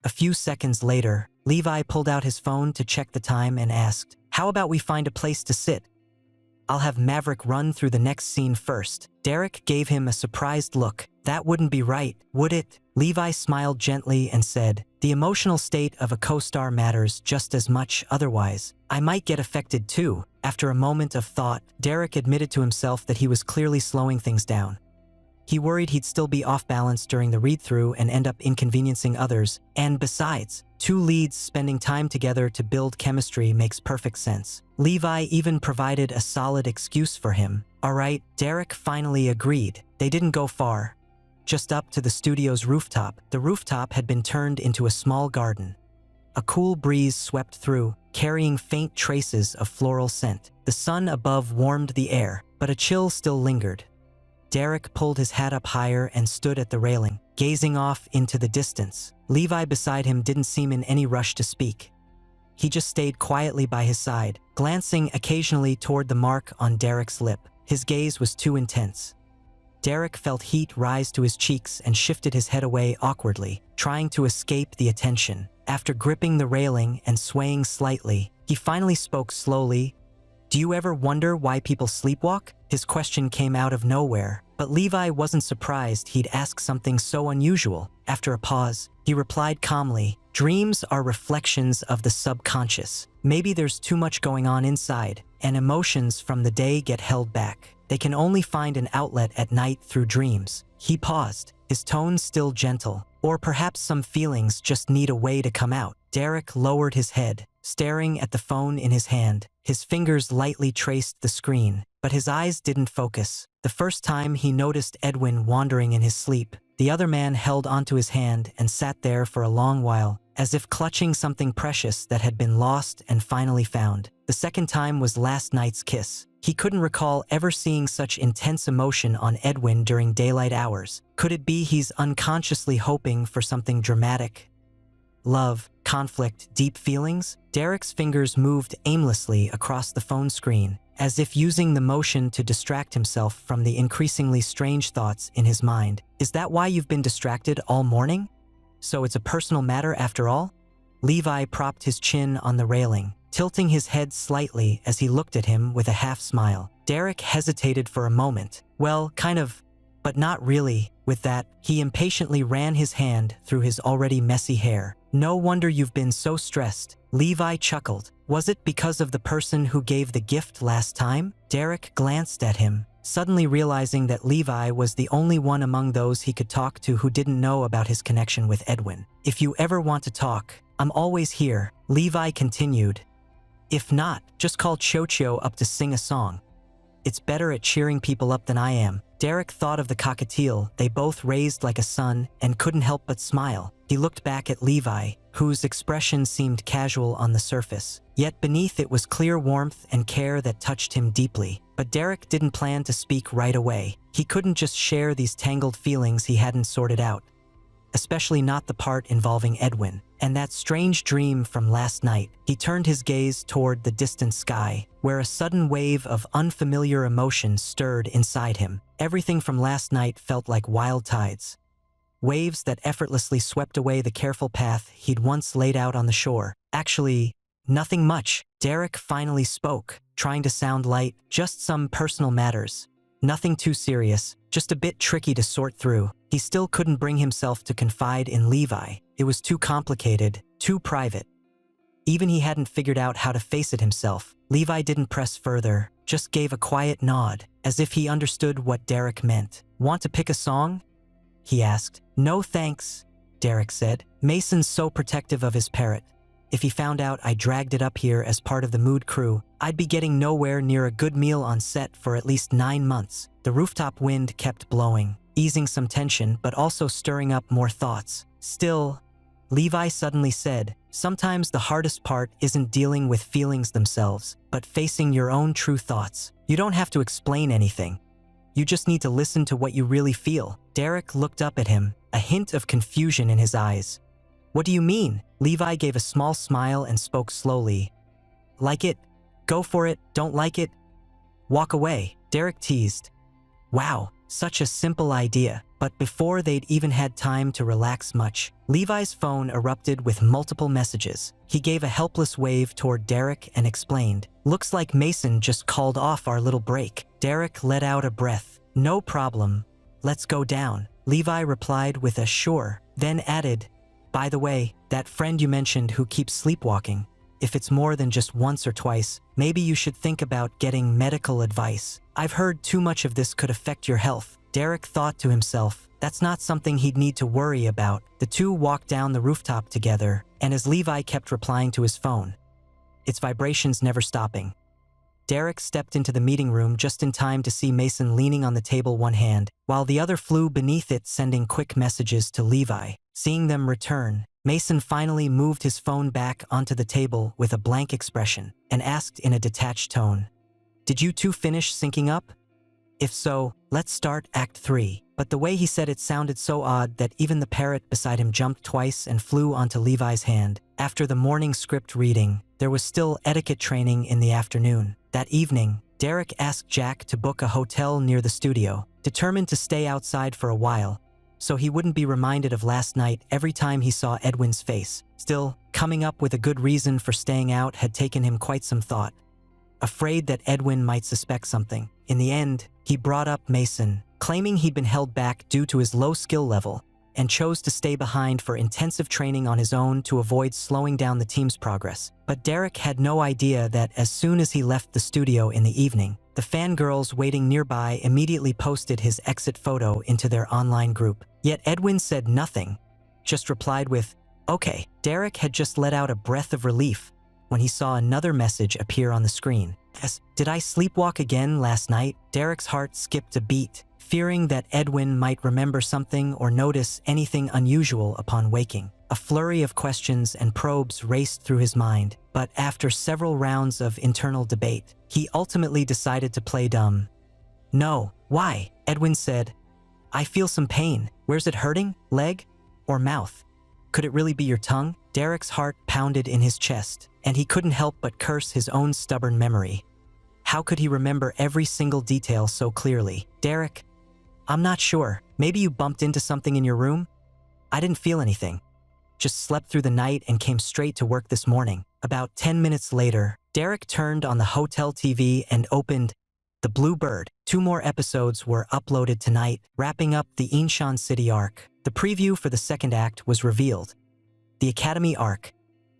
A few seconds later, Levi pulled out his phone to check the time and asked, "How about we find a place to sit? I'll have Maverick run through the next scene first." Derek gave him a surprised look. "That wouldn't be right, would it?" Levi smiled gently and said, "The emotional state of a co-star matters just as much otherwise. I might get affected too." After a moment of thought, Derek admitted to himself that he was clearly slowing things down. He worried he'd still be off balance during the read-through and end up inconveniencing others. And besides, two leads spending time together to build chemistry makes perfect sense. Levi even provided a solid excuse for him. "All right," Derek finally agreed. They didn't go far. Just up to the studio's rooftop. The rooftop had been turned into a small garden. A cool breeze swept through, carrying faint traces of floral scent. The sun above warmed the air, but a chill still lingered. Derek pulled his hat up higher and stood at the railing, gazing off into the distance. Levi beside him didn't seem in any rush to speak. He just stayed quietly by his side, glancing occasionally toward the mark on Derek's lip. His gaze was too intense. Derek felt heat rise to his cheeks and shifted his head away awkwardly, trying to escape the attention. After gripping the railing and swaying slightly, he finally spoke slowly. "Do you ever wonder why people sleepwalk?" His question came out of nowhere, but Levi wasn't surprised he'd ask something so unusual. After a pause, he replied calmly, "Dreams are reflections of the subconscious. Maybe there's too much going on inside, and emotions from the day get held back. They can only find an outlet at night through dreams." He paused, his tone still gentle. "Or perhaps some feelings just need a way to come out." Derek lowered his head, staring at the phone in his hand. His fingers lightly traced the screen, but his eyes didn't focus. The first time he noticed Edwin wandering in his sleep, the other man held onto his hand and sat there for a long while, as if clutching something precious that had been lost and finally found. The second time was last night's kiss. He couldn't recall ever seeing such intense emotion on Edwin during daylight hours. Could it be he's unconsciously hoping for something dramatic? Love, conflict, deep feelings? Derek's fingers moved aimlessly across the phone screen, as if using the motion to distract himself from the increasingly strange thoughts in his mind. "Is that why you've been distracted all morning? So it's a personal matter after all?" Levi propped his chin on the railing, tilting his head slightly as he looked at him with a half smile. Derek hesitated for a moment. "Well, kind of, but not really." With that, he impatiently ran his hand through his already messy hair. "No wonder you've been so stressed." Levi chuckled. "Was it because of the person who gave the gift last time?" Derek glanced at him, suddenly realizing that Levi was the only one among those he could talk to who didn't know about his connection with Edwin. "If you ever want to talk, I'm always here," Levi continued. "If not, just call Chocho up to sing a song. It's better at cheering people up than I am." Derek thought of the cockatiel they both raised like a son and couldn't help but smile. He looked back at Levi, whose expression seemed casual on the surface. Yet beneath it was clear warmth and care that touched him deeply. But Derek didn't plan to speak right away. He couldn't just share these tangled feelings he hadn't sorted out. Especially not the part involving Edwin and that strange dream from last night. He turned his gaze toward the distant sky, where a sudden wave of unfamiliar emotion stirred inside him. Everything from last night felt like wild tides. Waves that effortlessly swept away the careful path he'd once laid out on the shore. "Actually, nothing much." Derek finally spoke, trying to sound light. "Just some personal matters. Nothing too serious, just a bit tricky to sort through." He still couldn't bring himself to confide in Levi. It was too complicated, too private. Even he hadn't figured out how to face it himself. Levi didn't press further, just gave a quiet nod, as if he understood what Derek meant. "Want to pick a song?" he asked. "No thanks," Derek said. "Mason's so protective of his parrot. If he found out I dragged it up here as part of the mood crew, I'd be getting nowhere near a good meal on set for at least 9 months. The rooftop wind kept blowing, easing some tension but also stirring up more thoughts. "Still," Levi suddenly said, "sometimes the hardest part isn't dealing with feelings themselves, but facing your own true thoughts. You don't have to explain anything. You just need to listen to what you really feel." Derek looked up at him, a hint of confusion in his eyes. "What do you mean?" Levi gave a small smile and spoke slowly. "Like it? Go for it. Don't like it? Walk away." Derek teased. Wow, such a simple idea. But before they'd even had time to relax much, Levi's phone erupted with multiple messages. He gave a helpless wave toward Derek and explained, "Looks like Mason just called off our little break." Derek let out a breath. "No problem. Let's go down." Levi replied with a sure, then added, "By the way, that friend you mentioned who keeps sleepwalking, if it's more than just once or twice, maybe you should think about getting medical advice. I've heard too much of this could affect your health." Derek thought to himself, that's not something he'd need to worry about. The two walked down the rooftop together, and as Levi kept replying to his phone, its vibrations never stopping, Derek stepped into the meeting room just in time to see Mason leaning on the table, one hand, while the other flew beneath it, sending quick messages to Levi. Seeing them return, Mason finally moved his phone back onto the table with a blank expression and asked in a detached tone, "Did you two finish syncing up? If so, let's start Act 3. But the way he said it sounded so odd that even the parrot beside him jumped twice and flew onto Levi's hand. After the morning script reading, there was still etiquette training in the afternoon. That evening, Derek asked Jack to book a hotel near the studio, determined to stay outside for a while, so he wouldn't be reminded of last night every time he saw Edwin's face. Still, coming up with a good reason for staying out had taken him quite some thought. Afraid that Edwin might suspect something, in the end, he brought up Mason, claiming he'd been held back due to his low skill level, and chose to stay behind for intensive training on his own to avoid slowing down the team's progress. But Derek had no idea that as soon as he left the studio in the evening, the fangirls waiting nearby immediately posted his exit photo into their online group. Yet Edwin said nothing, just replied with, "Okay." Derek had just let out a breath of relief when he saw another message appear on the screen. "Yes, did I sleepwalk again last night?" Derek's heart skipped a beat, fearing that Edwin might remember something or notice anything unusual upon waking. A flurry of questions and probes raced through his mind, but after several rounds of internal debate, he ultimately decided to play dumb. "No, why?" Edwin said, "I feel some pain. Where's it hurting? Leg? Or mouth? Could it really be your tongue?" Derek's heart pounded in his chest, and he couldn't help but curse his own stubborn memory. How could he remember every single detail so clearly? "Derek, I'm not sure. Maybe you bumped into something in your room? I didn't feel anything. Just slept through the night and came straight to work this morning." About 10 minutes later, Derek turned on the hotel TV and opened The Blue Bird. 2 more episodes were uploaded tonight, wrapping up the Inshan City arc. The preview for the second act was revealed. The Academy arc,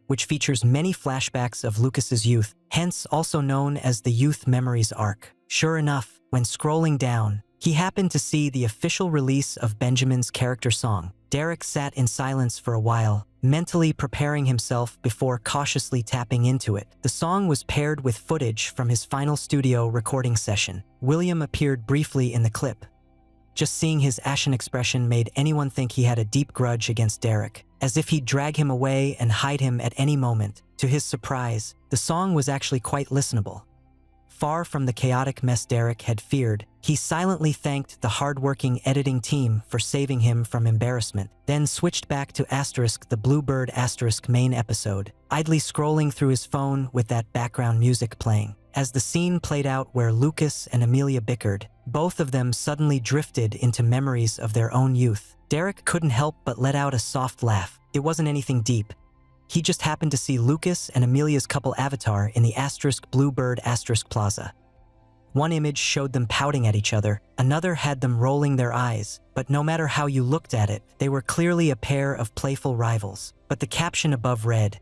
which features many flashbacks of Lucas's youth, hence also known as the Youth Memories arc. Sure enough, when scrolling down, he happened to see the official release of Benjamin's character song. Derek sat in silence for a while, mentally preparing himself before cautiously tapping into it. The song was paired with footage from his final studio recording session. William appeared briefly in the clip. Just seeing his ashen expression made anyone think he had a deep grudge against Derek, as if he'd drag him away and hide him at any moment. To his surprise, the song was actually quite listenable. Far from the chaotic mess Derek had feared, he silently thanked the hard-working editing team for saving him from embarrassment, then switched back to the Bluebird main episode, idly scrolling through his phone with that background music playing. As the scene played out where Lucas and Amelia bickered, both of them suddenly drifted into memories of their own youth. Derek couldn't help but let out a soft laugh. It wasn't anything deep. He just happened to see Lucas and Amelia's couple avatar in the Bluebird Plaza. One image showed them pouting at each other, another had them rolling their eyes, but no matter how you looked at it, they were clearly a pair of playful rivals. But the caption above read,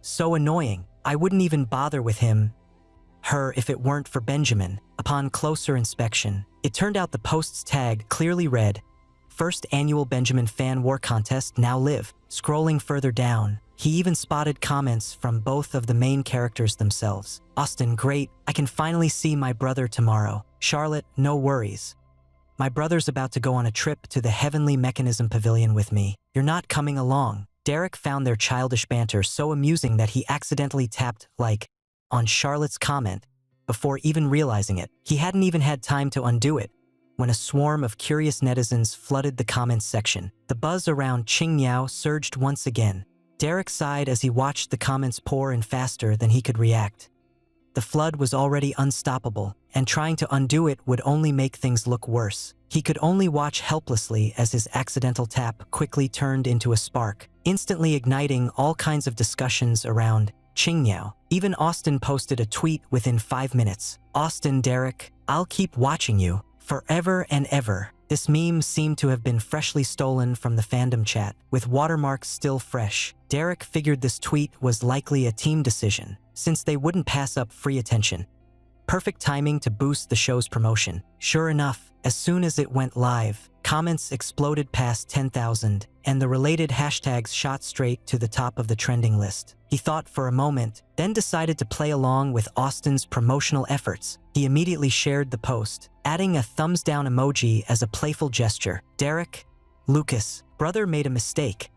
"So annoying, I wouldn't even bother with her if it weren't for Benjamin." Upon closer inspection, it turned out the post's tag clearly read, "First Annual Benjamin Fan War Contest Now Live." Scrolling further down, he even spotted comments from both of the main characters themselves. "Austin, great. I can finally see my brother tomorrow." "Charlotte, no worries. My brother's about to go on a trip to the Heavenly Mechanism Pavilion with me. You're not coming along." Derek found their childish banter so amusing that he accidentally tapped like on Charlotte's comment before even realizing it. He hadn't even had time to undo it when a swarm of curious netizens flooded the comments section. The buzz around Ching Miao surged once again. Derek sighed as he watched the comments pour in faster than he could react. The flood was already unstoppable, and trying to undo it would only make things look worse. He could only watch helplessly as his accidental tap quickly turned into a spark, instantly igniting all kinds of discussions around Qingniao. Even Austin posted a tweet within 5 minutes. "Austin, Derek, I'll keep watching you forever and ever." This meme seemed to have been freshly stolen from the fandom chat, with watermarks still fresh. Derek figured this tweet was likely a team decision, since they wouldn't pass up free attention. Perfect timing to boost the show's promotion. Sure enough, as soon as it went live, comments exploded past 10,000, and the related hashtags shot straight to the top of the trending list. He thought for a moment, then decided to play along with Austin's promotional efforts. He immediately shared the post, adding a thumbs down emoji as a playful gesture. "Derek, Lucas, brother made a mistake.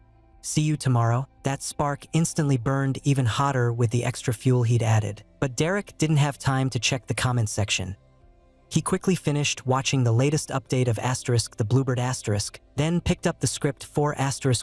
See you tomorrow." That spark instantly burned even hotter with the extra fuel he'd added. But Derek didn't have time to check the comment section. He quickly finished watching the latest update of *the Bluebird*, then picked up the script for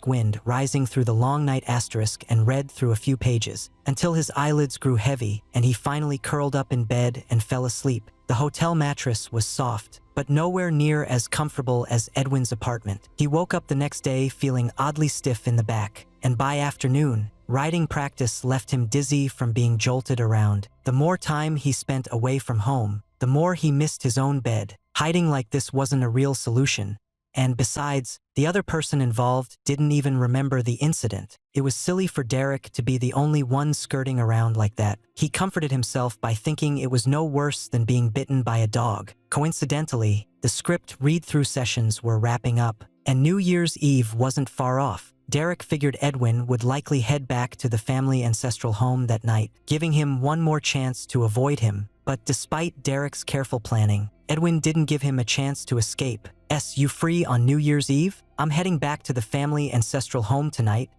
*wind rising through the long night * and read through a few pages, until his eyelids grew heavy and he finally curled up in bed and fell asleep. The hotel mattress was soft, but nowhere near as comfortable as Edwin's apartment. He woke up the next day feeling oddly stiff in the back, and by afternoon, riding practice left him dizzy from being jolted around. The more time he spent away from home, the more he missed his own bed. Hiding like this wasn't a real solution. And besides, the other person involved didn't even remember the incident. It was silly for Derek to be the only one skirting around like that. He comforted himself by thinking it was no worse than being bitten by a dog. Coincidentally, the script read-through sessions were wrapping up, and New Year's Eve wasn't far off. Derek figured Edwin would likely head back to the family ancestral home that night, giving him one more chance to avoid him. But despite Derek's careful planning, Edwin didn't give him a chance to escape. "You free on New Year's Eve? I'm heading back to the family ancestral home tonight.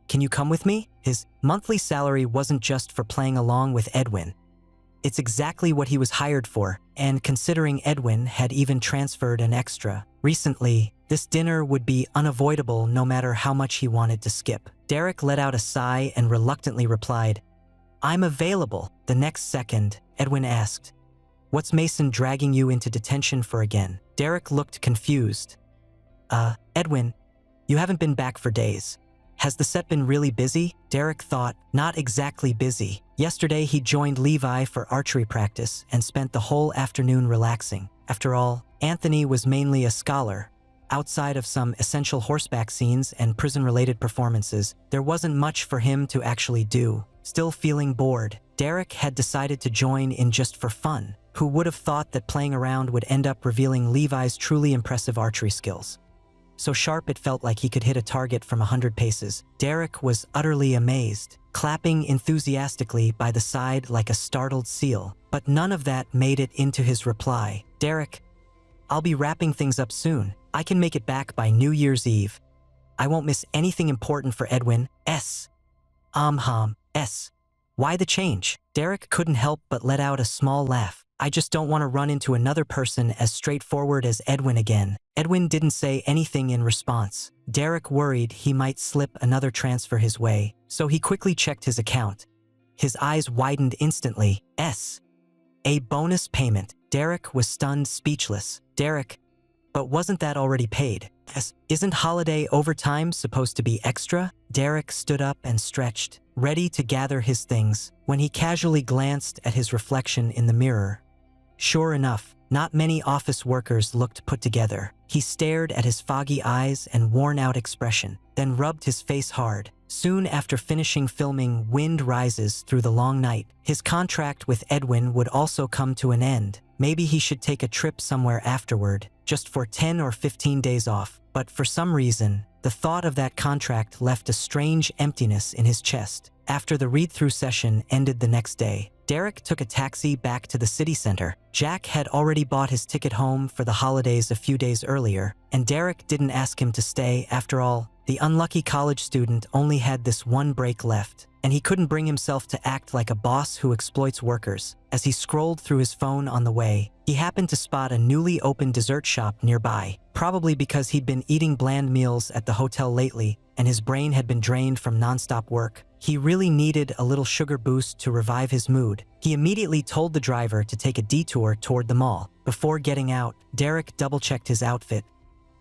Can you come with me?" His monthly salary wasn't just for playing along with Edwin. It's exactly what he was hired for, and considering Edwin had even transferred an extra recently, this dinner would be unavoidable no matter how much he wanted to skip. Derek let out a sigh and reluctantly replied, "I'm available." The next second, Edwin asked, "What's Mason dragging you into detention for again?" Derek looked confused. Edwin, you haven't been back for days. Has the set been really busy?" Derek thought, not exactly busy. Yesterday he joined Levi for archery practice and spent the whole afternoon relaxing. After all, Anthony was mainly a scholar. Outside of some essential horseback scenes and prison-related performances, there wasn't much for him to actually do. Still feeling bored, Derek had decided to join in just for fun. Who would have thought that playing around would end up revealing Levi's truly impressive archery skills? So sharp it felt like he could hit a target from 100 paces. Derek was utterly amazed, clapping enthusiastically by the side like a startled seal. But none of that made it into his reply. "Derek, I'll be wrapping things up soon. I can make it back by New Year's Eve. I won't miss anything important for Edwin. Why the change?" Derek couldn't help but let out a small laugh. "I just don't want to run into another person as straightforward as Edwin again." Edwin didn't say anything in response. Derek worried he might slip another transfer his way, so he quickly checked his account. His eyes widened instantly. A bonus payment. Derek was stunned, speechless. "Derek, but wasn't that already paid?" "Isn't holiday overtime supposed to be extra?" Derek stood up and stretched, ready to gather his things, when he casually glanced at his reflection in the mirror. Sure enough, not many office workers looked put together. He stared at his foggy eyes and worn-out expression, then rubbed his face hard. Soon after finishing filming Wind Rises Through the Long Night, his contract with Edwin would also come to an end. Maybe he should take a trip somewhere afterward, just for 10 or 15 days off. But for some reason, the thought of that contract left a strange emptiness in his chest. After the read-through session ended the next day, Derek took a taxi back to the city center. Jack had already bought his ticket home for the holidays a few days earlier, and Derek didn't ask him to stay. After all, the unlucky college student only had this one break left. and he couldn't bring himself to act like a boss who exploits workers. As he scrolled through his phone on the way, he happened to spot a newly opened dessert shop nearby. Probably because he'd been eating bland meals at the hotel lately and his brain had been drained from nonstop work, he really needed a little sugar boost to revive his mood. He immediately told the driver to take a detour toward the mall. Before getting out, Derek double-checked his outfit.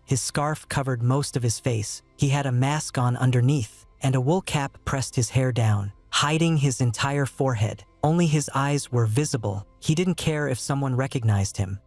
His scarf covered most of his face. He had a mask on underneath, and a wool cap pressed his hair down, hiding his entire forehead. Only his eyes were visible. He didn't care if someone recognized him.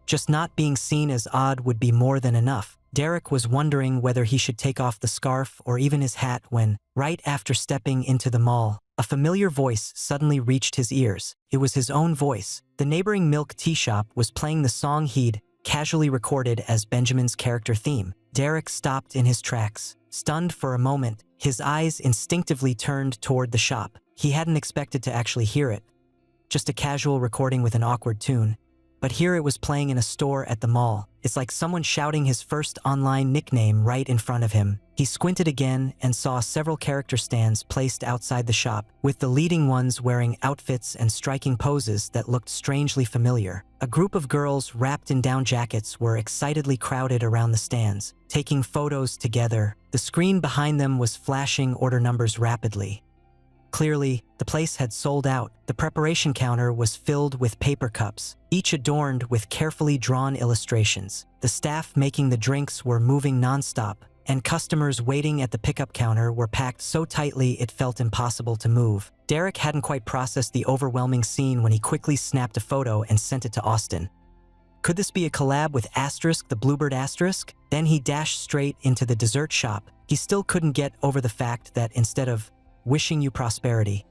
Just not being seen as odd would be more than enough. Derek was wondering whether he should take off the scarf or even his hat when, right after stepping into the mall, a familiar voice suddenly reached his ears. It was his own voice. The neighboring milk tea shop was playing the song he'd casually recorded as Benjamin's character theme. Derek stopped in his tracks. Stunned for a moment, his eyes instinctively turned toward the shop. He hadn't expected to actually hear it. Just a casual recording with an awkward tune. But here it was playing in a store at the mall. It's like someone shouting his first online nickname right in front of him. He squinted again and saw several character stands placed outside the shop, with the leading ones wearing outfits and striking poses that looked strangely familiar. A group of girls wrapped in down jackets were excitedly crowded around the stands, taking photos together. The screen behind them was flashing order numbers rapidly. Clearly, the place had sold out. The preparation counter was filled with paper cups, each adorned with carefully drawn illustrations. The staff making the drinks were moving nonstop, and customers waiting at the pickup counter were packed so tightly it felt impossible to move. Derek hadn't quite processed the overwhelming scene when he quickly snapped a photo and sent it to Austin. Could this be a collab with Asterisk, the Bluebird Asterisk? Then he dashed straight into the dessert shop. He still couldn't get over the fact that instead of "Wishing You Prosperity"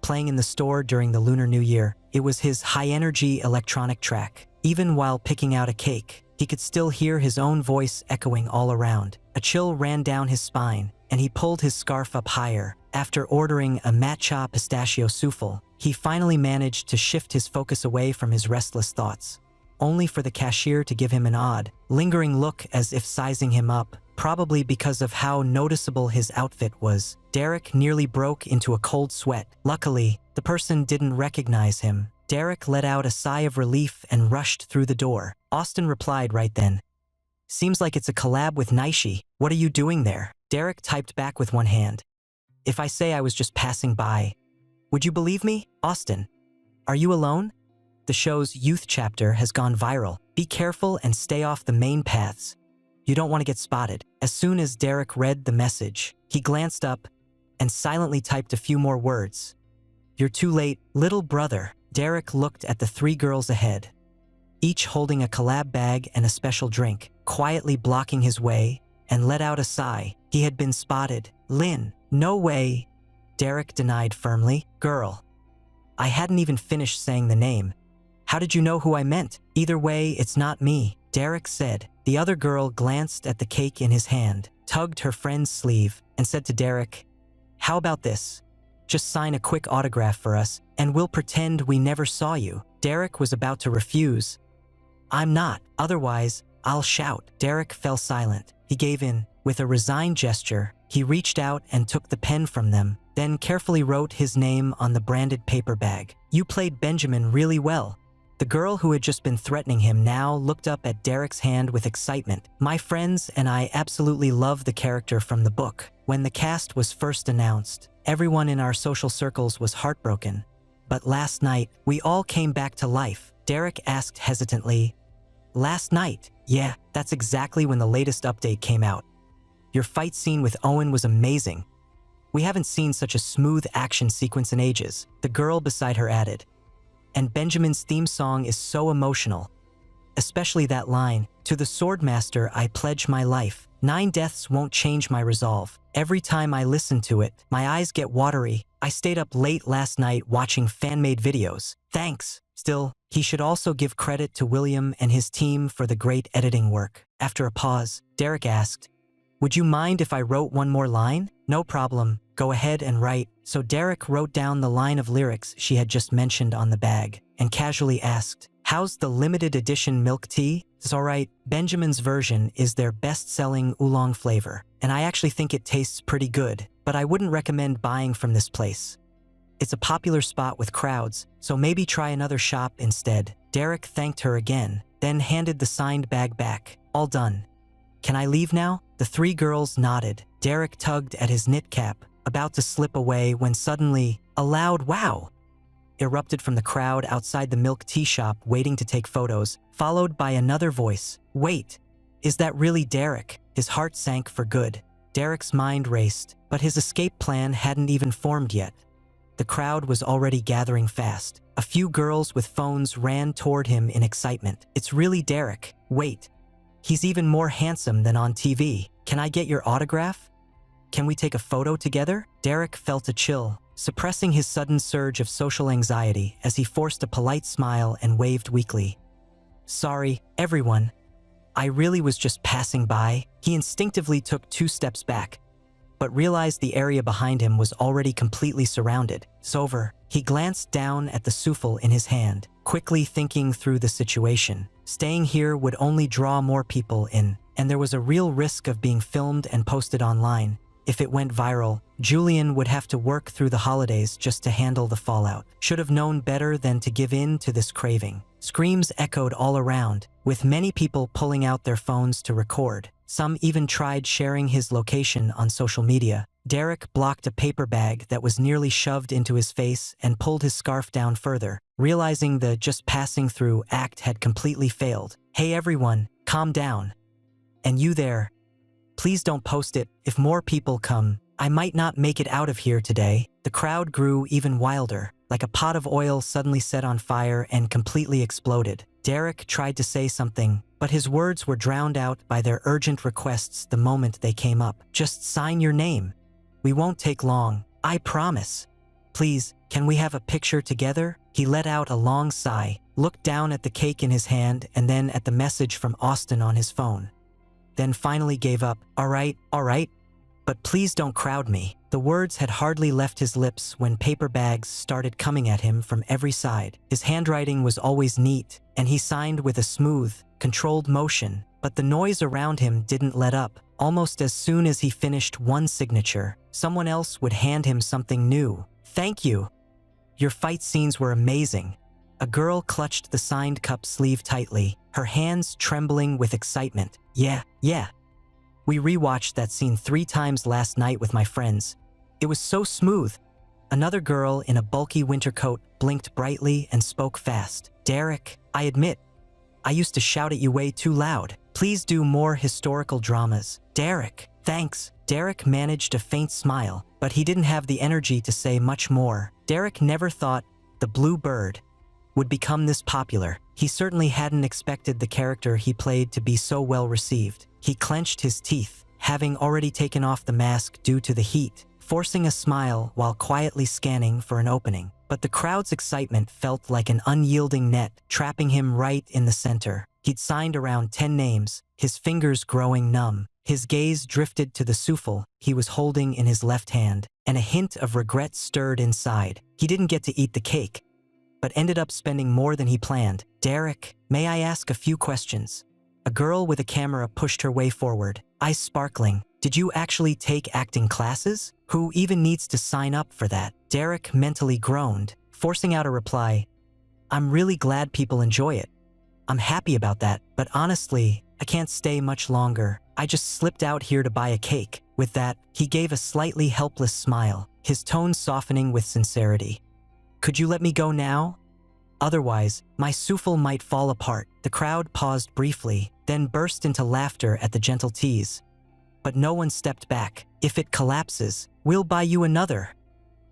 playing in the store during the Lunar New Year, it was his high-energy electronic track. Even while picking out a cake, he could still hear his own voice echoing all around. A chill ran down his spine, and he pulled his scarf up higher. After ordering a matcha pistachio souffle, he finally managed to shift his focus away from his restless thoughts, only for the cashier to give him an odd, lingering look as if sizing him up. Probably because of how noticeable his outfit was, Derek nearly broke into a cold sweat. Luckily, the person didn't recognize him. Derek let out a sigh of relief and rushed through the door. Austin replied right then. "Seems like it's a collab with Naishi. What are you doing there?" Derek typed back with one hand. "If I say I was just passing by, would you believe me? Austin, are you alone? The show's youth chapter has gone viral. Be careful and stay off the main paths. You don't want to get spotted." As soon as Derek read the message, he glanced up and silently typed a few more words. "You're too late, little brother." Derek looked at the three girls ahead, each holding a collab bag and a special drink, quietly blocking his way, and let out a sigh. He had been spotted. "Lynn, no way," Derek denied firmly. "Girl, I hadn't even finished saying the name. How did you know who I meant?" "Either way, it's not me," Derek said. The other girl glanced at the cake in his hand, tugged her friend's sleeve, and said to Derek, "How about this? Just sign a quick autograph for us, and we'll pretend we never saw you." Derek was about to refuse. "I'm not, otherwise, I'll shout." Derek fell silent. He gave in. With a resigned gesture, he reached out and took the pen from them, then carefully wrote his name on the branded paper bag. "You played Benjamin really well." The girl who had just been threatening him now looked up at Derek's hand with excitement. "My friends and I absolutely love the character from the book." When the cast was first announced, everyone in our social circles was heartbroken. But last night, we all came back to life. Derek asked hesitantly, "Last night?" "Yeah, that's exactly when the latest update came out. Your fight scene with Owen was amazing. We haven't seen such a smooth action sequence in ages," the girl beside her added. "And Benjamin's theme song is so emotional. Especially that line, 'To the Swordmaster I pledge my life. 9 deaths won't change my resolve.' Every time I listen to it, my eyes get watery. I stayed up late last night watching fan-made videos. Thanks." Still, he should also give credit to William and his team for the great editing work. After a pause, Derek asked, "Would you mind if I wrote one more line?" "No problem. Go ahead and write." So Derek wrote down the line of lyrics she had just mentioned on the bag, and casually asked, "How's the limited edition milk tea?" "It's alright. Benjamin's version is their best-selling oolong flavor, and I actually think it tastes pretty good." but I wouldn't recommend buying from this place. It's a popular spot with crowds, so maybe try another shop instead." Derek thanked her again, then handed the signed bag back. "All done. Can I leave now?" The three girls nodded. Derek tugged at his knit cap, about to slip away when suddenly, a loud "wow" erupted from the crowd outside the milk tea shop waiting to take photos, followed by another voice. "Wait, is that really Derek?" His heart sank for good. Derek's mind raced, but his escape plan hadn't even formed yet. The crowd was already gathering fast. A few girls with phones ran toward him in excitement. "It's really Derek. Wait, he's even more handsome than on TV. Can I get your autograph? Can we take a photo together?" Derek felt a chill, suppressing his sudden surge of social anxiety as he forced a polite smile and waved weakly. "Sorry, everyone. I really was just passing by." He instinctively took 2 steps back, but realized the area behind him was already completely surrounded. "It's over." He glanced down at the souffle in his hand, quickly thinking through the situation. Staying here would only draw more people in, and there was a real risk of being filmed and posted online. If it went viral, Julian would have to work through the holidays just to handle the fallout. Should have known better than to give in to this craving. Screams echoed all around, with many people pulling out their phones to record. Some even tried sharing his location on social media. Derek blocked a paper bag that was nearly shoved into his face and pulled his scarf down further, realizing the just passing through act had completely failed. "Hey everyone, calm down. And you there, please don't post it. If more people come, I might not make it out of here today." The crowd grew even wilder, like a pot of oil suddenly set on fire and completely exploded. Derek tried to say something, but his words were drowned out by their urgent requests the moment they came up. "Just sign your name. We won't take long, I promise. Please, can we have a picture together?" He let out a long sigh, looked down at the cake in his hand and then at the message from Austin on his phone. Then finally gave up. All right, but please don't crowd me." The words had hardly left his lips when paper bags started coming at him from every side. His handwriting was always neat, and he signed with a smooth, controlled motion, but the noise around him didn't let up. Almost as soon as he finished one signature, someone else would hand him something new. "Thank you. Your fight scenes were amazing." A girl clutched the signed cup sleeve tightly, her hands trembling with excitement. Yeah. We rewatched that scene 3 times last night with my friends. It was so smooth." Another girl in a bulky winter coat blinked brightly and spoke fast. "Derek, I admit, I used to shout at you way too loud. Please do more historical dramas." "Derek, thanks." Derek managed a faint smile, but he didn't have the energy to say much more. Derek never thought the Blue Bird would become this popular. He certainly hadn't expected the character he played to be so well received. He clenched his teeth, having already taken off the mask due to the heat, forcing a smile while quietly scanning for an opening. But the crowd's excitement felt like an unyielding net, trapping him right in the center. He'd signed around 10 names, his fingers growing numb. His gaze drifted to the souffle he was holding in his left hand, and a hint of regret stirred inside. He didn't get to eat the cake, but ended up spending more than he planned. "Derek, may I ask a few questions?" A girl with a camera pushed her way forward, eyes sparkling. "Did you actually take acting classes? Who even needs to sign up for that?" Derek mentally groaned, forcing out a reply. "I'm really glad people enjoy it. I'm happy about that, but honestly, I can't stay much longer. I just slipped out here to buy a cake." With that, he gave a slightly helpless smile, his tone softening with sincerity. "Could you let me go now? Otherwise, my souffle might fall apart." The crowd paused briefly, then burst into laughter at the gentle tease. But no one stepped back. "If it collapses, we'll buy you another,"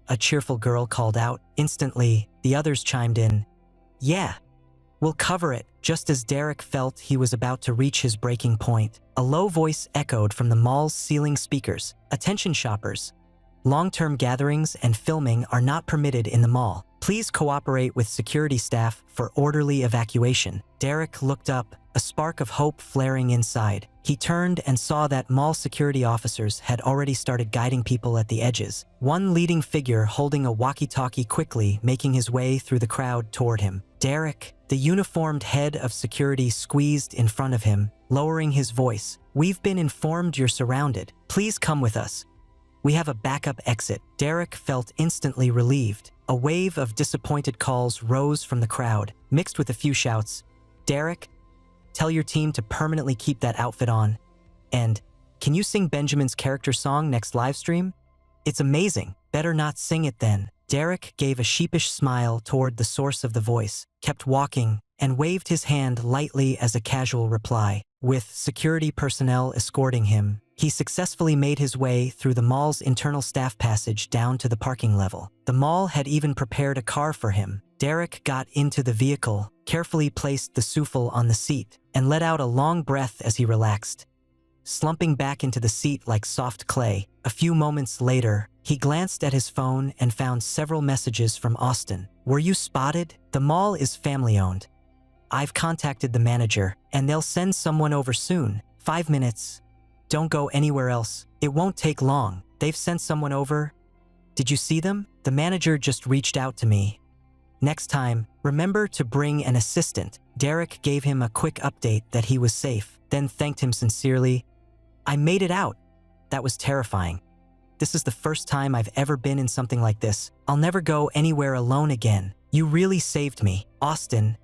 a cheerful girl called out. Instantly, the others chimed in. "Yeah, we'll cover it." Just as Derek felt he was about to reach his breaking point, a low voice echoed from the mall's ceiling speakers. "Attention shoppers. Long-term gatherings and filming are not permitted in the mall. Please cooperate with security staff for orderly evacuation." Derek looked up, a spark of hope flaring inside. He turned and saw that mall security officers had already started guiding people at the edges, one leading figure holding a walkie-talkie quickly making his way through the crowd toward him. Derek, the uniformed head of security, squeezed in front of him, lowering his voice. "We've been informed you're surrounded. Please come with us." We have a backup exit. Derek felt instantly relieved. A wave of disappointed calls rose from the crowd, mixed with a few shouts. Derek, tell your team to permanently keep that outfit on. And, can you sing Benjamin's character song next livestream? It's amazing. Better not sing it then. Derek gave a sheepish smile toward the source of the voice, kept walking, and waved his hand lightly as a casual reply. With security personnel escorting him, he successfully made his way through the mall's internal staff passage down to the parking level. The mall had even prepared a car for him. Derek got into the vehicle, carefully placed the souffle on the seat, and let out a long breath as he relaxed. Slumping back into the seat like soft clay, a few moments later, he glanced at his phone and found several messages from Austin. Were you spotted? The mall is family-owned. I've contacted the manager, and they'll send someone over soon. 5 minutes. Don't go anywhere else. It won't take long. They've sent someone over. Did you see them? The manager just reached out to me. Next time, remember to bring an assistant. Derek gave him a quick update that he was safe, then thanked him sincerely. I made it out. That was terrifying. This is the first time I've ever been in something like this. I'll never go anywhere alone again. You really saved me. Austin.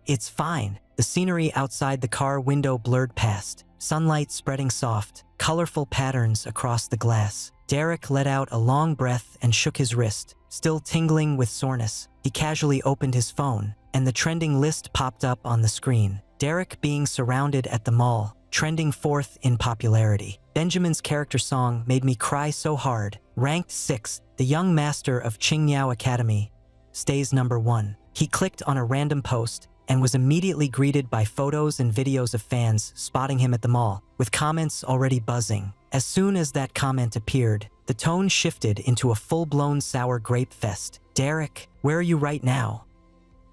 It's fine. The scenery outside the car window blurred past, sunlight spreading soft, colorful patterns across the glass. Derek let out a long breath and shook his wrist, still tingling with soreness. He casually opened his phone, and the trending list popped up on the screen. Derek being surrounded at the mall, trending fourth in popularity. Benjamin's character song made me cry so hard. Ranked 6th, the young master of Qingniao Academy stays number 1. He clicked on a random post and was immediately greeted by photos and videos of fans spotting him at the mall, with comments already buzzing. As soon as that comment appeared, the tone shifted into a full-blown sour grape fest. Derek, where are you right now?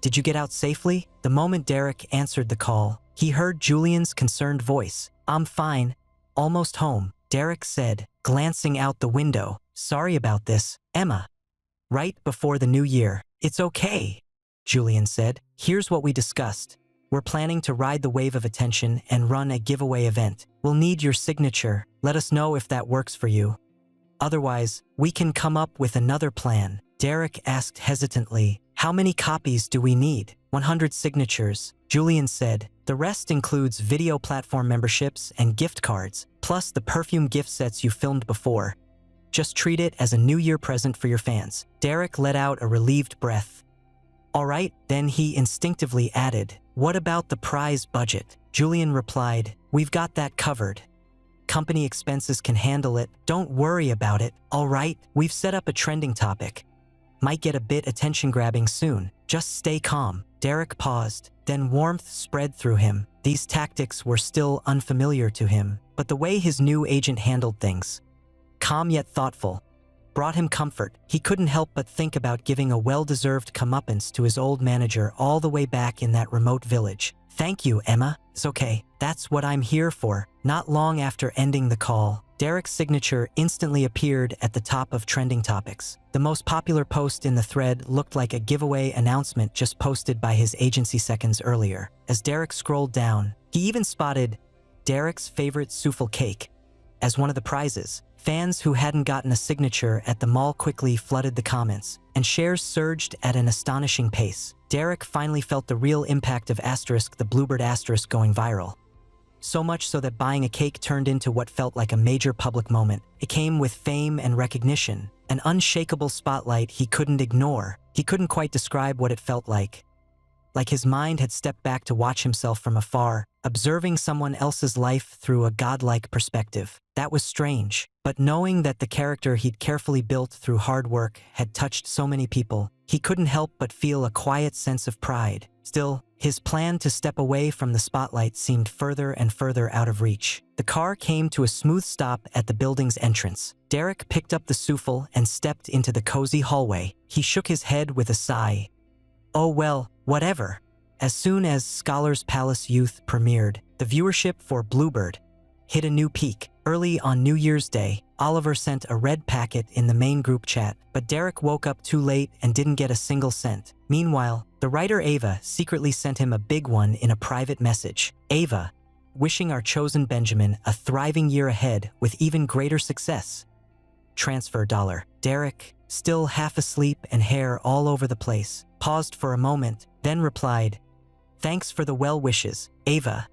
Did you get out safely? The moment Derek answered the call, he heard Julian's concerned voice. I'm fine. Almost home, Derek said, glancing out the window. Sorry about this, Emma. Right before the new year. It's okay, Julian said. Here's what we discussed. We're planning to ride the wave of attention and run a giveaway event. We'll need your signature. Let us know if that works for you. Otherwise, we can come up with another plan. Derek asked hesitantly, how many copies do we need? 100 signatures, Julian said. The rest includes video platform memberships and gift cards, plus the perfume gift sets you filmed before. Just treat it as a New Year present for your fans. Derek let out a relieved breath. All right, then he instinctively added, what about the prize budget? Julian replied, we've got that covered. Company expenses can handle it. Don't worry about it. All right, we've set up a trending topic. Might get a bit attention-grabbing soon. Just stay calm. Derek paused, then warmth spread through him. These tactics were still unfamiliar to him, but the way his new agent handled things, calm yet thoughtful, brought him comfort. He couldn't help but think about giving a well-deserved comeuppance to his old manager all the way back in that remote village. Thank you, Emma. It's okay. That's what I'm here for. Not long after ending the call, Derek's signature instantly appeared at the top of trending topics. The most popular post in the thread looked like a giveaway announcement just posted by his agency seconds earlier. As Derek scrolled down, he even spotted Derek's favorite souffle cake as one of the prizes. Fans who hadn't gotten a signature at the mall quickly flooded the comments, and shares surged at an astonishing pace. Derek finally felt the real impact of the Bluebird asterisk going viral. So much so that buying a cake turned into what felt like a major public moment. It came with fame and recognition, an unshakable spotlight he couldn't ignore. He couldn't quite describe what it felt like. Like his mind had stepped back to watch himself from afar, observing someone else's life through a godlike perspective. That was strange, but knowing that the character he'd carefully built through hard work had touched so many people, he couldn't help but feel a quiet sense of pride. Still, his plan to step away from the spotlight seemed further and further out of reach. The car came to a smooth stop at the building's entrance. Derek picked up the souffle and stepped into the cozy hallway. He shook his head with a sigh. Oh well, whatever. As soon as Scholars Palace Youth premiered, the viewership for Bluebird hit a new peak. Early on New Year's Day, Oliver sent a red packet in the main group chat, but Derek woke up too late and didn't get a single cent. Meanwhile, the writer Ava secretly sent him a big one in a private message. Ava, wishing our chosen Benjamin a thriving year ahead with even greater success. transfer dollar. Derek, still half asleep and hair all over the place, paused for a moment, then replied, "Thanks for the well wishes, Ava.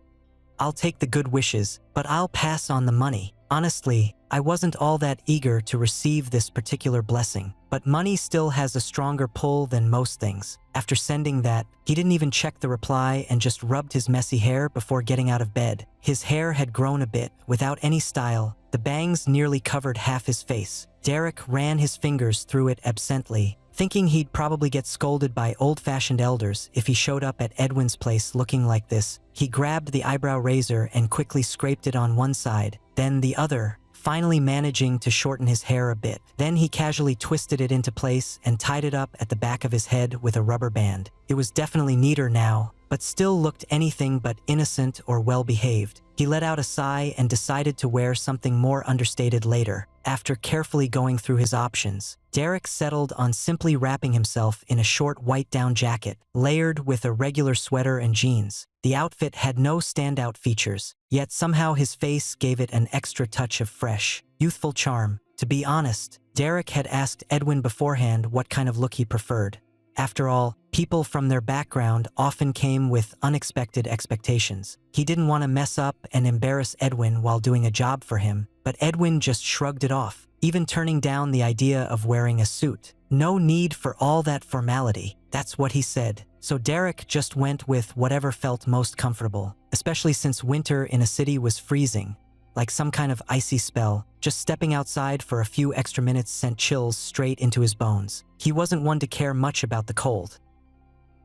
I'll take the good wishes, but I'll pass on the money. Honestly, I wasn't all that eager to receive this particular blessing, but money still has a stronger pull than most things." After sending that, he didn't even check the reply and just rubbed his messy hair before getting out of bed. His hair had grown a bit, without any style. The bangs nearly covered half his face. Derek ran his fingers through it absently, thinking he'd probably get scolded by old-fashioned elders if he showed up at Edwin's place looking like this. He grabbed the eyebrow razor and quickly scraped it on one side, then the other, finally managing to shorten his hair a bit. Then he casually twisted it into place and tied it up at the back of his head with a rubber band. It was definitely neater now, but still looked anything but innocent or well-behaved. He let out a sigh and decided to wear something more understated later. After carefully going through his options, Derek settled on simply wrapping himself in a short white down jacket, layered with a regular sweater and jeans. The outfit had no standout features, yet somehow his face gave it an extra touch of fresh, youthful charm. To be honest, Derek had asked Edwin beforehand what kind of look he preferred. After all, people from their background often came with unexpected expectations. He didn't want to mess up and embarrass Edwin while doing a job for him, but Edwin just shrugged it off, even turning down the idea of wearing a suit. No need for all that formality, that's what he said. So Derek just went with whatever felt most comfortable, especially since winter in a city was freezing, like some kind of icy spell. Just stepping outside for a few extra minutes sent chills straight into his bones. He wasn't one to care much about the cold.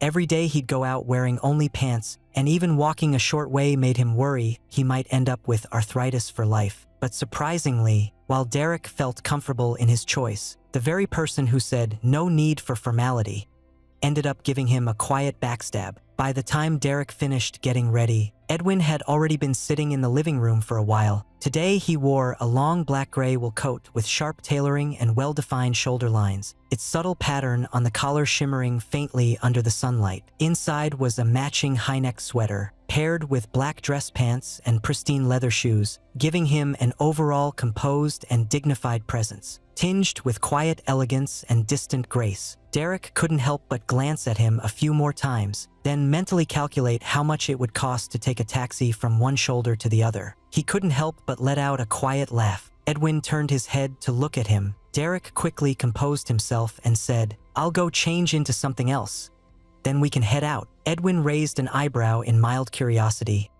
Every day he'd go out wearing only pants, and even walking a short way made him worry he might end up with arthritis for life. But surprisingly, while Derek felt comfortable in his choice, the very person who said no need for formality ended up giving him a quiet backstab. By the time Derek finished getting ready, Edwin had already been sitting in the living room for a while. Today he wore a long black-gray wool coat with sharp tailoring and well-defined shoulder lines, its subtle pattern on the collar shimmering faintly under the sunlight. Inside was a matching high-neck sweater, paired with black dress pants and pristine leather shoes, giving him an overall composed and dignified presence, tinged with quiet elegance and distant grace. Derek couldn't help but glance at him a few more times, then mentally calculate how much it would cost to take a taxi from one shoulder to the other. He couldn't help but let out a quiet laugh. Edwin turned his head to look at him. Derek quickly composed himself and said, "I'll go change into something else. Then we can head out." Edwin raised an eyebrow in mild curiosity.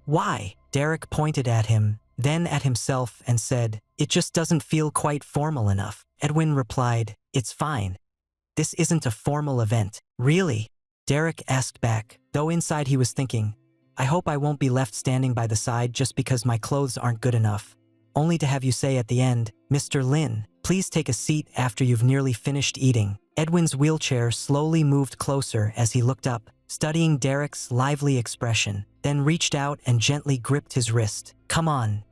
"Why?" Derek pointed at him, then at himself and said, "It just doesn't feel quite formal enough." Edwin replied, "It's fine. This isn't a formal event." "Really?" Derek asked back, though inside he was thinking, "I hope I won't be left standing by the side just because my clothes aren't good enough. Only to have you say at the end, 'Mr. Lin, please take a seat after you've nearly finished eating.'" Edwin's wheelchair slowly moved closer as he looked up, studying Derek's lively expression, then reached out and gently gripped his wrist. "Come on.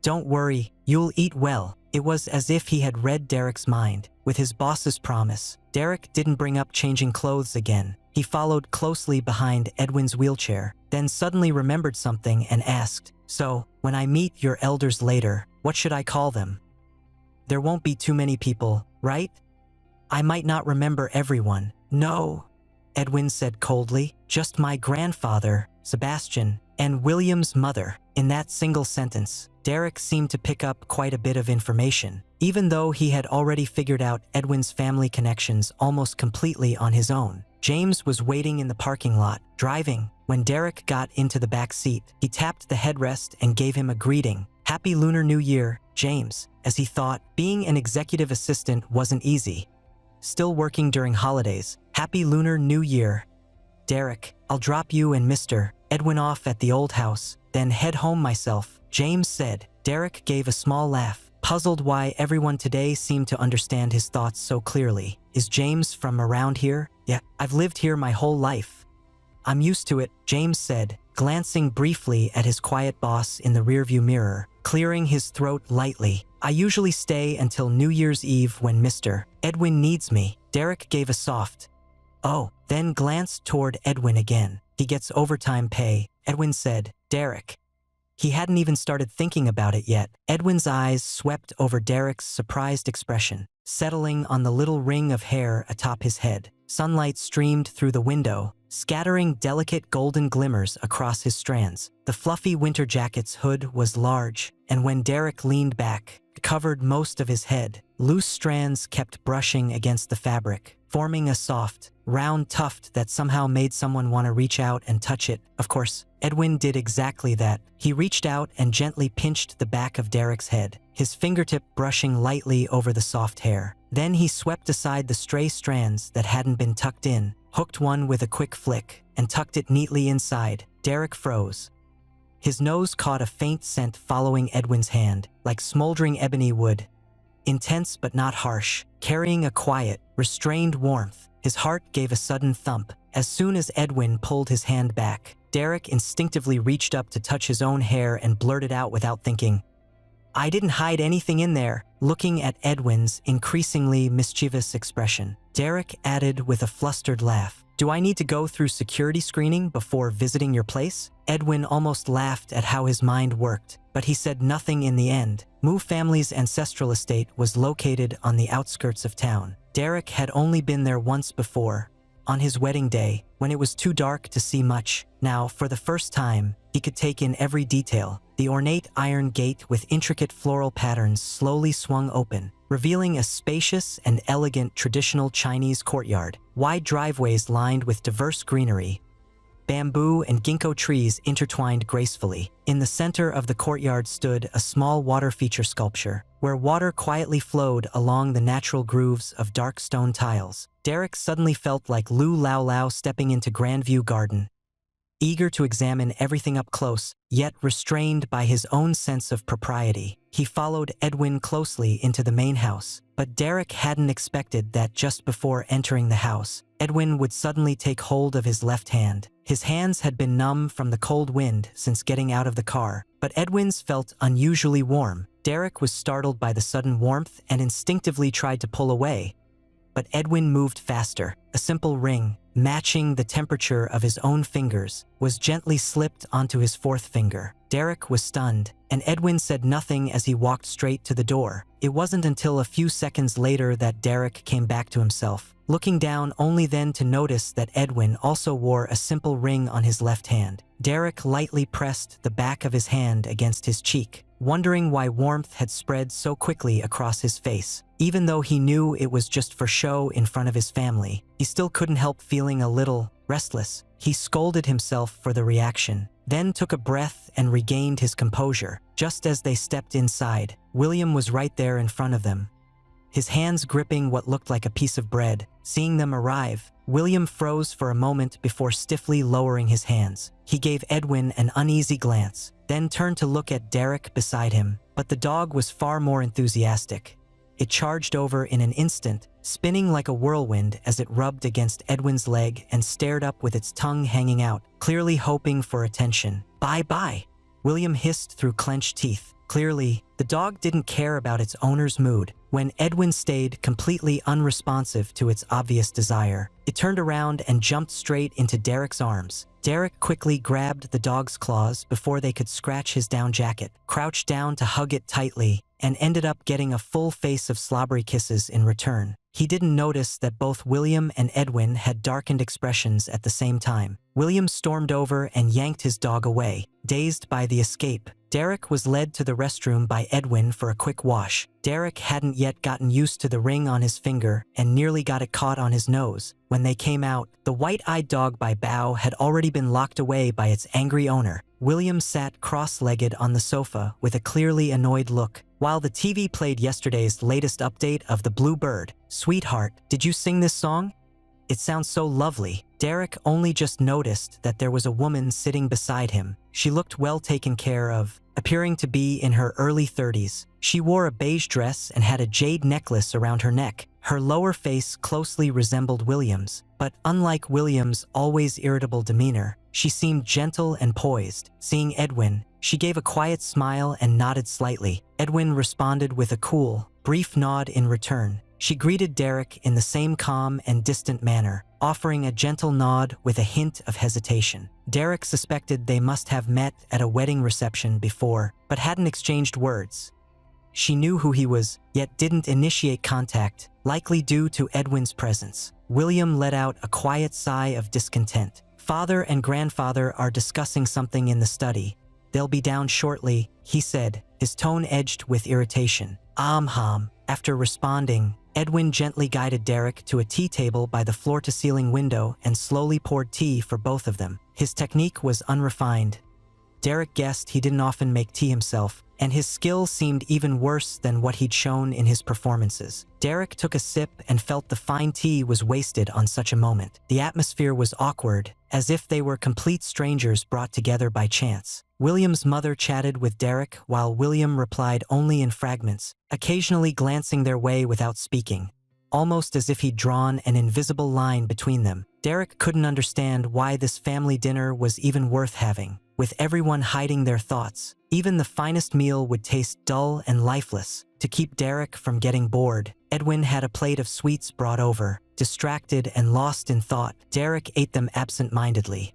Don't worry, you'll eat well." It was as if he had read Derek's mind. With his boss's promise, Derek didn't bring up changing clothes again. He followed closely behind Edwin's wheelchair, then suddenly remembered something and asked, "So, when I meet your elders later, what should I call them? There won't be too many people, right? I might not remember everyone." "No," Edwin said coldly, "just my grandfather, Sebastian, and William's mother." In that single sentence, Derek seemed to pick up quite a bit of information, even though he had already figured out Edwin's family connections almost completely on his own. James was waiting in the parking lot, driving. When Derek got into the back seat, he tapped the headrest and gave him a greeting. "Happy Lunar New Year, James." As he thought, being an executive assistant wasn't easy. Still working during holidays. "Happy Lunar New Year, Derek. I'll drop you and Mr. Edwin off at the old house, then head home myself," James said. Derek gave a small laugh, puzzled why everyone today seemed to understand his thoughts so clearly. "Is James from around here?" "Yeah, I've lived here my whole life. I'm used to it," James said, glancing briefly at his quiet boss in the rearview mirror, clearing his throat lightly. "I usually stay until New Year's Eve when Mr. Edwin needs me." Derek gave a soft, "Oh," then glanced toward Edwin again. "He gets overtime pay," Edwin said. Derek. He hadn't even started thinking about it yet. Edwin's eyes swept over Derek's surprised expression, settling on the little ring of hair atop his head. Sunlight streamed through the window, scattering delicate golden glimmers across his strands. The fluffy winter jacket's hood was large, and when Derek leaned back, it covered most of his head. Loose strands kept brushing against the fabric, forming a soft, round tuft that somehow made someone want to reach out and touch it. Of course, Edwin did exactly that. He reached out and gently pinched the back of Derek's head, his fingertip brushing lightly over the soft hair. Then he swept aside the stray strands that hadn't been tucked in, hooked one with a quick flick, and tucked it neatly inside. Derek froze. His nose caught a faint scent following Edwin's hand, like smoldering ebony wood. Intense but not harsh, carrying a quiet, restrained warmth. His heart gave a sudden thump. As soon as Edwin pulled his hand back, Derek instinctively reached up to touch his own hair and blurted out without thinking, "I didn't hide anything in there." Looking at Edwin's increasingly mischievous expression, Derek added with a flustered laugh, "Do I need to go through security screening before visiting your place?" Edwin almost laughed at how his mind worked, but he said nothing in the end. Mu family's ancestral estate was located on the outskirts of town. Derek had only been there once before, on his wedding day, when it was too dark to see much. Now, for the first time, he could take in every detail. The ornate iron gate with intricate floral patterns slowly swung open, revealing a spacious and elegant traditional Chinese courtyard. Wide driveways lined with diverse greenery, bamboo and ginkgo trees intertwined gracefully. In the center of the courtyard stood a small water feature sculpture, where water quietly flowed along the natural grooves of dark stone tiles. Derek suddenly felt like Lu Lao Lao stepping into Grandview Garden, eager to examine everything up close, yet restrained by his own sense of propriety. He followed Edwin closely into the main house, but Derek hadn't expected that just before entering the house, Edwin would suddenly take hold of his left hand. His hands had been numb from the cold wind since getting out of the car, but Edwin's felt unusually warm. Derek was startled by the sudden warmth and instinctively tried to pull away, but Edwin moved faster. A simple ring, matching the temperature of his own fingers, was gently slipped onto his fourth finger. Derek was stunned, and Edwin said nothing as he walked straight to the door. It wasn't until a few seconds later that Derek came back to himself, looking down only then to notice that Edwin also wore a simple ring on his left hand. Derek lightly pressed the back of his hand against his cheek, wondering why warmth had spread so quickly across his face. Even though he knew it was just for show in front of his family, he still couldn't help feeling a little restless. He scolded himself for the reaction, then took a breath and regained his composure. Just as they stepped inside, William was right there in front of them, his hands gripping what looked like a piece of bread. Seeing them arrive, William froze for a moment before stiffly lowering his hands. He gave Edwin an uneasy glance, then turned to look at Derek beside him, but the dog was far more enthusiastic. It charged over in an instant, spinning like a whirlwind as it rubbed against Edwin's leg and stared up with its tongue hanging out, clearly hoping for attention. "Bye-bye," William hissed through clenched teeth. Clearly, the dog didn't care about its owner's mood. When Edwin stayed completely unresponsive to its obvious desire, it turned around and jumped straight into Derek's arms. Derek quickly grabbed the dog's claws before they could scratch his down jacket, crouched down to hug it tightly, and ended up getting a full face of slobbery kisses in return. He didn't notice that both William and Edwin had darkened expressions at the same time. William stormed over and yanked his dog away, dazed by the escape. Derek was led to the restroom by Edwin for a quick wash. Derek hadn't yet gotten used to the ring on his finger and nearly got it caught on his nose. When they came out, the white-eyed dog by Bao had already been locked away by its angry owner. William sat cross-legged on the sofa with a clearly annoyed look, while the TV played yesterday's latest update of The Blue Bird. "Sweetheart, did you sing this song? It sounds so lovely." Derek only just noticed that there was a woman sitting beside him. She looked well taken care of, appearing to be in her early 30s. She wore a beige dress and had a jade necklace around her neck. Her lower face closely resembled William's, but unlike William's always irritable demeanor, she seemed gentle and poised. Seeing Edwin, she gave a quiet smile and nodded slightly. Edwin responded with a cool, brief nod in return. She greeted Derek in the same calm and distant manner, offering a gentle nod with a hint of hesitation. Derek suspected they must have met at a wedding reception before, but hadn't exchanged words. She knew who he was, yet didn't initiate contact, likely due to Edwin's presence. William let out a quiet sigh of discontent. Father and grandfather are discussing something in the study. They'll be down shortly, he said, his tone edged with irritation. After responding, Edwin gently guided Derek to a tea table by the floor-to-ceiling window and slowly poured tea for both of them. His technique was unrefined. Derek guessed he didn't often make tea himself, and his skill seemed even worse than what he'd shown in his performances. Derek took a sip and felt the fine tea was wasted on such a moment. The atmosphere was awkward, as if they were complete strangers brought together by chance. William's mother chatted with Derek while William replied only in fragments, occasionally glancing their way without speaking, almost as if he'd drawn an invisible line between them. Derek couldn't understand why this family dinner was even worth having. With everyone hiding their thoughts, even the finest meal would taste dull and lifeless. To keep Derek from getting bored, Edwin had a plate of sweets brought over. Distracted and lost in thought, Derek ate them absent-mindedly,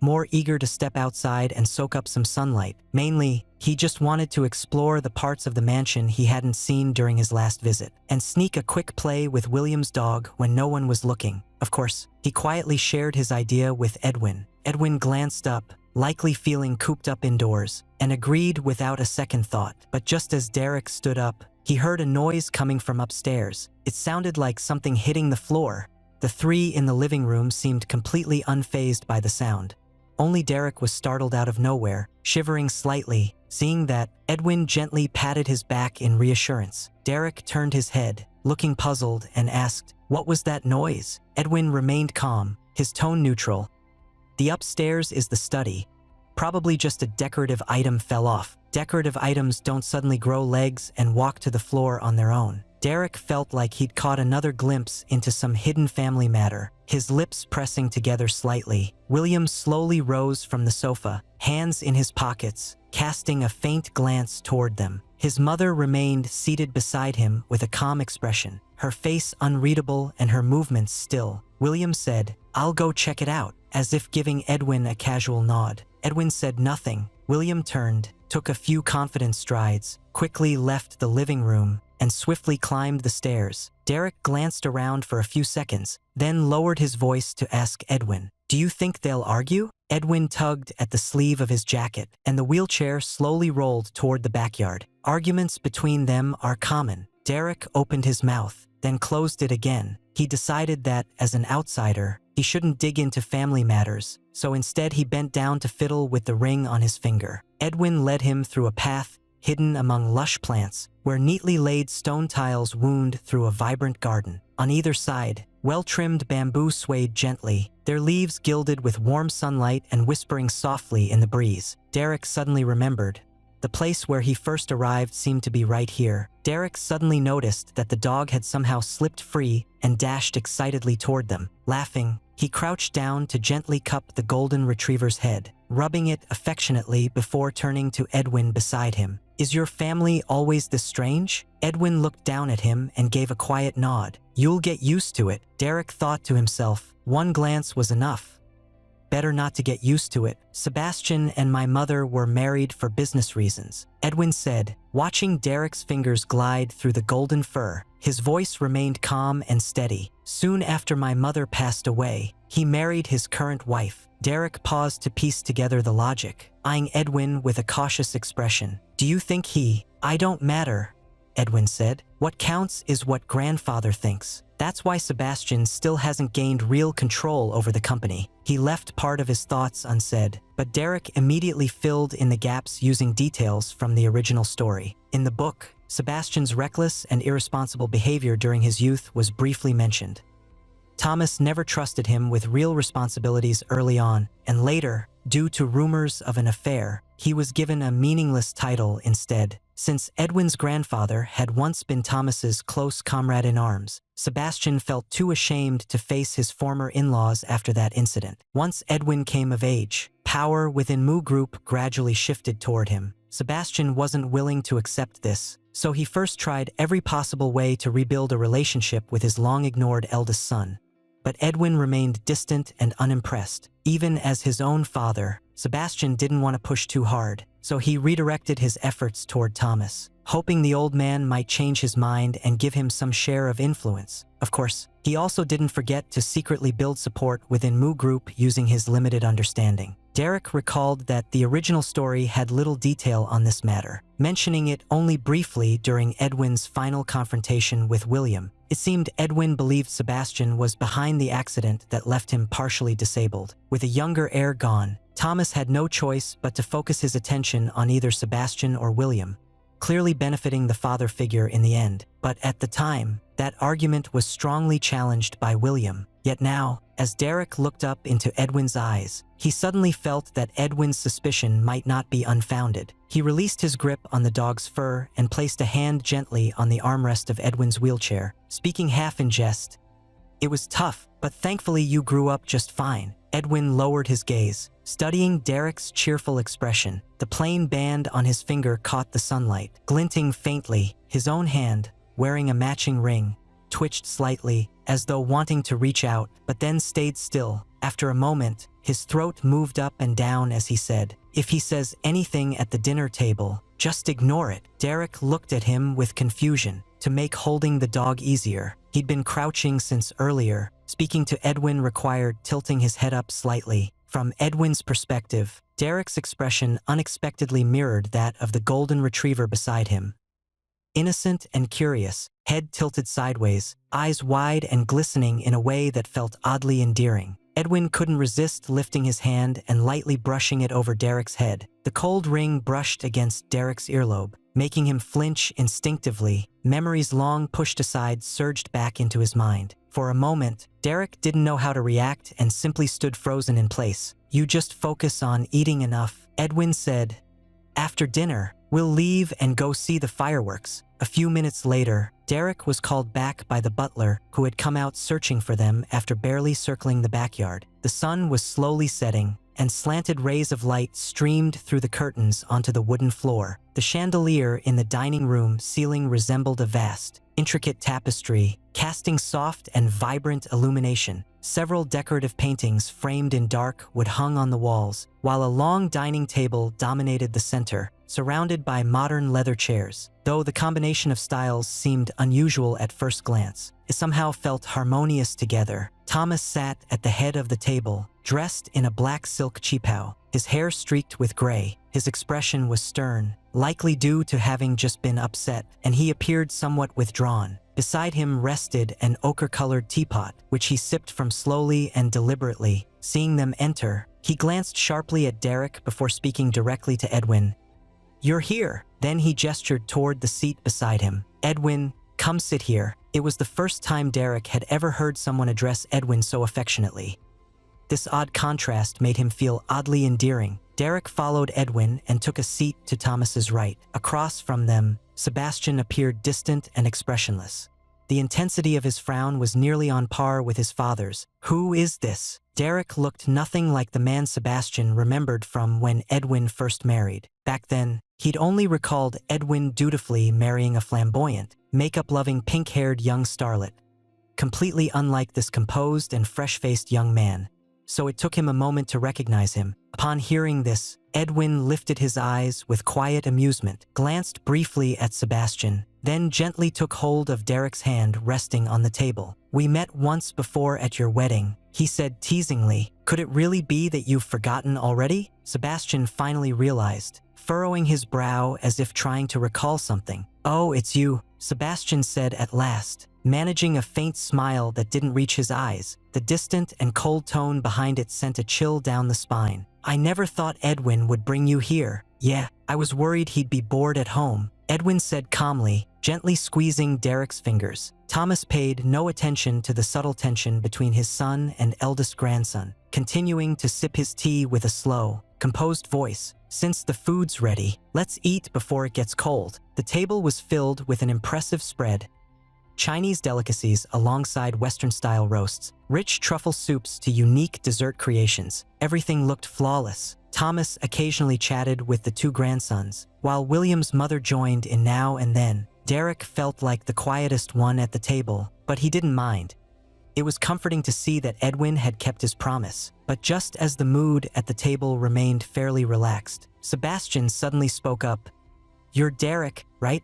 more eager to step outside and soak up some sunlight. Mainly, he just wanted to explore the parts of the mansion he hadn't seen during his last visit, and sneak a quick play with William's dog when no one was looking. Of course, he quietly shared his idea with Edwin. Edwin glanced up, likely feeling cooped up indoors, and agreed without a second thought. But just as Derek stood up, he heard a noise coming from upstairs. It sounded like something hitting the floor. The three in the living room seemed completely unfazed by the sound. Only Derek was startled out of nowhere, shivering slightly. Seeing that, Edwin gently patted his back in reassurance. Derek turned his head, looking puzzled, and asked, "What was that noise?" Edwin remained calm, his tone neutral. "The upstairs is the study. Probably just a decorative item fell off. Decorative items don't suddenly grow legs and walk to the floor on their own." Derek felt like he'd caught another glimpse into some hidden family matter, his lips pressing together slightly. William slowly rose from the sofa, hands in his pockets, casting a faint glance toward them. His mother remained seated beside him with a calm expression, her face unreadable and her movements still. William said, "I'll go check it out," as if giving Edwin a casual nod. Edwin said nothing. William turned, took a few confident strides, quickly left the living room, and swiftly climbed the stairs. Derek glanced around for a few seconds, then lowered his voice to ask Edwin, "Do you think they'll argue?" Edwin tugged at the sleeve of his jacket, and the wheelchair slowly rolled toward the backyard. "Arguments between them are common." Derek opened his mouth, then closed it again. He decided that, as an outsider, he shouldn't dig into family matters, so instead he bent down to fiddle with the ring on his finger. Edwin led him through a path hidden among lush plants, where neatly laid stone tiles wound through a vibrant garden. On either side, well-trimmed bamboo swayed gently, their leaves gilded with warm sunlight and whispering softly in the breeze. Derek suddenly remembered. The place where he first arrived seemed to be right here. Derek suddenly noticed that the dog had somehow slipped free and dashed excitedly toward them. Laughing, he crouched down to gently cup the golden retriever's head, rubbing it affectionately before turning to Edwin beside him. "Is your family always this strange?" Edwin looked down at him and gave a quiet nod. "You'll get used to it," Derek thought to himself. One glance was enough. Better not to get used to it. "Sebastian and my mother were married for business reasons," Edwin said, watching Derek's fingers glide through the golden fur. His voice remained calm and steady. "Soon after my mother passed away, he married his current wife." Derek paused to piece together the logic, eyeing Edwin with a cautious expression. "Do you think I don't matter," Edwin said. "What counts is what grandfather thinks. That's why Sebastian still hasn't gained real control over the company." He left part of his thoughts unsaid, but Derek immediately filled in the gaps using details from the original story. In the book, Sebastian's reckless and irresponsible behavior during his youth was briefly mentioned. Thomas never trusted him with real responsibilities early on, and later, due to rumors of an affair, he was given a meaningless title instead. Since Edwin's grandfather had once been Thomas's close comrade-in-arms, Sebastian felt too ashamed to face his former in-laws after that incident. Once Edwin came of age, power within Mu Group gradually shifted toward him. Sebastian wasn't willing to accept this, So he first tried every possible way to rebuild a relationship with his long-ignored eldest son. But Edwin remained distant and unimpressed. Even as his own father, Sebastian didn't want to push too hard, so he redirected his efforts toward Thomas, hoping the old man might change his mind and give him some share of influence. Of course, he also didn't forget to secretly build support within Mu Group using his limited understanding. Derek recalled that the original story had little detail on this matter, mentioning it only briefly during Edwin's final confrontation with William. It seemed Edwin believed Sebastian was behind the accident that left him partially disabled. With a younger heir gone, Thomas had no choice but to focus his attention on either Sebastian or William, clearly benefiting the father figure in the end. But at the time, that argument was strongly challenged by William. Yet now, as Derek looked up into Edwin's eyes, he suddenly felt that Edwin's suspicion might not be unfounded. He released his grip on the dog's fur and placed a hand gently on the armrest of Edwin's wheelchair, speaking half in jest. "It was tough, but thankfully you grew up just fine." Edwin lowered his gaze, studying Derek's cheerful expression. The plain band on his finger caught the sunlight, glinting faintly. His own hand, wearing a matching ring, twitched slightly, as though wanting to reach out, but then stayed still. After a moment, his throat moved up and down as he said, "If he says anything at the dinner table, just ignore it." Derek looked at him with confusion. To make holding the dog easier, he'd been crouching since earlier. Speaking to Edwin required tilting his head up slightly. From Edwin's perspective, Derek's expression unexpectedly mirrored that of the golden retriever beside him. Innocent and curious, head tilted sideways, eyes wide and glistening in a way that felt oddly endearing. Edwin couldn't resist lifting his hand and lightly brushing it over Derek's head. The cold ring brushed against Derek's earlobe, making him flinch instinctively. Memories long pushed aside surged back into his mind. For a moment, Derek didn't know how to react and simply stood frozen in place. "You just focus on eating enough," Edwin said. "After dinner, we'll leave and go see the fireworks." A few minutes later, Derek was called back by the butler, who had come out searching for them after barely circling the backyard. The sun was slowly setting, and slanted rays of light streamed through the curtains onto the wooden floor. The chandelier in the dining room ceiling resembled a vast, intricate tapestry, casting soft and vibrant illumination. Several decorative paintings framed in dark wood hung on the walls, while a long dining table dominated the center, surrounded by modern leather chairs. Though the combination of styles seemed unusual at first glance, it somehow felt harmonious together. Thomas sat at the head of the table, dressed in a black silk cheapao, his hair streaked with gray. His expression was stern, likely due to having just been upset, and he appeared somewhat withdrawn. Beside him rested an ochre-colored teapot, which he sipped from slowly and deliberately. Seeing them enter, he glanced sharply at Derek before speaking directly to Edwin. "You're here." Then he gestured toward the seat beside him. "Edwin, come sit here." It was the first time Derek had ever heard someone address Edwin so affectionately. This odd contrast made him feel oddly endearing. Derek followed Edwin and took a seat to Thomas's right. Across from them, Sebastian appeared distant and expressionless. The intensity of his frown was nearly on par with his father's. "Who is this?" Derek looked nothing like the man Sebastian remembered from when Edwin first married. Back then, he'd only recalled Edwin dutifully marrying a flamboyant, makeup-loving pink-haired young starlet, completely unlike this composed and fresh-faced young man. So it took him a moment to recognize him. Upon hearing this, Edwin lifted his eyes with quiet amusement, glanced briefly at Sebastian, then gently took hold of Derek's hand resting on the table. "We met once before at your wedding," he said teasingly. "Could it really be that you've forgotten already?" Sebastian finally realized, furrowing his brow as if trying to recall something. "Oh, it's you," Sebastian said at last, managing a faint smile that didn't reach his eyes. The distant and cold tone behind it sent a chill down the spine. "I never thought Edwin would bring you here." "Yeah, I was worried he'd be bored at home," Edwin said calmly, gently squeezing Derek's fingers. Thomas paid no attention to the subtle tension between his son and eldest grandson, continuing to sip his tea with a slow, composed voice. "Since the food's ready, let's eat before it gets cold." The table was filled with an impressive spread. Chinese delicacies alongside Western-style roasts, rich truffle soups to unique dessert creations. Everything looked flawless. Thomas occasionally chatted with the two grandsons, while William's mother joined in now and then. Derek felt like the quietest one at the table, but he didn't mind. It was comforting to see that Edwin had kept his promise. But just as the mood at the table remained fairly relaxed, Sebastian suddenly spoke up. "You're Derek, right?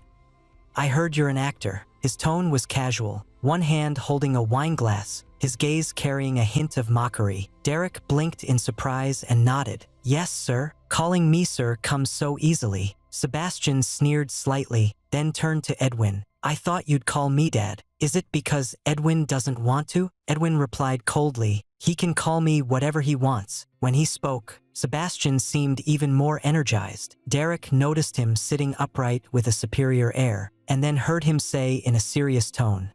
I heard you're an actor." His tone was casual, one hand holding a wine glass, his gaze carrying a hint of mockery. Derek blinked in surprise and nodded. "Yes, sir. Calling me sir comes so easily." Sebastian sneered slightly, then turned to Edwin. "I thought you'd call me Dad. Is it because Edwin doesn't want to?" Edwin replied coldly. "He can call me whatever he wants." When he spoke, Sebastian seemed even more energized. Derek noticed him sitting upright with a superior air, and then heard him say in a serious tone,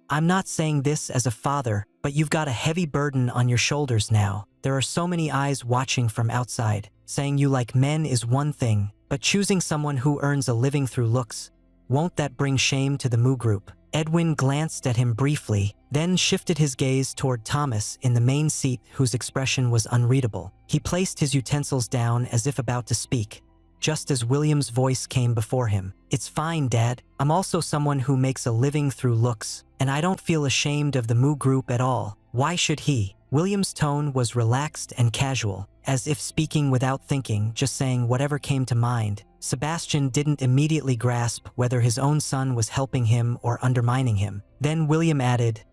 "I'm not saying this as a father, but you've got a heavy burden on your shoulders now. There are so many eyes watching from outside. Saying you like men is one thing, but choosing someone who earns a living through looks, won't that bring shame to the Moo Group?" Edwin glanced at him briefly, then shifted his gaze toward Thomas in the main seat, whose expression was unreadable. He placed his utensils down as if about to speak, just as William's voice came before him. "It's fine, Dad. I'm also someone who makes a living through looks, and I don't feel ashamed of the Moo Group at all. Why should he?" William's tone was relaxed and casual, as if speaking without thinking, just saying whatever came to mind. Sebastian didn't immediately grasp whether his own son was helping him or undermining him. Then William added,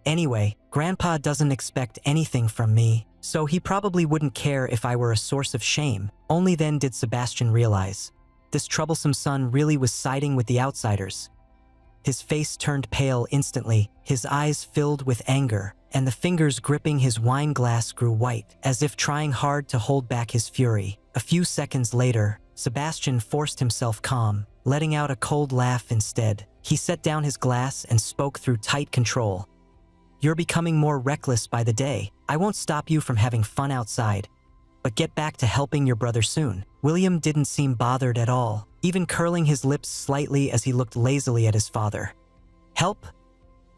"Anyway, Grandpa doesn't expect anything from me, so he probably wouldn't care if I were a source of shame." Only then did Sebastian realize this troublesome son really was siding with the outsiders. His face turned pale instantly, his eyes filled with anger, and the fingers gripping his wine glass grew white, as if trying hard to hold back his fury. A few seconds later, Sebastian forced himself calm, letting out a cold laugh instead. He set down his glass and spoke through tight control. "You're becoming more reckless by the day. I won't stop you from having fun outside, but get back to helping your brother soon." William didn't seem bothered at all, even curling his lips slightly as he looked lazily at his father. "Help?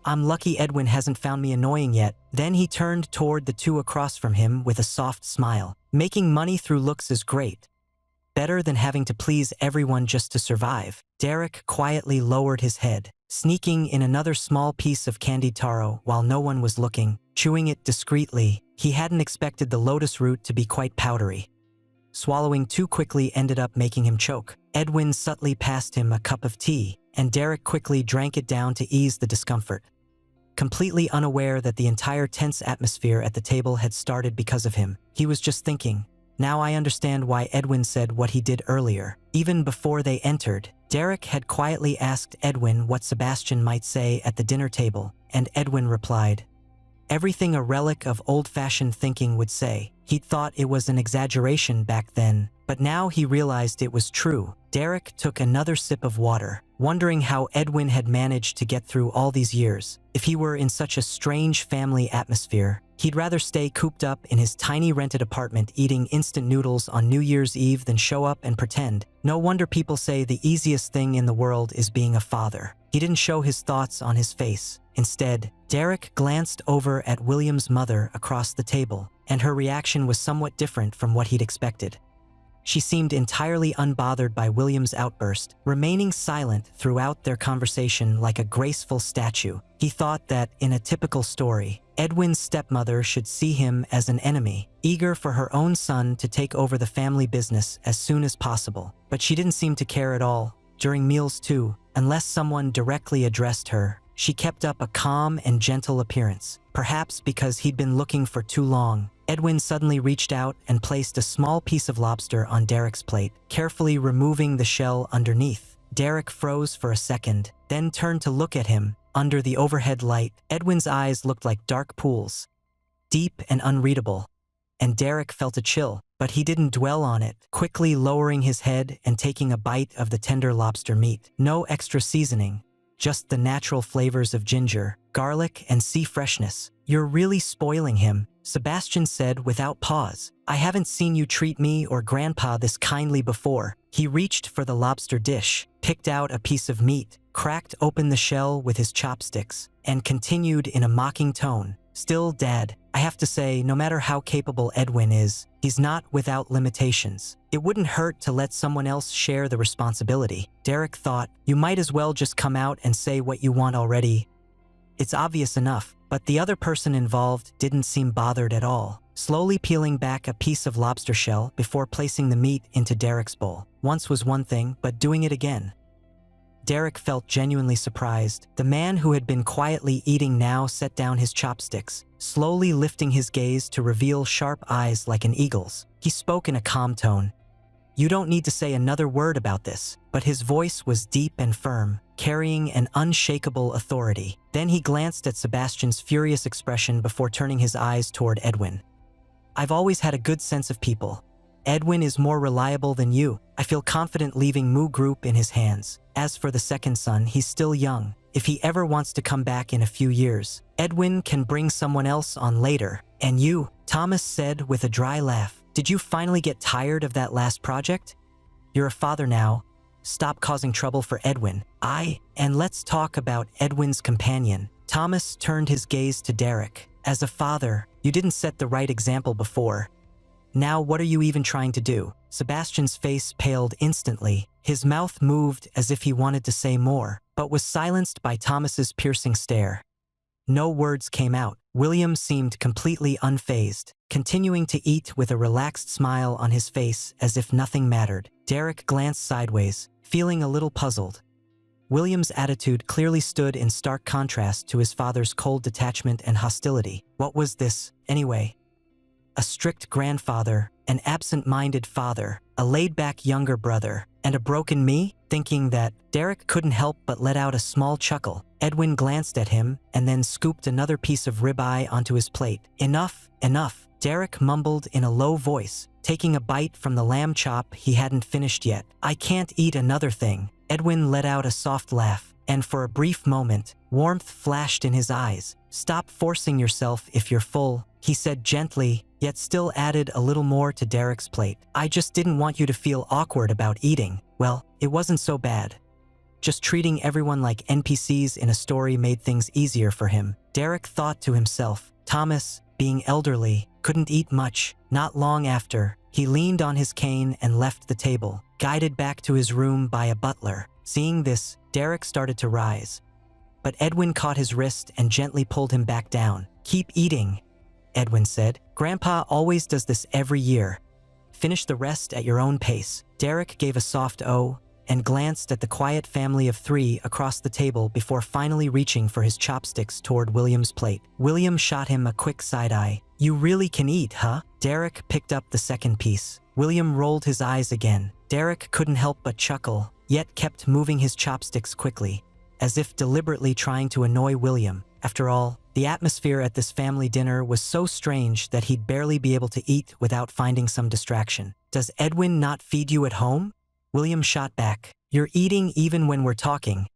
I'm lucky Edwin hasn't found me annoying yet." Then he turned toward the two across from him with a soft smile. "Making money through looks is great. Better than having to please everyone just to survive." Derek quietly lowered his head, sneaking in another small piece of candied taro while no one was looking, chewing it discreetly. He hadn't expected the lotus root to be quite powdery. Swallowing too quickly ended up making him choke. Edwin subtly passed him a cup of tea, and Derek quickly drank it down to ease the discomfort, completely unaware that the entire tense atmosphere at the table had started because of him. He was just thinking, "Now I understand why Edwin said what he did earlier." Even before they entered, Derek had quietly asked Edwin what Sebastian might say at the dinner table, and Edwin replied, "Everything a relic of old-fashioned thinking would say." He'd thought it was an exaggeration back then, but now he realized it was true. Derek took another sip of water, wondering how Edwin had managed to get through all these years. If he were in such a strange family atmosphere, he'd rather stay cooped up in his tiny rented apartment eating instant noodles on New Year's Eve than show up and pretend. No wonder people say the easiest thing in the world is being a father. He didn't show his thoughts on his face. Instead, Derek glanced over at William's mother across the table, and her reaction was somewhat different from what he'd expected. She seemed entirely unbothered by William's outburst, remaining silent throughout their conversation like a graceful statue. He thought that, in a typical story, Edwin's stepmother should see him as an enemy, eager for her own son to take over the family business as soon as possible. But she didn't seem to care at all. During meals too, unless someone directly addressed her, she kept up a calm and gentle appearance. Perhaps because he'd been looking for too long, Edwin suddenly reached out and placed a small piece of lobster on Derek's plate, carefully removing the shell underneath. Derek froze for a second, then turned to look at him. Under the overhead light, Edwin's eyes looked like dark pools, deep and unreadable, and Derek felt a chill, but he didn't dwell on it, quickly lowering his head and taking a bite of the tender lobster meat. No extra seasoning, just the natural flavors of ginger, garlic, and sea freshness. "You're really spoiling him," Sebastian said without pause. "I haven't seen you treat me or Grandpa this kindly before." He reached for the lobster dish, picked out a piece of meat, cracked open the shell with his chopsticks, and continued in a mocking tone, "Still, Dad, I have to say, no matter how capable Edwin is, he's not without limitations. It wouldn't hurt to let someone else share the responsibility. Derek thought, you might as well just come out and say what you want already. It's obvious enough, but the other person involved didn't seem bothered at all, slowly peeling back a piece of lobster shell before placing the meat into Derek's bowl. Once was one thing, but doing it again. Derek felt genuinely surprised. The man who had been quietly eating now set down his chopsticks, slowly lifting his gaze to reveal sharp eyes like an eagle's. He spoke in a calm tone. You don't need to say another word about this, but his voice was deep and firm, carrying an unshakable authority. Then he glanced at Sebastian's furious expression before turning his eyes toward Edwin. I've always had a good sense of people. Edwin is more reliable than you. I feel confident leaving Mu Group in his hands. As for the second son, he's still young. If he ever wants to come back in a few years, Edwin can bring someone else on later. And you, Thomas said with a dry laugh, did you finally get tired of that last project? You're a father now. Stop causing trouble for Edwin. And let's talk about Edwin's companion. Thomas turned his gaze to Derek. As a father, you didn't set the right example before. Now what are you even trying to do? Sebastian's face paled instantly. His mouth moved as if he wanted to say more, but was silenced by Thomas's piercing stare. No words came out. William seemed completely unfazed, continuing to eat with a relaxed smile on his face as if nothing mattered. Derek glanced sideways, feeling a little puzzled. William's attitude clearly stood in stark contrast to his father's cold detachment and hostility. What was this, anyway? A strict grandfather, an absent-minded father, a laid-back younger brother, and a broken me? Thinking that, Derek couldn't help but let out a small chuckle. Edwin glanced at him and then scooped another piece of ribeye onto his plate. Enough, enough, Derek mumbled in a low voice, taking a bite from the lamb chop he hadn't finished yet. I can't eat another thing. Edwin let out a soft laugh, and for a brief moment, warmth flashed in his eyes. Stop forcing yourself if you're full, he said gently, yet still added a little more to Derek's plate. I just didn't want you to feel awkward about eating. Well, it wasn't so bad. Just treating everyone like NPCs in a story made things easier for him. Derek thought to himself, Thomas, being elderly, couldn't eat much. Not long after, he leaned on his cane and left the table, guided back to his room by a butler. Seeing this, Derek started to rise. But Edwin caught his wrist and gently pulled him back down. Keep eating, Edwin said. Grandpa always does this every year. Finish the rest at your own pace. Derek gave a soft "oh" and glanced at the quiet family of three across the table before finally reaching for his chopsticks toward William's plate. William shot him a quick side-eye. You really can eat, huh? Derek picked up the second piece. William rolled his eyes again. Derek couldn't help but chuckle, yet kept moving his chopsticks quickly, as if deliberately trying to annoy William. After all, the atmosphere at this family dinner was so strange that he'd barely be able to eat without finding some distraction. Does Edwin not feed you at home? William shot back. You're eating even when we're talking.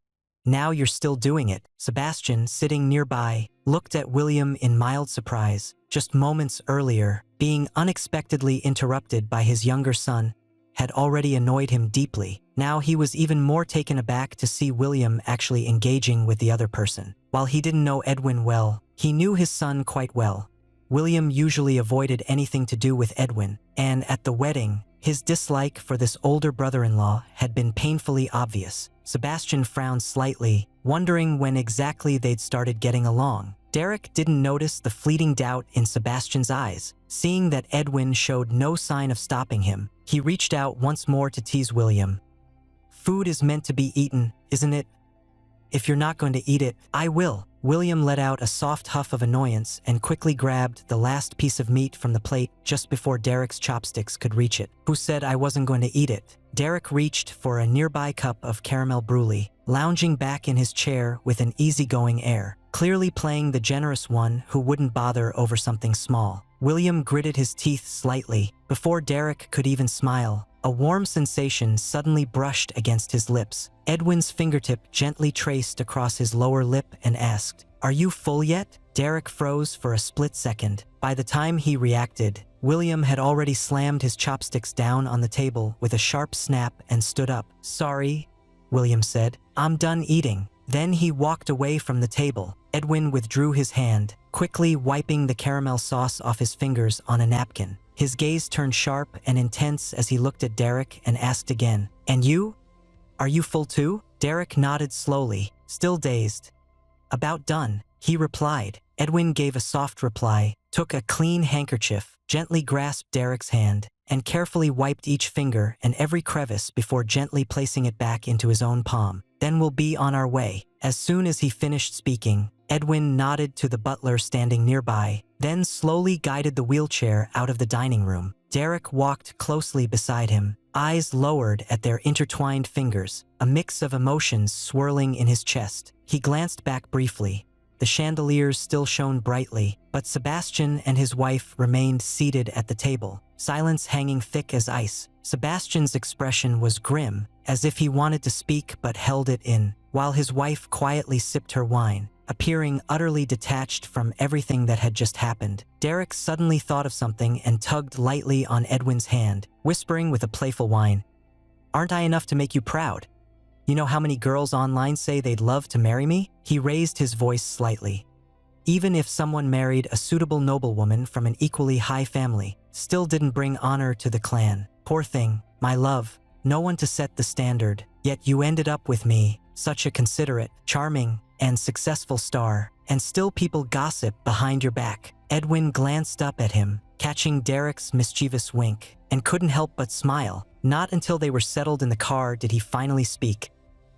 Now you're still doing it. Sebastian, sitting nearby, looked at William in mild surprise. Just moments earlier, being unexpectedly interrupted by his younger son had already annoyed him deeply. Now he was even more taken aback to see William actually engaging with the other person. While he didn't know Edwin well, he knew his son quite well. William usually avoided anything to do with Edwin, and at the wedding, his dislike for this older brother-in-law had been painfully obvious. Sebastian frowned slightly, wondering when exactly they'd started getting along. Derek didn't notice the fleeting doubt in Sebastian's eyes. Seeing that Edwin showed no sign of stopping him, he reached out once more to tease William. Food is meant to be eaten, isn't it? If you're not going to eat it, I will. William let out a soft huff of annoyance and quickly grabbed the last piece of meat from the plate just before Derek's chopsticks could reach it. Who said I wasn't going to eat it? Derek reached for a nearby cup of caramel brulee, lounging back in his chair with an easygoing air, clearly playing the generous one who wouldn't bother over something small. William gritted his teeth slightly. Before Derek could even smile, a warm sensation suddenly brushed against his lips. Edwin's fingertip gently traced across his lower lip and asked, Are you full yet? Derek froze for a split second. By the time he reacted, William had already slammed his chopsticks down on the table with a sharp snap and stood up. Sorry, William said. I'm done eating. Then he walked away from the table. Edwin withdrew his hand, quickly wiping the caramel sauce off his fingers on a napkin. His gaze turned sharp and intense as he looked at Derek and asked again, "And you? Are you full too?" Derek nodded slowly, still dazed. "About done," he replied. Edwin gave a soft reply, took a clean handkerchief, gently grasped Derek's hand, and carefully wiped each finger and every crevice before gently placing it back into his own palm. "Then we'll be on our way." As soon as he finished speaking, Edwin nodded to the butler standing nearby, then slowly guided the wheelchair out of the dining room. Derek walked closely beside him, eyes lowered at their intertwined fingers, a mix of emotions swirling in his chest. He glanced back briefly. The chandeliers still shone brightly, but Sebastian and his wife remained seated at the table, silence hanging thick as ice. Sebastian's expression was grim, as if he wanted to speak but held it in, while his wife quietly sipped her wine, appearing utterly detached from everything that had just happened. Derek suddenly thought of something and tugged lightly on Edwin's hand, whispering with a playful whine, "Aren't I enough to make you proud? You know how many girls online say they'd love to marry me?" He raised his voice slightly. "Even if someone married a suitable noblewoman from an equally high family, still didn't bring honor to the clan. Poor thing, my love, no one to set the standard, yet you ended up with me, such a considerate, charming, and successful star, and still people gossip behind your back." Edwin glanced up at him, catching Derek's mischievous wink, and couldn't help but smile. Not until they were settled in the car did he finally speak.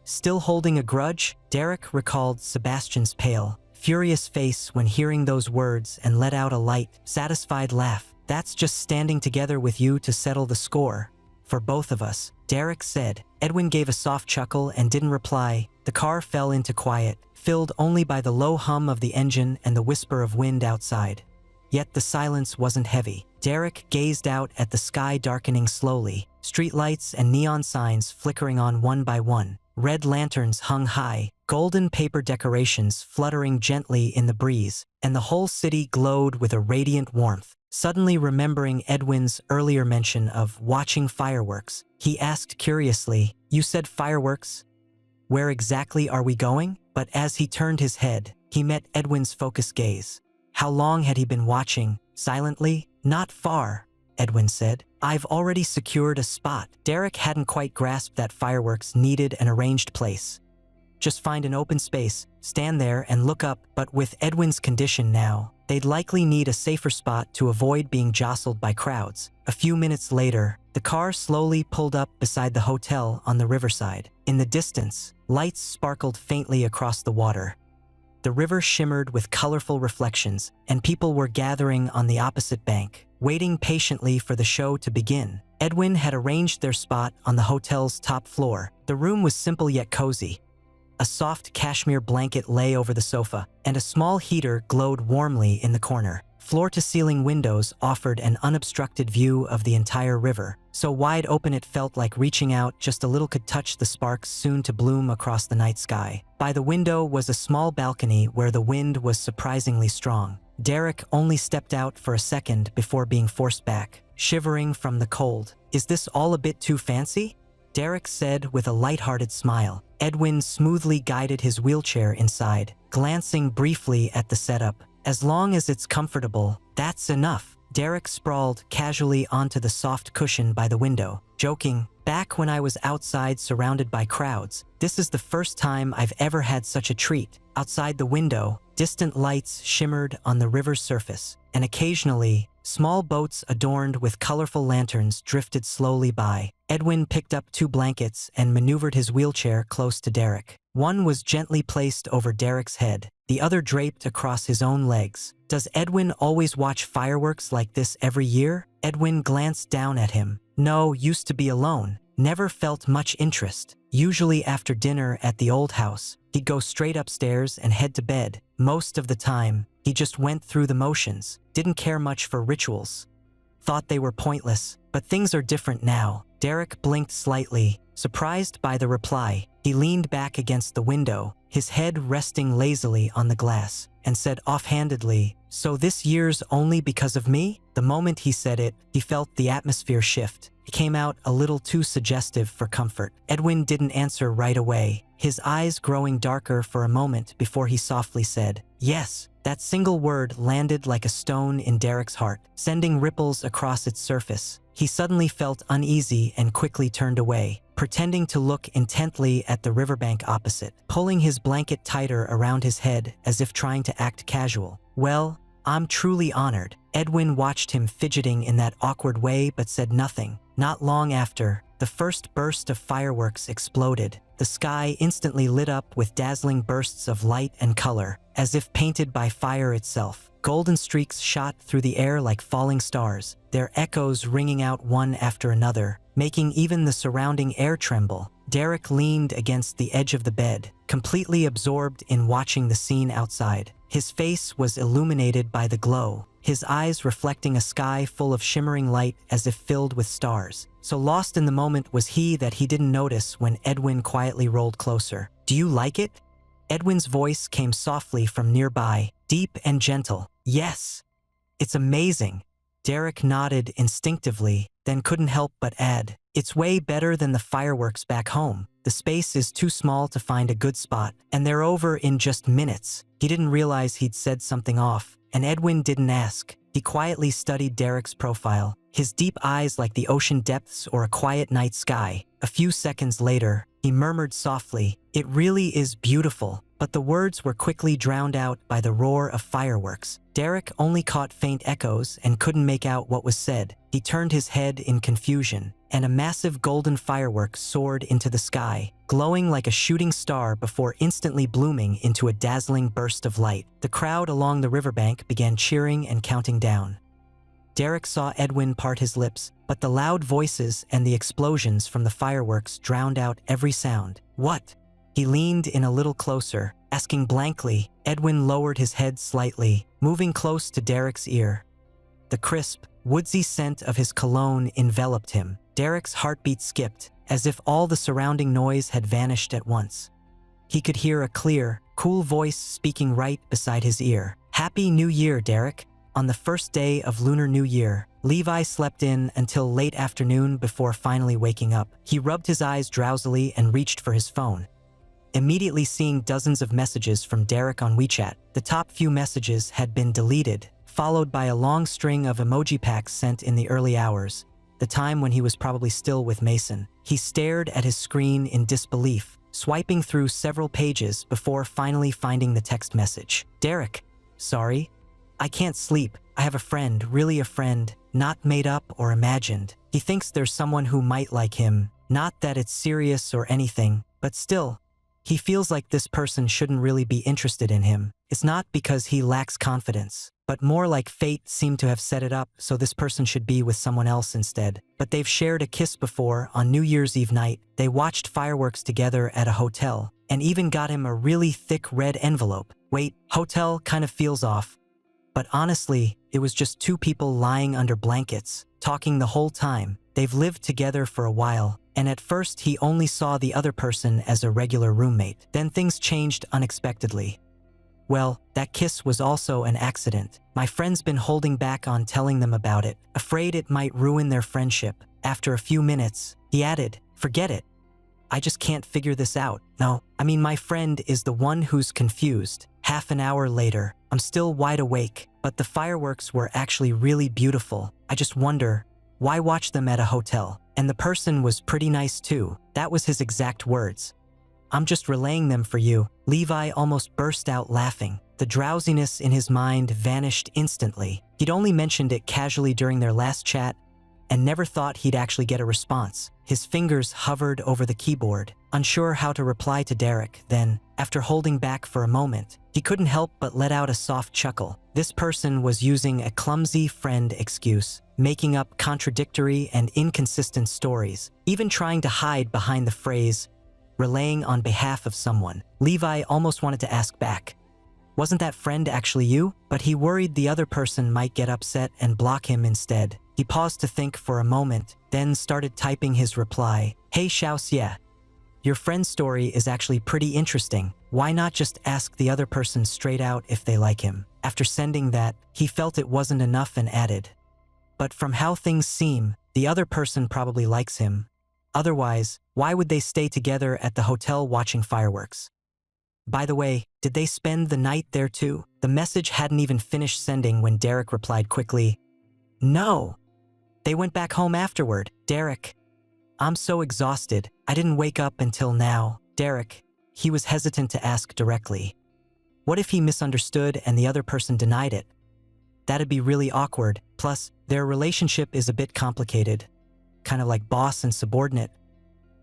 Still holding a grudge, Derek recalled Sebastian's pale, furious face when hearing those words and let out a light, satisfied laugh. "That's just standing together with you to settle the score. For both of us," Derek said. Edwin gave a soft chuckle and didn't reply. The car fell into quiet, filled only by the low hum of the engine and the whisper of wind outside. Yet the silence wasn't heavy. Derek gazed out at the sky darkening slowly, streetlights and neon signs flickering on one by one. Red lanterns hung high, golden paper decorations fluttering gently in the breeze, and the whole city glowed with a radiant warmth. Suddenly remembering Edwin's earlier mention of watching fireworks, he asked curiously, "You said fireworks? Where exactly are we going?" But as he turned his head, he met Edwin's focused gaze. How long had he been watching, silently? "Not far," Edwin said. "I've already secured a spot." Derek hadn't quite grasped that fireworks needed an arranged place. Just find an open space, stand there and look up, but with Edwin's condition now, they'd likely need a safer spot to avoid being jostled by crowds. A few minutes later, the car slowly pulled up beside the hotel on the riverside. In the distance, lights sparkled faintly across the water. The river shimmered with colorful reflections, and people were gathering on the opposite bank, waiting patiently for the show to begin. Edwin had arranged their spot on the hotel's top floor. The room was simple yet cozy. A soft cashmere blanket lay over the sofa, and a small heater glowed warmly in the corner. Floor-to-ceiling windows offered an unobstructed view of the entire river, so wide open it felt like reaching out just a little could touch the sparks soon to bloom across the night sky. By the window was a small balcony where the wind was surprisingly strong. Derek only stepped out for a second before being forced back, shivering from the cold. "Is this all a bit too fancy?" Derek said with a light-hearted smile. Edwin smoothly guided his wheelchair inside, glancing briefly at the setup. "As long as it's comfortable, that's enough." Derek sprawled casually onto the soft cushion by the window, joking, "Back when I was outside surrounded by crowds, this is the first time I've ever had such a treat." Outside the window, distant lights shimmered on the river's surface, and occasionally, small boats adorned with colorful lanterns drifted slowly by. Edwin picked up 2 blankets and maneuvered his wheelchair close to Derek. One was gently placed over Derek's head, the other draped across his own legs. "Does Edwin always watch fireworks like this every year?" Edwin glanced down at him. "No, used to be alone. Never felt much interest. Usually after dinner at the old house, he'd go straight upstairs and head to bed. Most of the time, he just went through the motions, didn't care much for rituals. Thought they were pointless, but things are different now." Derek blinked slightly, surprised by the reply. He leaned back against the window, his head resting lazily on the glass, and said offhandedly, "So this year's only because of me?" The moment he said it, he felt the atmosphere shift. came out a little too suggestive for comfort. Edwin didn't answer right away, his eyes growing darker for a moment before he softly said, "Yes." That single word landed like a stone in Derek's heart, sending ripples across its surface. He suddenly felt uneasy and quickly turned away, pretending to look intently at the riverbank opposite, pulling his blanket tighter around his head as if trying to act casual. "Well, I'm truly honored." Edwin watched him fidgeting in that awkward way but said nothing. Not long after, the first burst of fireworks exploded. The sky instantly lit up with dazzling bursts of light and color, as if painted by fire itself. Golden streaks shot through the air like falling stars, their echoes ringing out one after another, making even the surrounding air tremble. Derek leaned against the edge of the bed, completely absorbed in watching the scene outside. His face was illuminated by the glow, his eyes reflecting a sky full of shimmering light as if filled with stars. So lost in the moment was he that he didn't notice when Edwin quietly rolled closer. "Do you like it?" Edwin's voice came softly from nearby, deep and gentle. "Yes, it's amazing." Derek nodded instinctively, then couldn't help but add, "It's way better than the fireworks back home. The space is too small to find a good spot, and they're over in just minutes." He didn't realize he'd said something off, and Edwin didn't ask. He quietly studied Derek's profile, his deep eyes like the ocean depths or a quiet night sky. A few seconds later, he murmured softly, "It really is beautiful," but the words were quickly drowned out by the roar of fireworks. Derek only caught faint echoes and couldn't make out what was said. He turned his head in confusion, and a massive golden firework soared into the sky, glowing like a shooting star before instantly blooming into a dazzling burst of light. The crowd along the riverbank began cheering and counting down. Derek saw Edwin part his lips, but the loud voices and the explosions from the fireworks drowned out every sound. "What?" He leaned in a little closer, asking blankly. Edwin lowered his head slightly, moving close to Derek's ear. The crisp, woodsy scent of his cologne enveloped him. Derek's heartbeat skipped, as if all the surrounding noise had vanished at once. He could hear a clear, cool voice speaking right beside his ear. "Happy New Year, Derek." On the first day of Lunar New Year, Levi slept in until late afternoon before finally waking up. He rubbed his eyes drowsily and reached for his phone, immediately seeing dozens of messages from Derek on WeChat. The top few messages had been deleted, followed by a long string of emoji packs sent in the early hours, the time when he was probably still with Mason. He stared at his screen in disbelief, swiping through several pages before finally finding the text message. "Derek, sorry. I can't sleep. I have a friend, really a friend, not made up or imagined. He thinks there's someone who might like him. Not that it's serious or anything, but still, he feels like this person shouldn't really be interested in him. It's not because he lacks confidence, but more like fate seemed to have set it up so this person should be with someone else instead. But they've shared a kiss before on New Year's Eve night. They watched fireworks together at a hotel, and even got him a really thick red envelope. Wait, hotel kind of feels off. But honestly, it was just two people lying under blankets, talking the whole time. They've lived together for a while, and at first he only saw the other person as a regular roommate. Then things changed unexpectedly. Well, that kiss was also an accident. My friend's been holding back on telling them about it, afraid it might ruin their friendship. After a few minutes, he added, "Forget it. I just can't figure this out. No, I mean my friend is the one who's confused." Half an hour later, I'm still wide awake, but the fireworks were actually really beautiful. I just wonder, why watch them at a hotel? And the person was pretty nice too. That was his exact words. "I'm just relaying them for you." Levi almost burst out laughing. The drowsiness in his mind vanished instantly. He'd only mentioned it casually during their last chat, and never thought he'd actually get a response. His fingers hovered over the keyboard, unsure how to reply to Derek. Then, after holding back for a moment, he couldn't help but let out a soft chuckle. This person was using a clumsy friend excuse, making up contradictory and inconsistent stories, even trying to hide behind the phrase, "relaying on behalf of someone." Levi almost wanted to ask back, "Wasn't that friend actually you?" But he worried the other person might get upset and block him instead. He paused to think for a moment, then started typing his reply. "Hey Shaos, yeah. Your friend's story is actually pretty interesting. Why not just ask the other person straight out if they like him?" After sending that, he felt it wasn't enough and added, "But from how things seem, The other person probably likes him. Otherwise, why would they stay together at the hotel watching fireworks? By the way, did they spend the night there too? The message hadn't even finished sending when Derek replied quickly, "No. They went back home afterward." Derek, "I'm so exhausted. I didn't wake up until now." Derek, he was hesitant to ask directly. What if he misunderstood and the other person denied it? That'd be really awkward. Plus, their relationship is a bit complicated. Kind of like boss and subordinate.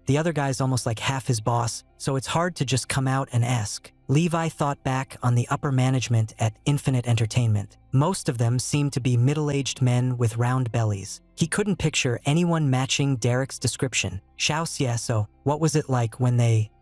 The other guy's almost like half his boss, so it's hard to just come out and ask. Levi thought back on the upper management at Infinite Entertainment. Most of them seemed to be middle-aged men with round bellies. He couldn't picture anyone matching Derek's description. Xiaoxie, so what was it like when they...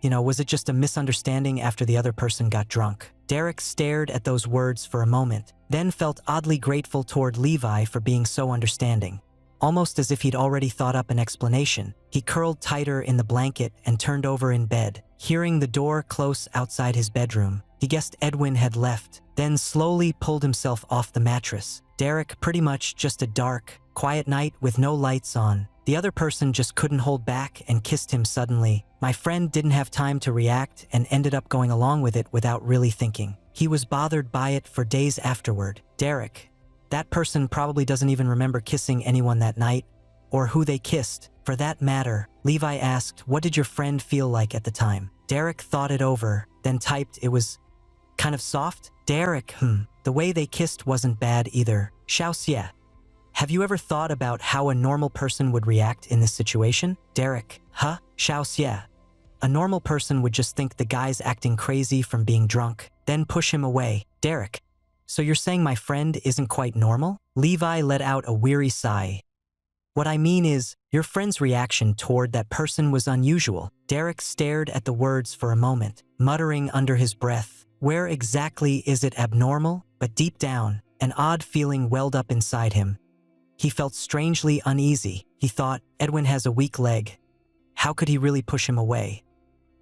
was it just a misunderstanding after the other person got drunk? Derek stared at those words for a moment, then felt oddly grateful toward Levi for being so understanding. Almost as if he'd already thought up an explanation, he curled tighter in the blanket and turned over in bed. Hearing the door close outside his bedroom, he guessed Edwin had left, then slowly pulled himself off the mattress. Derek, pretty much just a dark, quiet night with no lights on. The other person just couldn't hold back and kissed him suddenly. My friend didn't have time to react and ended up going along with it without really thinking. He was bothered by it for days afterward. Derek, that person probably doesn't even remember kissing anyone that night, or who they kissed. For that matter, Levi asked, what did your friend feel like at the time? Derek thought it over, then typed, it was kind of soft. Derek, the way they kissed wasn't bad either. Xiaoxie, have you ever thought about how a normal person would react in this situation? Derek, huh? Xiaoxie, a normal person would just think the guy's acting crazy from being drunk, then push him away. Derek, so you're saying my friend isn't quite normal? Levi let out a weary sigh. What I mean is, your friend's reaction toward that person was unusual. Derek stared at the words for a moment, muttering under his breath. Where exactly is it abnormal? But deep down, an odd feeling welled up inside him. He felt strangely uneasy. He thought, Edwin has a weak leg. How could he really push him away?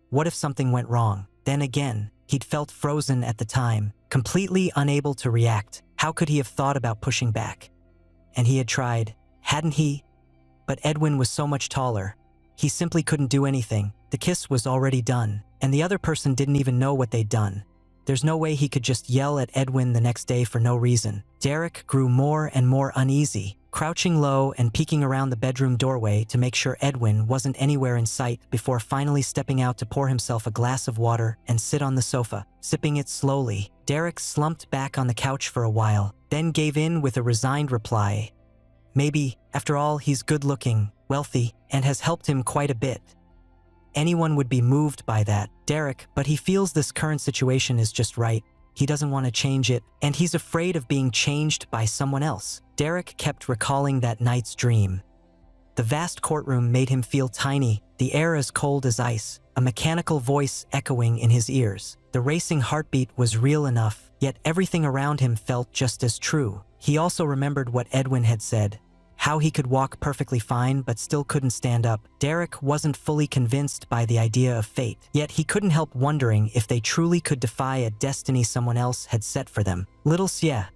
What if something went wrong? Then again, he'd felt frozen at the time, completely unable to react. How could he have thought about pushing back? And he had tried, hadn't he? But Edwin was so much taller. He simply couldn't do anything. The kiss was already done, and the other person didn't even know what they'd done. There's no way he could just yell at Edwin the next day for no reason. Derek grew more and more uneasy, crouching low and peeking around the bedroom doorway to make sure Edwin wasn't anywhere in sight before finally stepping out to pour himself a glass of water and sit on the sofa, sipping it slowly. Derek slumped back on the couch for a while, then gave in with a resigned reply. Maybe, after all, he's good-looking, wealthy, and has helped him quite a bit. Anyone would be moved by that. Derek, but he feels this current situation is just right. He doesn't want to change it, and he's afraid of being changed by someone else. Derek kept recalling that night's dream. The vast courtroom made him feel tiny, the air as cold as ice, a mechanical voice echoing in his ears. The racing heartbeat was real enough, yet everything around him felt just as true. He also remembered what Edwin had said, how he could walk perfectly fine but still couldn't stand up. Derek wasn't fully convinced by the idea of fate, yet he couldn't help wondering if they truly could defy a destiny someone else had set for them. Little Xie,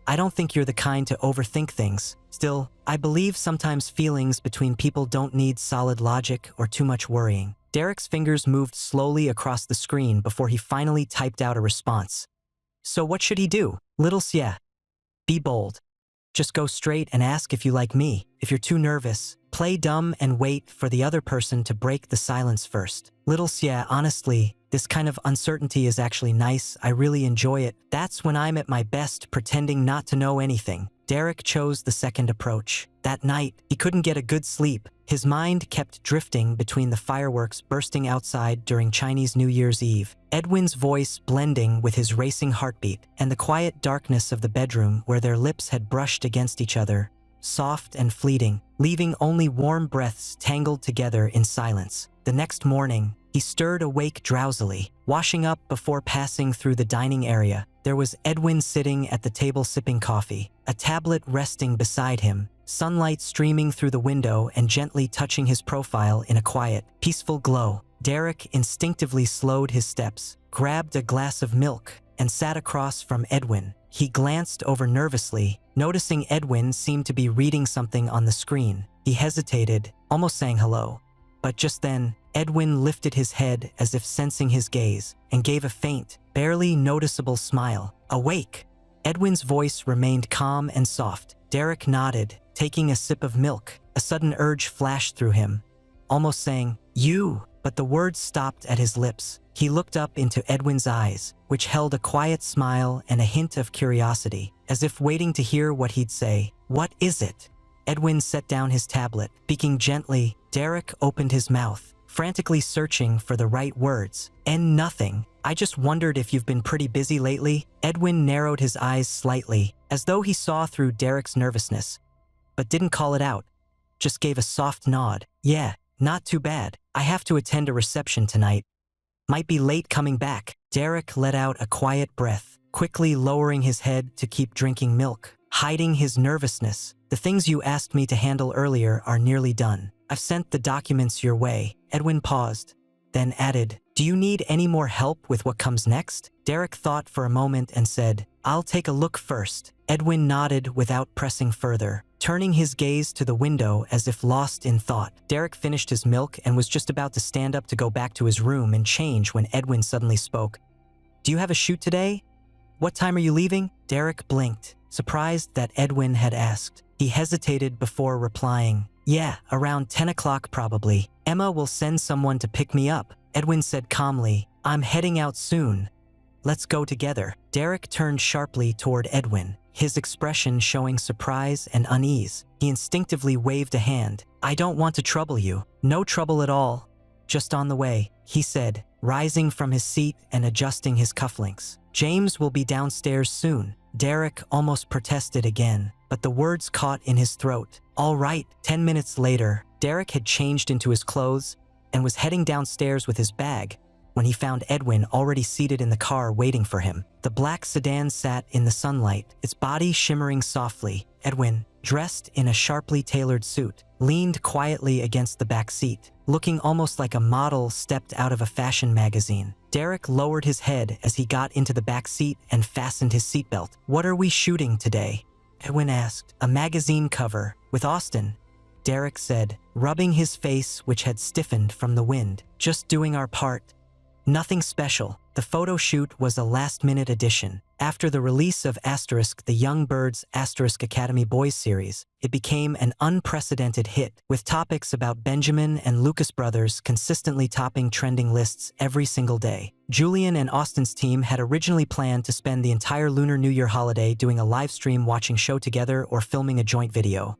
I don't think you're the kind to overthink things. Still, I believe sometimes feelings between people don't need solid logic or too much worrying. Derek's fingers moved slowly across the screen before he finally typed out a response. So what should he do? Little Xie, be bold. Just go straight and ask if you like me. If you're too nervous, play dumb and wait for the other person to break the silence first. Little Xie, honestly, this kind of uncertainty is actually nice. I really enjoy it. That's when I'm at my best, pretending not to know anything. Derek chose the second approach. That night, he couldn't get a good sleep. His mind kept drifting between the fireworks bursting outside during Chinese New Year's Eve, Edwin's voice blending with his racing heartbeat, and the quiet darkness of the bedroom where their lips had brushed against each other, soft and fleeting, leaving only warm breaths tangled together in silence. The next morning, he stirred awake drowsily, washing up before passing through the dining area. There was Edwin sitting at the table sipping coffee, a tablet resting beside him, sunlight streaming through the window and gently touching his profile in a quiet, peaceful glow. Derek instinctively slowed his steps, grabbed a glass of milk, and sat across from Edwin. He glanced over nervously, noticing Edwin seemed to be reading something on the screen. He hesitated, almost saying hello. But just then, Edwin lifted his head as if sensing his gaze, and gave a faint, barely noticeable smile. "Awake!" Edwin's voice remained calm and soft. Derek nodded, taking a sip of milk. A sudden urge flashed through him, almost saying, "You!" But the words stopped at his lips. He looked up into Edwin's eyes, which held a quiet smile and a hint of curiosity, as if waiting to hear what he'd say. "What is it?" Edwin set down his tablet. Speaking gently, Derek opened his mouth, frantically searching for the right words. "And nothing. I just wondered if you've been pretty busy lately." Edwin narrowed his eyes slightly, as though he saw through Derek's nervousness, but didn't call it out. Just gave a soft nod. "Yeah, not too bad. I have to attend a reception tonight. Might be late coming back." Derek let out a quiet breath, quickly lowering his head to keep drinking milk, hiding his nervousness. "The things you asked me to handle earlier are nearly done. I've sent the documents your way." Edwin paused, then added, "Do you need any more help with what comes next?" Derek thought for a moment and said, "I'll take a look first." Edwin nodded without pressing further, turning his gaze to the window as if lost in thought. Derek finished his milk and was just about to stand up to go back to his room and change when Edwin suddenly spoke. "Do you have a shoot today? What time are you leaving?" Derek blinked, surprised that Edwin had asked. He hesitated before replying, "Yeah, around 10 o'clock probably. Emma will send someone to pick me up." Edwin said calmly, "I'm heading out soon. Let's go together." Derek turned sharply toward Edwin, his expression showing surprise and unease. He instinctively waved a hand. "I don't want to trouble you." "No trouble at all. Just on the way," he said, rising from his seat and adjusting his cufflinks. "James will be downstairs soon." Derek almost protested again, but the words caught in his throat. "All right." 10 minutes later, Derek had changed into his clothes and was heading downstairs with his bag when he found Edwin already seated in the car waiting for him. The black sedan sat in the sunlight, its body shimmering softly. Edwin, dressed in a sharply tailored suit, leaned quietly against the back seat, looking almost like a model stepped out of a fashion magazine. Derek lowered his head as he got into the back seat and fastened his seatbelt. "What are we shooting today?" Edwin asked. "A magazine cover with Austin," Derek said, rubbing his face which had stiffened from the wind. "Just doing our part. Nothing special." The photo shoot was a last-minute addition. After the release of the Young Birds Academy Boys series, it became an unprecedented hit, with topics about Benjamin and Lucas brothers consistently topping trending lists every single day. Julian and Austin's team had originally planned to spend the entire Lunar New Year holiday doing a live stream watching show together or filming a joint video.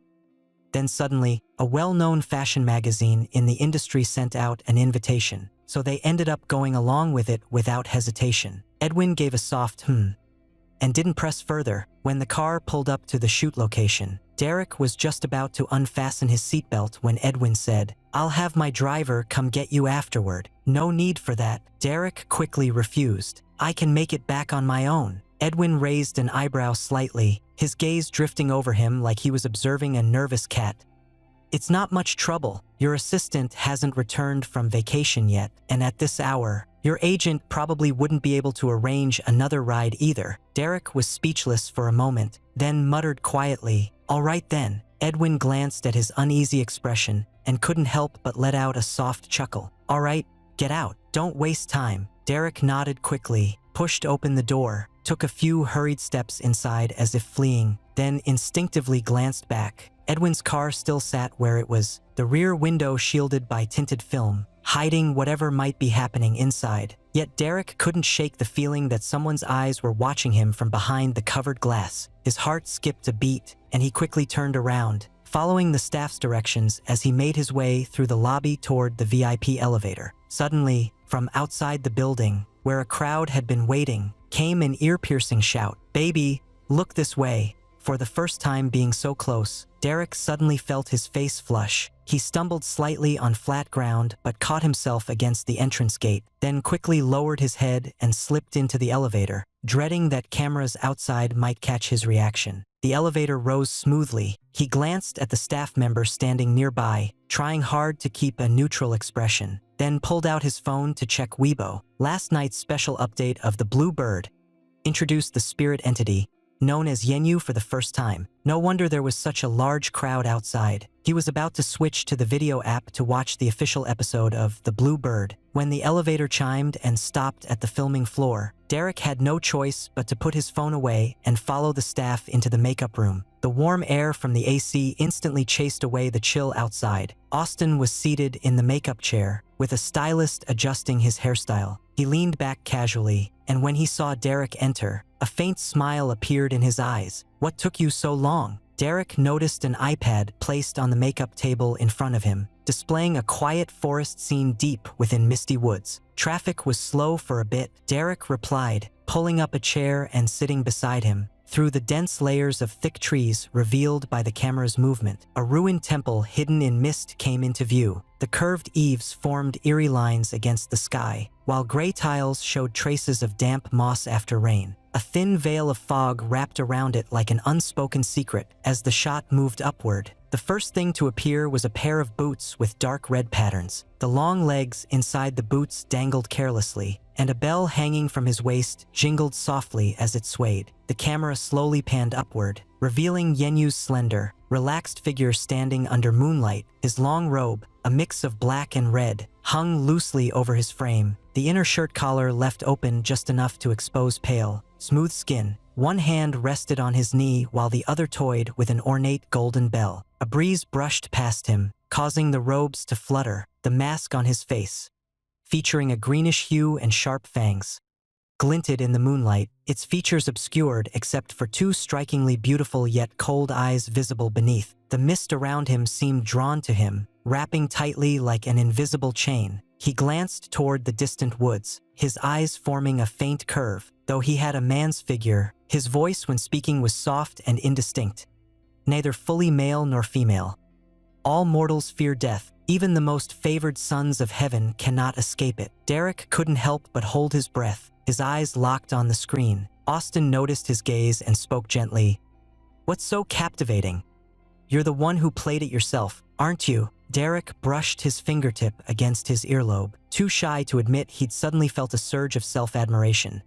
Then suddenly, a well-known fashion magazine in the industry sent out an invitation, so they ended up going along with it without hesitation. Edwin gave a soft and didn't press further. When the car pulled up to the shoot location, Derek was just about to unfasten his seatbelt when Edwin said, "I'll have my driver come get you afterward." "No need for that." Derek quickly refused. "I can make it back on my own." Edwin raised an eyebrow slightly, his gaze drifting over him like he was observing a nervous cat. "It's not much trouble. Your assistant hasn't returned from vacation yet, and at this hour, your agent probably wouldn't be able to arrange another ride either." Derek was speechless for a moment, then muttered quietly, "All right then." Edwin glanced at his uneasy expression and couldn't help but let out a soft chuckle. "All right, get out. Don't waste time." Derek nodded quickly, pushed open the door, took a few hurried steps inside as if fleeing, then instinctively glanced back. Edwin's car still sat where it was, the rear window shielded by tinted film, hiding whatever might be happening inside. Yet Derek couldn't shake the feeling that someone's eyes were watching him from behind the covered glass. His heart skipped a beat, and he quickly turned around, following the staff's directions as he made his way through the lobby toward the VIP elevator. Suddenly, from outside the building, where a crowd had been waiting, came an ear-piercing shout. "Baby, look this way." For the first time being so close, Derek suddenly felt his face flush. He stumbled slightly on flat ground but caught himself against the entrance gate, then quickly lowered his head and slipped into the elevator, dreading that cameras outside might catch his reaction. The elevator rose smoothly. He glanced at the staff member standing nearby, trying hard to keep a neutral expression, then pulled out his phone to check Weibo. Last night's special update of the Blue Bird introduced the spirit entity, known as Yenyu, for the first time. No wonder there was such a large crowd outside. He was about to switch to the video app to watch the official episode of The Blue Bird when the elevator chimed and stopped at the filming floor. Derek had no choice but to put his phone away and follow the staff into the makeup room. The warm air from the AC instantly chased away the chill outside. Austin was seated in the makeup chair, with a stylist adjusting his hairstyle. He leaned back casually, and when he saw Derek enter, a faint smile appeared in his eyes. "What took you so long?" Derek noticed an iPad placed on the makeup table in front of him, displaying a quiet forest scene deep within misty woods. "Traffic was slow for a bit," Derek replied, pulling up a chair and sitting beside him. Through the dense layers of thick trees revealed by the camera's movement, a ruined temple hidden in mist came into view. The curved eaves formed eerie lines against the sky, while gray tiles showed traces of damp moss after rain. A thin veil of fog wrapped around it like an unspoken secret. As the shot moved upward, the first thing to appear was a pair of boots with dark red patterns. The long legs inside the boots dangled carelessly, and a bell hanging from his waist jingled softly as it swayed. The camera slowly panned upward, revealing Yenyu's slender, relaxed figure standing under moonlight. His long robe, a mix of black and red, hung loosely over his frame, the inner shirt collar left open just enough to expose pale, smooth skin. One hand rested on his knee while the other toyed with an ornate golden bell. A breeze brushed past him, causing the robes to flutter. The mask on his face, featuring a greenish hue and sharp fangs, glinted in the moonlight, its features obscured except for two strikingly beautiful yet cold eyes visible beneath. The mist around him seemed drawn to him, wrapping tightly like an invisible chain. He glanced toward the distant woods, his eyes forming a faint curve. Though he had a man's figure, his voice when speaking was soft and indistinct, neither fully male nor female. "All mortals fear death. Even the most favored sons of heaven cannot escape it." Derek couldn't help but hold his breath, his eyes locked on the screen. Austin noticed his gaze and spoke gently. "What's so captivating? You're the one who played it yourself, aren't you?" Derek brushed his fingertip against his earlobe, too shy to admit he'd suddenly felt a surge of self-admiration.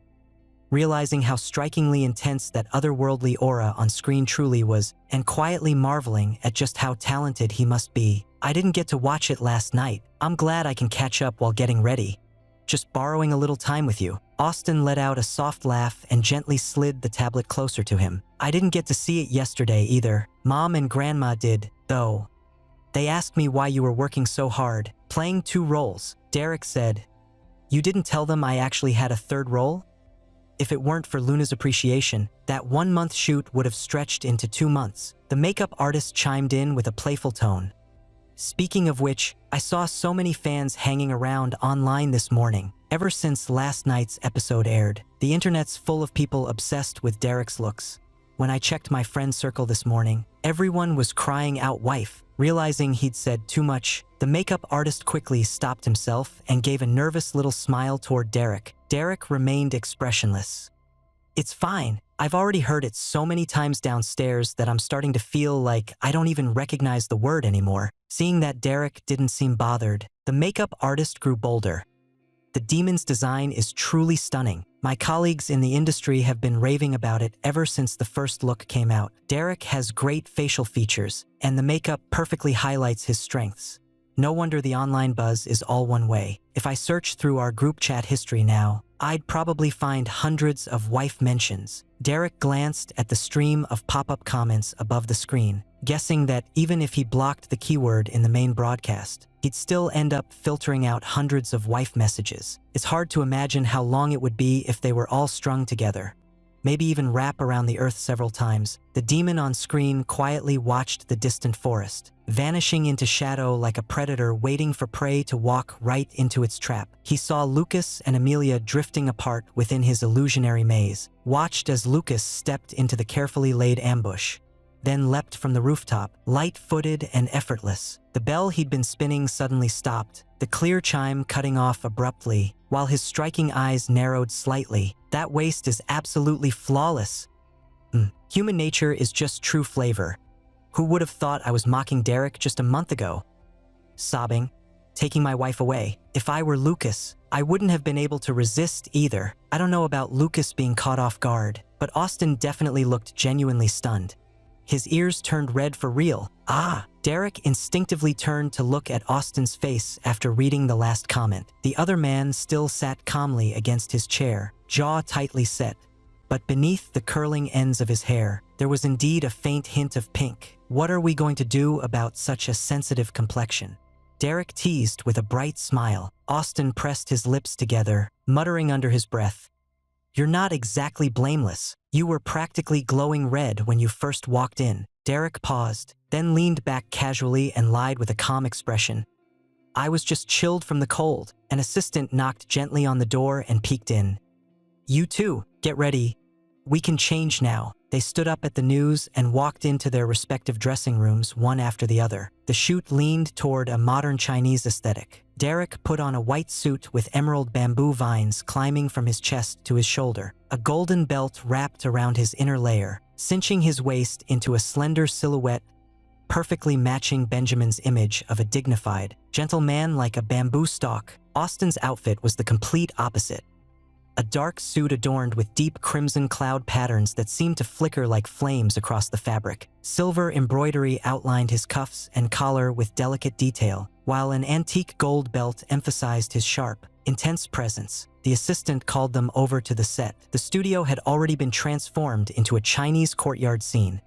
Realizing how strikingly intense that otherworldly aura on screen truly was, and quietly marveling at just how talented he must be. "I didn't get to watch it last night. I'm glad I can catch up while getting ready. Just borrowing a little time with you." Austin let out a soft laugh and gently slid the tablet closer to him. "I didn't get to see it yesterday either. Mom and Grandma did, though. They asked me why you were working so hard, playing 2 roles. Derek said, "You didn't tell them I actually had a 3rd role?" If it weren't for Luna's appreciation, that 1-month shoot would have stretched into 2 months. The makeup artist chimed in with a playful tone. "Speaking of which, I saw so many fans hanging around online this morning. Ever since last night's episode aired, the internet's full of people obsessed with Derek's looks. When I checked my friend circle this morning, everyone was crying out wife." Realizing he'd said too much, the makeup artist quickly stopped himself and gave a nervous little smile toward Derek. Derek remained expressionless. "It's fine. I've already heard it so many times downstairs that I'm starting to feel like I don't even recognize the word anymore." Seeing that Derek didn't seem bothered, the makeup artist grew bolder. "The demon's design is truly stunning. My colleagues in the industry have been raving about it ever since the first look came out. Derek has great facial features, and the makeup perfectly highlights his strengths. No wonder the online buzz is all one way. If I search through our group chat history now, I'd probably find hundreds of wife mentions." Derek glanced at the stream of pop-up comments above the screen, guessing that even if he blocked the keyword in the main broadcast, he'd still end up filtering out hundreds of wife messages. It's hard to imagine how long it would be if they were all strung together, maybe even wrap around the earth several times. The demon on screen quietly watched the distant forest, vanishing into shadow like a predator waiting for prey to walk right into its trap. He saw Lucas and Amelia drifting apart within his illusionary maze, watched as Lucas stepped into the carefully laid ambush, then leapt from the rooftop, light-footed and effortless. The bell he'd been spinning suddenly stopped, the clear chime cutting off abruptly, while his striking eyes narrowed slightly. "That waist is absolutely flawless. Human nature is just true flavor. Who would have thought I was mocking Derek just a month ago?" Sobbing, taking my wife away. "If I were Lucas, I wouldn't have been able to resist either. I don't know about Lucas being caught off guard. but Austin definitely looked genuinely stunned. His ears turned red for real. Ah! Derek instinctively turned to look at Austin's face after reading the last comment. The other man still sat calmly against his chair, jaw tightly set. But beneath the curling ends of his hair, there was indeed a faint hint of pink. What are we going to do about such a sensitive complexion? Derek teased with a bright smile. Austin pressed his lips together, muttering under his breath, "You're not exactly blameless. You were practically glowing red when you first walked in." Derek paused, then leaned back casually and lied with a calm expression. "I was just chilled from the cold." An assistant knocked gently on the door and peeked in. "You too, get ready. We can change now." They stood up at the news and walked into their respective dressing rooms one after the other. The shoot leaned toward a modern Chinese aesthetic. Derek put on a white suit with emerald bamboo vines climbing from his chest to his shoulder, a golden belt wrapped around his inner layer, cinching his waist into a slender silhouette perfectly matching Benjamin's image of a dignified, gentle man like a bamboo stalk. Austin's outfit was the complete opposite. A dark suit adorned with deep crimson cloud patterns that seemed to flicker like flames across the fabric. Silver embroidery outlined his cuffs and collar with delicate detail, while an antique gold belt emphasized his sharp, intense presence. The assistant called them over to the set. The studio had already been transformed into a Chinese courtyard scene.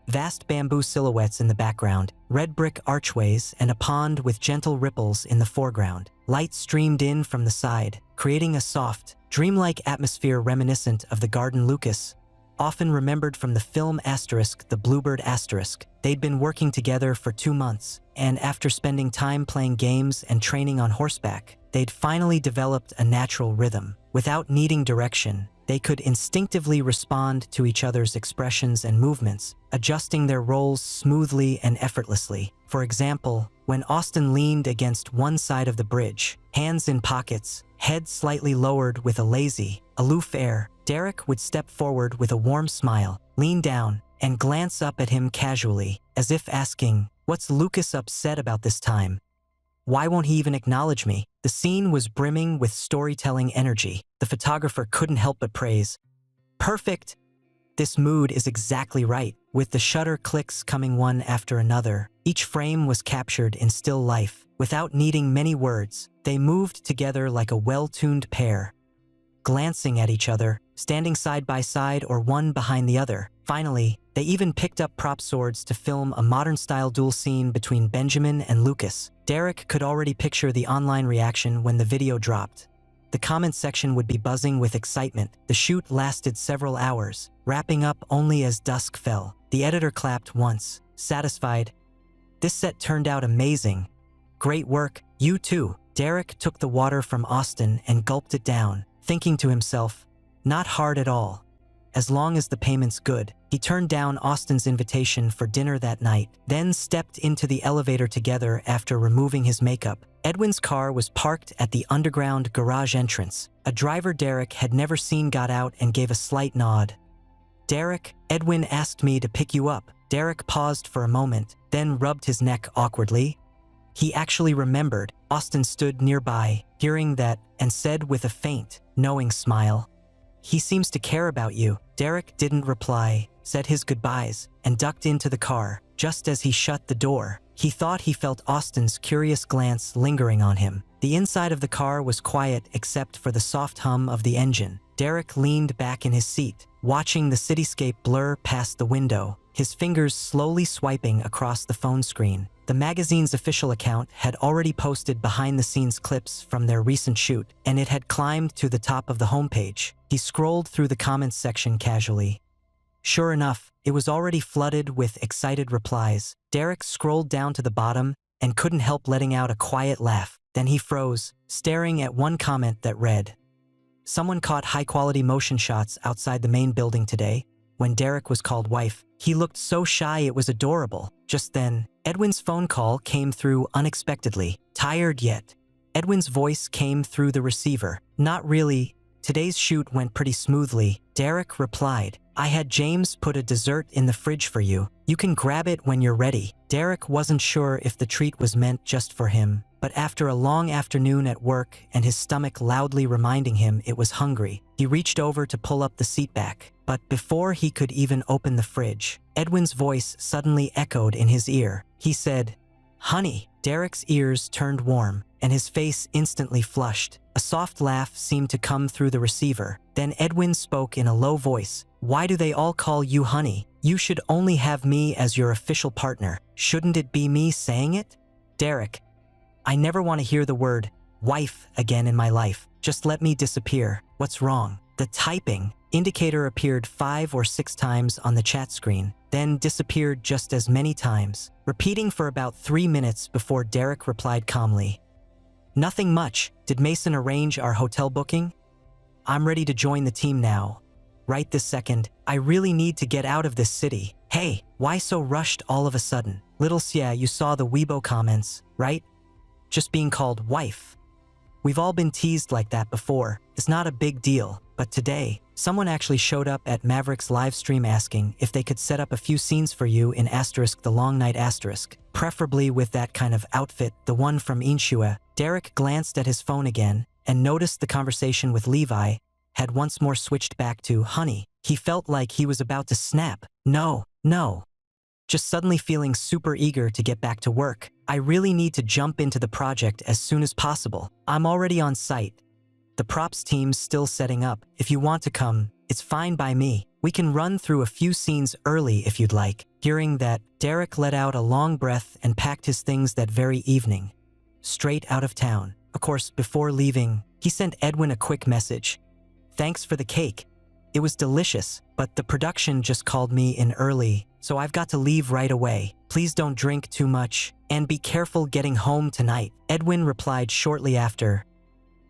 Vast bamboo silhouettes in the background, red brick archways, and a pond with gentle ripples in the foreground. Light streamed in from the side, creating a soft, dreamlike atmosphere reminiscent of the Garden Lucas, often remembered from the film Asterisk, the Bluebird Asterisk. They'd been working together for 2 months, and after spending time playing games and training on horseback, they'd finally developed a natural rhythm. Without needing direction, they could instinctively respond to each other's expressions and movements, adjusting their roles smoothly and effortlessly. For example, when Austin leaned against one side of the bridge, hands in pockets, head slightly lowered with a lazy, aloof air, Derek would step forward with a warm smile, lean down, and glance up at him casually, as if asking, "What's Lucas upset about this time? Why won't he even acknowledge me?" The scene was brimming with storytelling energy. The photographer couldn't help but praise, "Perfect! This mood is exactly right." With the shutter clicks coming one after another, each frame was captured in still life. Without needing many words, they moved together like a well-tuned pair, glancing at each other, standing side by side or one behind the other. Finally, they even picked up prop swords to film a modern-style duel scene between Benjamin and Lucas. Derek could already picture the online reaction when the video dropped. The comment section would be buzzing with excitement. The shoot lasted several hours, wrapping up only as dusk fell. The editor clapped once, satisfied. "This set turned out amazing. Great work, you too." Derek took the water from Austin and gulped it down, thinking to himself, "Not hard at all. As long as the payment's good." He turned down Austin's invitation for dinner that night, then stepped into the elevator together after removing his makeup. Edwin's car was parked at the underground garage entrance. A driver Derek had never seen got out and gave a slight nod. "Derek, Edwin asked me to pick you up." Derek paused for a moment, then rubbed his neck awkwardly. He actually remembered. Austin stood nearby, hearing that, and said with a faint, knowing smile, "He seems to care about you." Derek didn't reply, said his goodbyes, and ducked into the car. Just as he shut the door, he thought he felt Austin's curious glance lingering on him. The inside of the car was quiet except for the soft hum of the engine. Derek leaned back in his seat, watching the cityscape blur past the window, his fingers slowly swiping across the phone screen. The magazine's official account had already posted behind-the-scenes clips from their recent shoot, and it had climbed to the top of the homepage. He scrolled through the comments section casually. Sure enough, it was already flooded with excited replies. Derek scrolled down to the bottom and couldn't help letting out a quiet laugh. Then he froze, staring at one comment that read, "Someone caught high-quality motion shots outside the main building today." When Derek was called wife, he looked so shy it was adorable. Just then, Edwin's phone call came through unexpectedly. "Tired yet?" Edwin's voice came through the receiver. "Not really. Today's shoot went pretty smoothly." Derek replied, "I had James put a dessert in the fridge for you. You can grab it when you're ready." Derek wasn't sure if the treat was meant just for him, but after a long afternoon at work and his stomach loudly reminding him it was hungry, he reached over to pull up the seat back. But before he could even open the fridge, Edwin's voice suddenly echoed in his ear. He said, "Honey." Derek's ears turned warm, and his face instantly flushed. A soft laugh seemed to come through the receiver. Then Edwin spoke in a low voice. "Why do they all call you honey? You should only have me as your official partner. Shouldn't it be me saying it?" "Derek, I never want to hear the word wife again in my life. Just let me disappear. What's wrong?" The typing indicator appeared 5 or 6 times on the chat screen, then disappeared just as many times, repeating for about 3 minutes before Derek replied calmly, "Nothing much. Did Mason arrange our hotel booking? I'm ready to join the team now. Right this second. I really need to get out of this city. Hey, why so rushed all of a sudden? Little Sia, you saw the Weibo comments, right? Just being called wife. We've all been teased like that before. It's not a big deal. But today, someone actually showed up at Maverick's live stream asking if they could set up a few scenes for you in *, the long night *, preferably with that kind of outfit, the one from Inshua." Derek glanced at his phone again and noticed the conversation with Levi had once more switched back to honey. He felt like he was about to snap. No. Just suddenly feeling super eager to get back to work. "I really need to jump into the project as soon as possible. I'm already on site. The props team's still setting up. If you want to come, it's fine by me. We can run through a few scenes early if you'd like." Hearing that, Derek let out a long breath and packed his things that very evening, straight out of town. Of course, before leaving, he sent Edwin a quick message. "Thanks for the cake. It was delicious, but the production just called me in early, so I've got to leave right away. Please don't drink too much, and be careful getting home tonight." Edwin replied shortly after,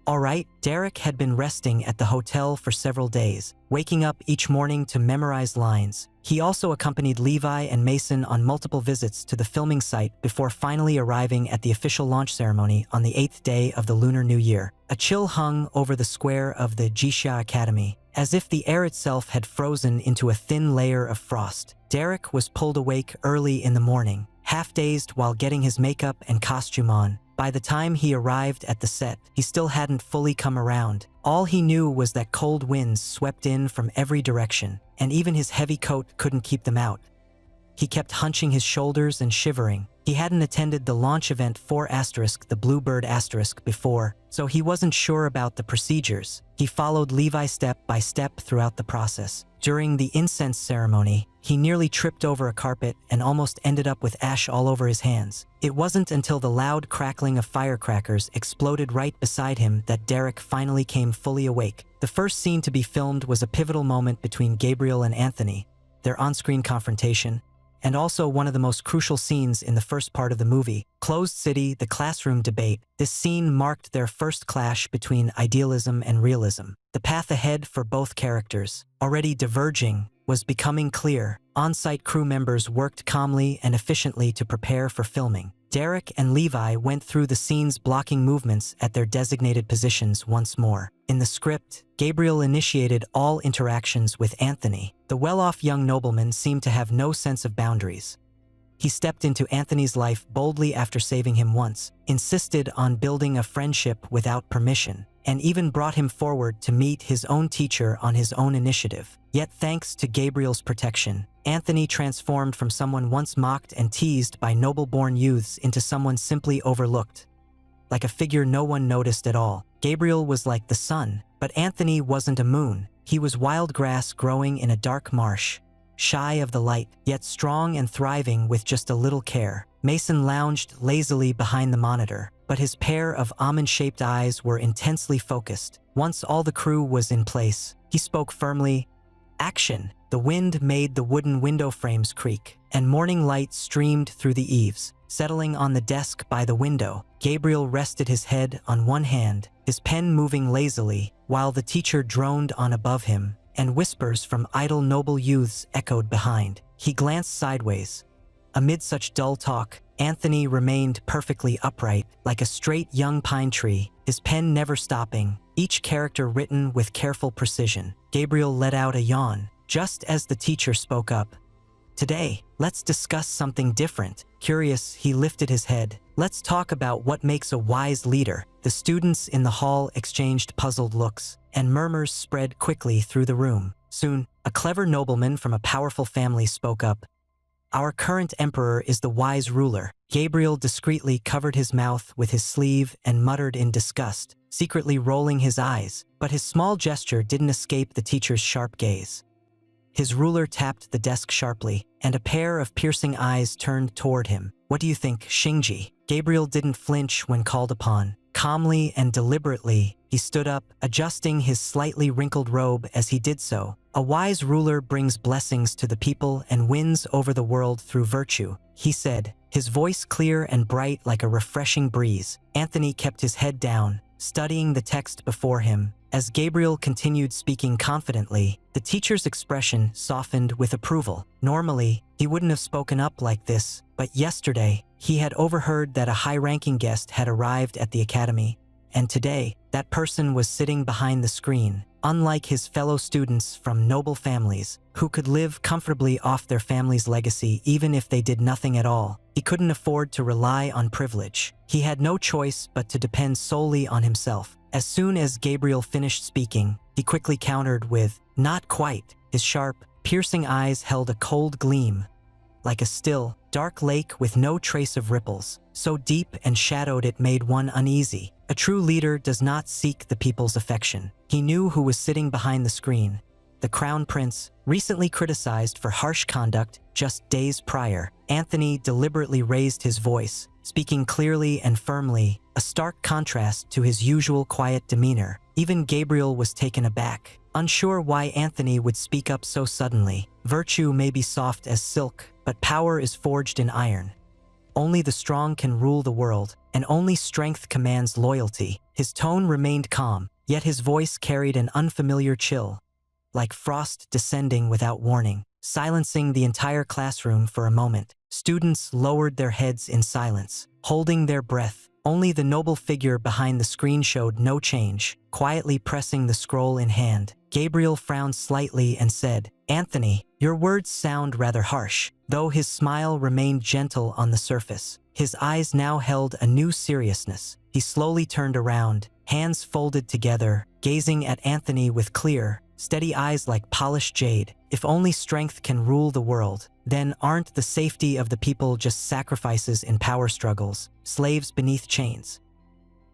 "All right." Derek had been resting at the hotel for several days, waking up each morning to memorize lines. He also accompanied Levi and Mason on multiple visits to the filming site before finally arriving at the official launch ceremony on the 8th day of the Lunar New Year. A chill hung over the square of the Jisha Academy, as if the air itself had frozen into a thin layer of frost. Derek was pulled awake early in the morning, half-dazed while getting his makeup and costume on. By the time he arrived at the set, he still hadn't fully come around. All he knew was that cold winds swept in from every direction, and even his heavy coat couldn't keep them out. He kept hunching his shoulders and shivering. He hadn't attended the launch event for * the Bluebird * before, so he wasn't sure about the procedures. He followed Levi step by step throughout the process. During the incense ceremony, he nearly tripped over a carpet and almost ended up with ash all over his hands. It wasn't until the loud crackling of firecrackers exploded right beside him that Derek finally came fully awake. The first scene to be filmed was a pivotal moment between Gabriel and Anthony, their on-screen confrontation, and also one of the most crucial scenes in the first part of the movie, Closed City, the classroom debate. This scene marked their first clash between idealism and realism. The path ahead for both characters, already diverging, was becoming clear. On-site crew members worked calmly and efficiently to prepare for filming. Derek and Levi went through the scene's blocking movements at their designated positions once more. In the script, Gabriel initiated all interactions with Anthony. The well-off young nobleman seemed to have no sense of boundaries. He stepped into Anthony's life boldly after saving him once, insisted on building a friendship without permission, and even brought him forward to meet his own teacher on his own initiative. Yet thanks to Gabriel's protection, Anthony transformed from someone once mocked and teased by noble-born youths into someone simply overlooked, like a figure no one noticed at all. Gabriel was like the sun, but Anthony wasn't a moon. He was wild grass growing in a dark marsh, shy of the light, yet strong and thriving with just a little care. Mason lounged lazily behind the monitor, but his pair of almond-shaped eyes were intensely focused. Once all the crew was in place, he spoke firmly, "Action!" The wind made the wooden window frames creak, and morning light streamed through the eaves. Settling on the desk by the window, Gabriel rested his head on one hand, his pen moving lazily, while the teacher droned on above him, and whispers from idle noble youths echoed behind. He glanced sideways. Amid such dull talk, Anthony remained perfectly upright, like a straight young pine tree, his pen never stopping, each character written with careful precision. Gabriel let out a yawn, just as the teacher spoke up. "Today, let's discuss something different." Curious, he lifted his head. "Let's talk about what makes a wise leader." The students in the hall exchanged puzzled looks, and murmurs spread quickly through the room. Soon, a clever nobleman from a powerful family spoke up. Our current emperor is the wise ruler. Gabriel discreetly covered his mouth with his sleeve and muttered in disgust, secretly rolling his eyes, but his small gesture didn't escape the teacher's sharp gaze. His ruler tapped the desk sharply, and a pair of piercing eyes turned toward him. What do you think, Xingji? Gabriel didn't flinch when called upon. Calmly and deliberately, he stood up, adjusting his slightly wrinkled robe as he did so. A wise ruler brings blessings to the people and wins over the world through virtue, he said, his voice clear and bright like a refreshing breeze. Anthony kept his head down, studying the text before him. As Gabriel continued speaking confidently, the teacher's expression softened with approval. Normally, he wouldn't have spoken up like this, but yesterday, he had overheard that a high-ranking guest had arrived at the academy, and today, that person was sitting behind the screen. Unlike his fellow students from noble families, who could live comfortably off their family's legacy even if they did nothing at all, he couldn't afford to rely on privilege. He had no choice but to depend solely on himself. As soon as Gabriel finished speaking, he quickly countered with, "Not quite." His sharp, piercing eyes held a cold gleam, like a still, dark lake with no trace of ripples, so deep and shadowed it made one uneasy. A true leader does not seek the people's affection. He knew who was sitting behind the screen. The Crown Prince, recently criticized for harsh conduct just days prior. Anthony deliberately raised his voice, speaking clearly and firmly, a stark contrast to his usual quiet demeanor. Even Gabriel was taken aback, unsure why Anthony would speak up so suddenly. Virtue may be soft as silk, but power is forged in iron. Only the strong can rule the world, and only strength commands loyalty. His tone remained calm, yet his voice carried an unfamiliar chill, like frost descending without warning, silencing the entire classroom for a moment. Students lowered their heads in silence, holding their breath. Only the noble figure behind the screen showed no change, quietly pressing the scroll in hand. Gabriel frowned slightly and said, "Anthony, your words sound rather harsh." Though his smile remained gentle on the surface, his eyes now held a new seriousness. He slowly turned around, hands folded together, gazing at Anthony with clear, steady eyes like polished jade. If only strength can rule the world, then aren't the safety of the people just sacrifices in power struggles, slaves beneath chains?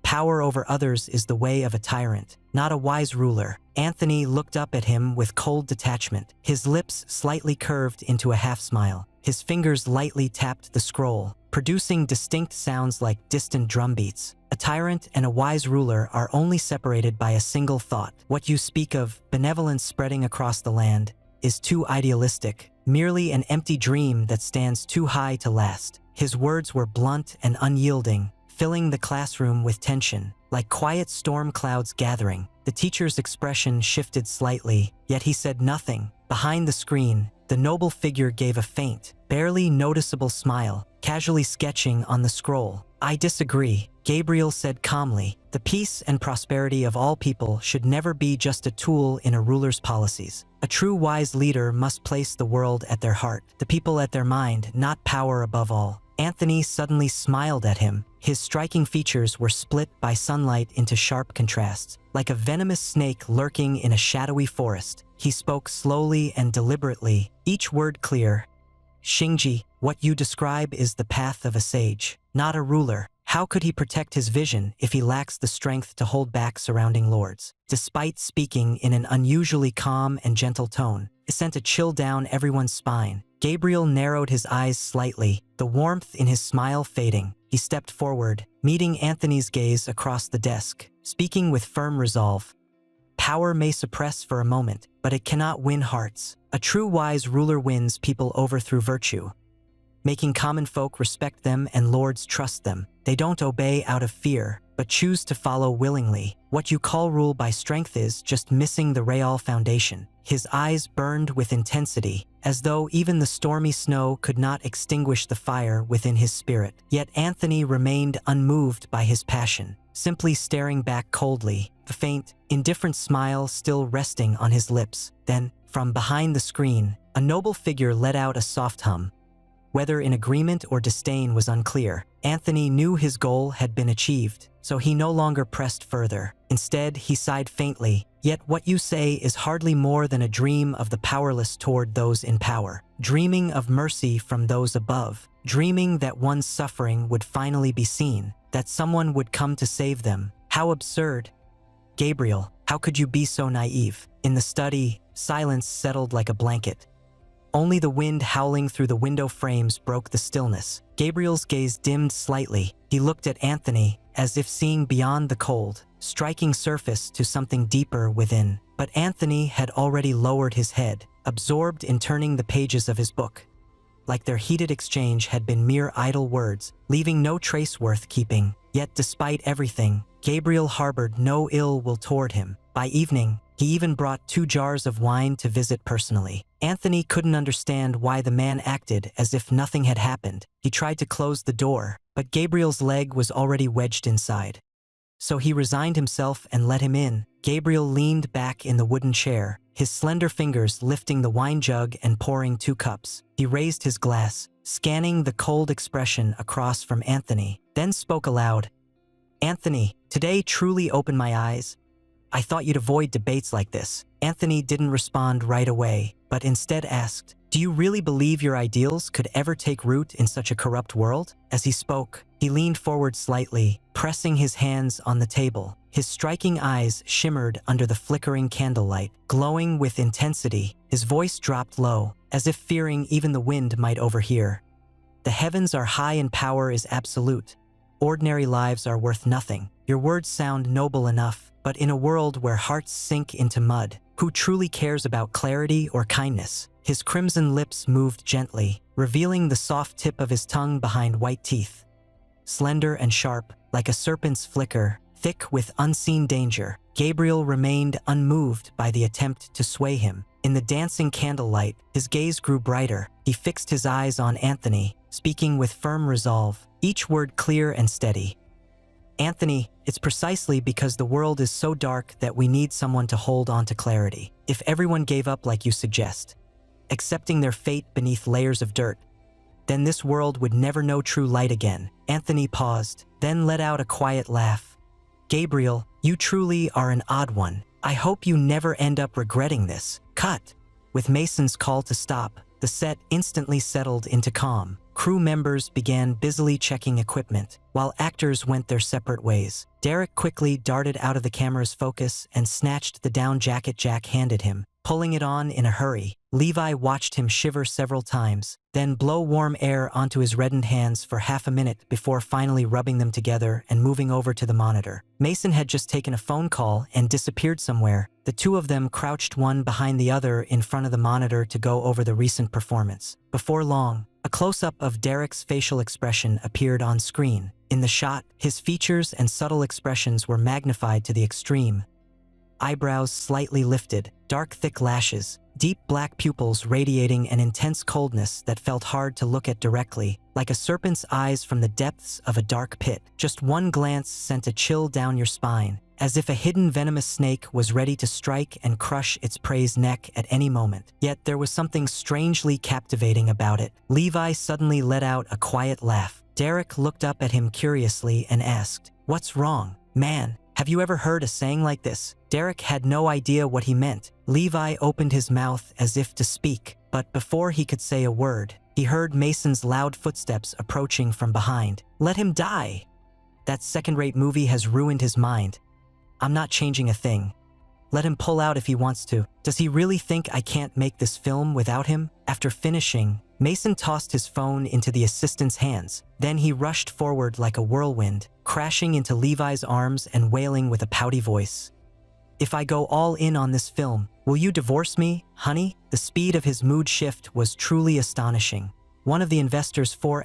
Power over others is the way of a tyrant, not a wise ruler. Anthony looked up at him with cold detachment, his lips slightly curved into a half-smile. His fingers lightly tapped the scroll, producing distinct sounds like distant drum beats. A tyrant and a wise ruler are only separated by a single thought. What you speak of, benevolence spreading across the land, is too idealistic, merely an empty dream that stands too high to last. His words were blunt and unyielding, filling the classroom with tension, like quiet storm clouds gathering. The teacher's expression shifted slightly, yet he said nothing. Behind the screen, the noble figure gave a faint, barely noticeable smile, casually sketching on the scroll. "I disagree," Gabriel said calmly. "The peace and prosperity of all people should never be just a tool in a ruler's policies. A true wise leader must place the world at their heart, the people at their mind, not power above all." Anthony suddenly smiled at him. His striking features were split by sunlight into sharp contrasts, like a venomous snake lurking in a shadowy forest. He spoke slowly and deliberately, each word clear. "Xingji, what you describe is the path of a sage, not a ruler. How could he protect his vision if he lacks the strength to hold back surrounding lords?" Despite speaking in an unusually calm and gentle tone, it sent a chill down everyone's spine. Gabriel narrowed his eyes slightly, the warmth in his smile fading. He stepped forward, meeting Anthony's gaze across the desk, speaking with firm resolve. "Power may suppress for a moment, but it cannot win hearts. A true wise ruler wins people over through virtue, making common folk respect them and lords trust them. They don't obey out of fear, but choose to follow willingly. What you call rule by strength is just missing the real foundation." His eyes burned with intensity, as though even the stormy snow could not extinguish the fire within his spirit. Yet Anthony remained unmoved by his passion, simply staring back coldly, a faint, indifferent smile still resting on his lips. Then, from behind the screen, a noble figure let out a soft hum. whether in agreement or disdain was unclear. Anthony knew his goal had been achieved, so he no longer pressed further. Instead, he sighed faintly, "Yet what you say is hardly more than a dream of the powerless toward those in power, dreaming of mercy from those above, dreaming that one's suffering would finally be seen, that someone would come to save them. How absurd. Gabriel, how could you be so naive?" In the study, silence settled like a blanket. Only the wind howling through the window frames broke the stillness. Gabriel's gaze dimmed slightly. He looked at Anthony, as if seeing beyond the cold, striking surface to something deeper within. But Anthony had already lowered his head, absorbed in turning the pages of his book. Like their heated exchange had been mere idle words, leaving no trace worth keeping. Yet despite everything, Gabriel harbored no ill will toward him. By evening, he even brought 2 jars of wine to visit personally. Anthony couldn't understand why the man acted as if nothing had happened. He tried to close the door, but Gabriel's leg was already wedged inside. So he resigned himself and let him in. Gabriel leaned back in the wooden chair, his slender fingers lifting the wine jug and pouring 2 cups. He raised his glass, scanning the cold expression across from Anthony, then spoke aloud. "Anthony, today truly opened my eyes. I thought you'd avoid debates like this." Anthony didn't respond right away, but instead asked, "Do you really believe your ideals could ever take root in such a corrupt world?" As he spoke, he leaned forward slightly, pressing his hands on the table. His striking eyes shimmered under the flickering candlelight, glowing with intensity. His voice dropped low, as if fearing even the wind might overhear. "The heavens are high and power is absolute. Ordinary lives are worth nothing. Your words sound noble enough, but in a world where hearts sink into mud, who truly cares about clarity or kindness?" His crimson lips moved gently, revealing the soft tip of his tongue behind white teeth. Slender and sharp, like a serpent's flicker, thick with unseen danger, Gabriel remained unmoved by the attempt to sway him. In the dancing candlelight, his gaze grew brighter. He fixed his eyes on Anthony, speaking with firm resolve, each word clear and steady. "Anthony, it's precisely because the world is so dark that we need someone to hold on to clarity. If everyone gave up like you suggest, accepting their fate beneath layers of dirt, then this world would never know true light again." Anthony paused, then let out a quiet laugh. "Gabriel, you truly are an odd one. I hope you never end up regretting this." Cut. With Mason's call to stop, the set instantly settled into calm. Crew members began busily checking equipment, while actors went their separate ways. Derek quickly darted out of the camera's focus and snatched the down jacket Jack handed him, pulling it on in a hurry. Levi watched him shiver several times, then blow warm air onto his reddened hands for half a minute before finally rubbing them together and moving over to the monitor. Mason had just taken a phone call and disappeared somewhere. The 2 of them crouched one behind the other in front of the monitor to go over the recent performance. Before long, a close-up of Derek's facial expression appeared on screen. In the shot, his features and subtle expressions were magnified to the extreme. Eyebrows slightly lifted, dark thick lashes, deep black pupils radiating an intense coldness that felt hard to look at directly, like a serpent's eyes from the depths of a dark pit. Just one glance sent a chill down your spine, as if a hidden venomous snake was ready to strike and crush its prey's neck at any moment. Yet there was something strangely captivating about it. Levi suddenly let out a quiet laugh. Derek looked up at him curiously and asked, "What's wrong, man? Have you ever heard a saying like this?" Derek had no idea what he meant. Levi opened his mouth as if to speak, but before he could say a word, he heard Mason's loud footsteps approaching from behind. "Let him die. That second-rate movie has ruined his mind. I'm not changing a thing. Let him pull out if he wants to. Does he really think I can't make this film without him?" After finishing, Mason tossed his phone into the assistant's hands. Then he rushed forward like a whirlwind, crashing into Levi's arms and wailing with a pouty voice, "If I go all in on this film, will you divorce me, honey?" The speed of his mood shift was truly astonishing. One of the investors' 4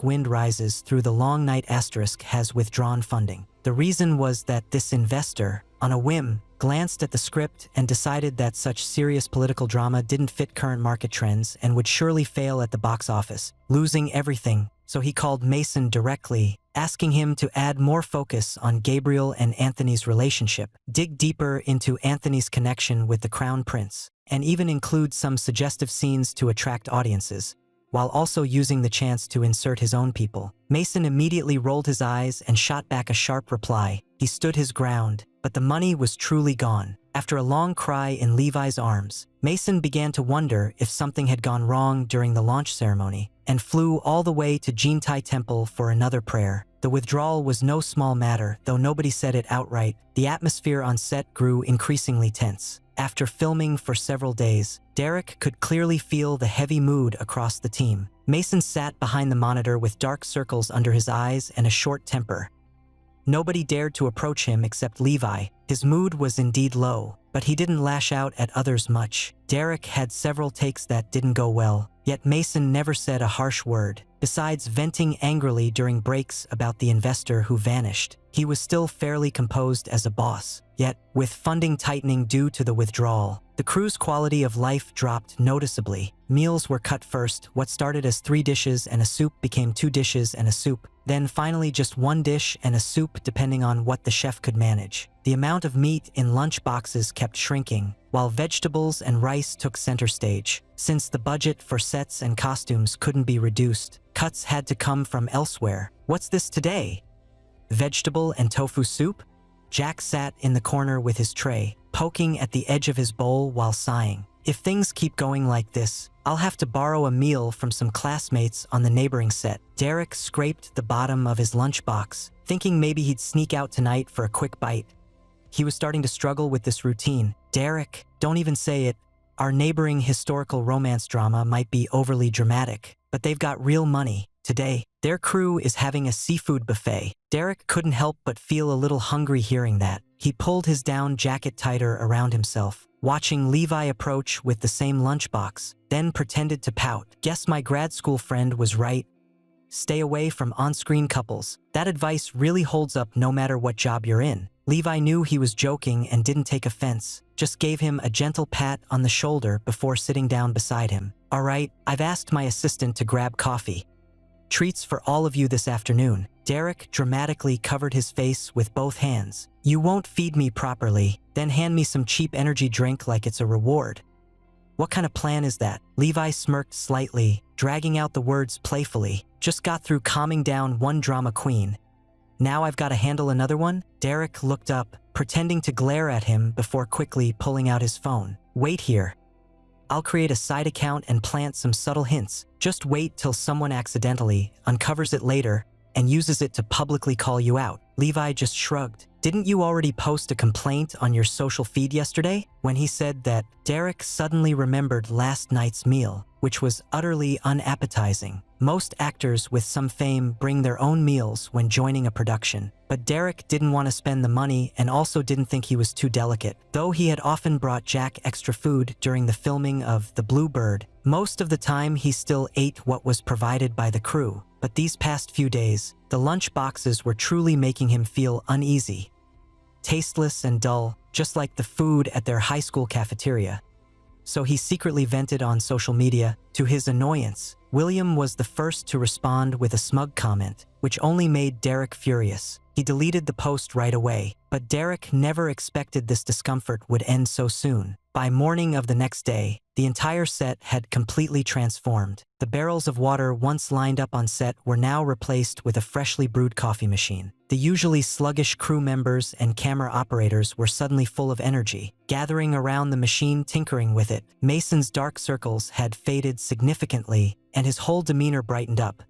wind rises through the long night has withdrawn funding. The reason was that this investor, on a whim, glanced at the script and decided that such serious political drama didn't fit current market trends and would surely fail at the box office, losing everything. So he called Mason directly, asking him to add more focus on Gabriel and Anthony's relationship, dig deeper into Anthony's connection with the Crown Prince, and even include some suggestive scenes to attract audiences. while also using the chance to insert his own people. Mason immediately rolled his eyes and shot back a sharp reply. He stood his ground, but the money was truly gone. After a long cry in Levi's arms, Mason began to wonder if something had gone wrong during the launch ceremony, and flew all the way to Jintai Temple for another prayer. The withdrawal was no small matter, though nobody said it outright. The atmosphere on set grew increasingly tense. After filming for several days, Derek could clearly feel the heavy mood across the team. Mason sat behind the monitor with dark circles under his eyes and a short temper. Nobody dared to approach him except Levi. His mood was indeed low, but he didn't lash out at others much. Derek had several takes that didn't go well, yet Mason never said a harsh word. Besides venting angrily during breaks about the investor who vanished, he was still fairly composed as a boss. Yet, with funding tightening due to the withdrawal, the crew's quality of life dropped noticeably. Meals were cut first. What started as 3 dishes and a soup became 2 dishes and a soup, then finally just 1 dish and a soup depending on what the chef could manage. The amount of meat in lunch boxes kept shrinking, while vegetables and rice took center stage. Since the budget for sets and costumes couldn't be reduced, cuts had to come from elsewhere. What's this today? Vegetable and tofu soup? Jack sat in the corner with his tray, poking at the edge of his bowl while sighing. If things keep going like this, I'll have to borrow a meal from some classmates on the neighboring set. Derek scraped the bottom of his lunchbox, thinking maybe he'd sneak out tonight for a quick bite. He was starting to struggle with this routine. Derek, don't even say it. Our neighboring historical romance drama might be overly dramatic, but they've got real money. Today, their crew is having a seafood buffet. Derek couldn't help but feel a little hungry hearing that. He pulled his down jacket tighter around himself, watching Levi approach with the same lunchbox, then pretended to pout. Guess my grad school friend was right. Stay away from on-screen couples. That advice really holds up no matter what job you're in. Levi knew he was joking and didn't take offense, just gave him a gentle pat on the shoulder before sitting down beside him. All right, I've asked my assistant to grab coffee. Treats for all of you this afternoon. Derek dramatically covered his face with both hands. You won't feed me properly, then hand me some cheap energy drink like it's a reward. What kind of plan is that? Levi smirked slightly, dragging out the words playfully. Just got through calming down one drama queen. Now I've got to handle another one? Derek looked up, pretending to glare at him before quickly pulling out his phone. Wait here. I'll create a side account and plant some subtle hints. Just wait till someone accidentally uncovers it later and uses it to publicly call you out. Levi just shrugged. Didn't you already post a complaint on your social feed yesterday? When he said that, Derek suddenly remembered last night's meal, which was utterly unappetizing. Most actors with some fame bring their own meals when joining a production, but Derek didn't want to spend the money and also didn't think he was too delicate. Though he had often brought Jack extra food during the filming of The Blue Bird, most of the time he still ate what was provided by the crew. But these past few days, the lunch boxes were truly making him feel uneasy. Tasteless and dull, just like the food at their high school cafeteria. So he secretly vented on social media. To his annoyance, William was the first to respond with a smug comment, which only made Derek furious. He deleted the post right away, but Derek never expected this discomfort would end so soon. By morning of the next day, the entire set had completely transformed. The barrels of water once lined up on set were now replaced with a freshly brewed coffee machine. The usually sluggish crew members and camera operators were suddenly full of energy, gathering around the machine tinkering with it. Mason's dark circles had faded significantly, and his whole demeanor brightened up.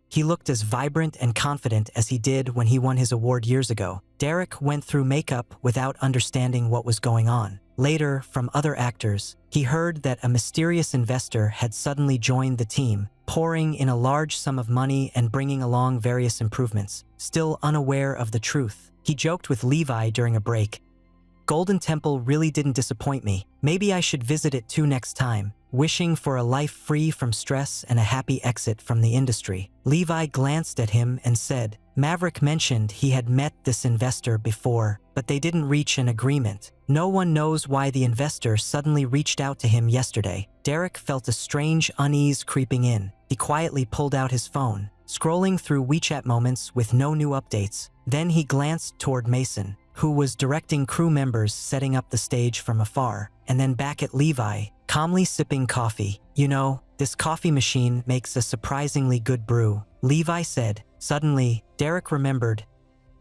He looked as vibrant and confident as he did when he won his award years ago. Derek went through makeup without understanding what was going on. Later, from other actors, he heard that a mysterious investor had suddenly joined the team, pouring in a large sum of money and bringing along various improvements. Still unaware of the truth, he joked with Levi during a break. Golden Temple really didn't disappoint me. Maybe I should visit it too next time, wishing for a life free from stress and a happy exit from the industry. Levi glanced at him and said, Maverick mentioned he had met this investor before, but they didn't reach an agreement. No one knows why the investor suddenly reached out to him yesterday. Derek felt a strange unease creeping in. He quietly pulled out his phone, scrolling through WeChat moments with no new updates. Then he glanced toward Mason. who was directing crew members setting up the stage from afar, and then back at Levi, calmly sipping coffee. "You know, this coffee machine makes a surprisingly good brew," Levi said. Suddenly, Derek remembered.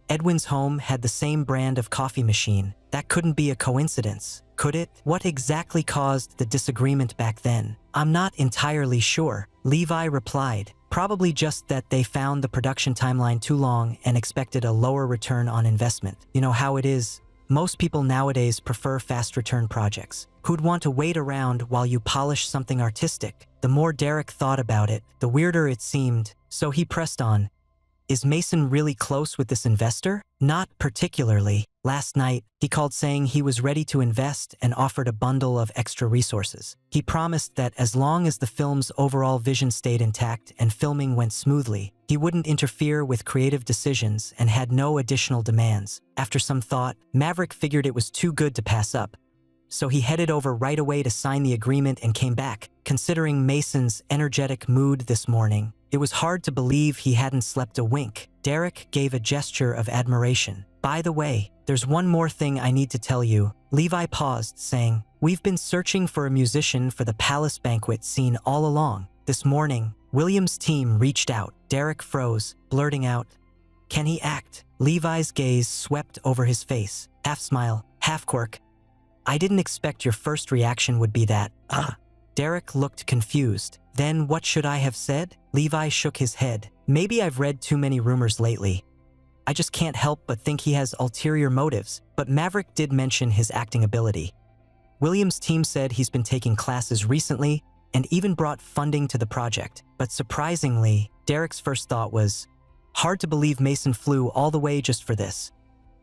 Edwin's home had the same brand of coffee machine. That couldn't be a coincidence, could it? What exactly caused the disagreement back then? "I'm not entirely sure," Levi replied. "Probably just that they found the production timeline too long and expected a lower return on investment. You know how it is. Most people nowadays prefer fast return projects. Who'd want to wait around while you polish something artistic?" The more Derek thought about it, the weirder it seemed, so he pressed on. "Is Mason really close with this investor?" "Not particularly. Last night, he called saying he was ready to invest and offered a bundle of extra resources. He promised that as long as the film's overall vision stayed intact and filming went smoothly, he wouldn't interfere with creative decisions and had no additional demands." After some thought, Maverick figured it was too good to pass up. So he headed over right away to sign the agreement and came back. Considering Mason's energetic mood this morning, it was hard to believe he hadn't slept a wink. Derek gave a gesture of admiration. "By the way, there's one more thing I need to tell you." Levi paused, saying, "We've been searching for a musician for the palace banquet scene all along. This morning, William's team reached out." Derek froze, blurting out, "Can he act?" Levi's gaze swept over his face, half smile, half quirk. "I didn't expect your first reaction would be that." Derek looked confused. "Then what should I have said?" Levi shook his head. "Maybe I've read too many rumors lately. I just can't help but think he has ulterior motives." But Maverick did mention his acting ability. William's team said he's been taking classes recently and even brought funding to the project. But surprisingly, Derek's first thought was, hard to believe Mason flew all the way just for this.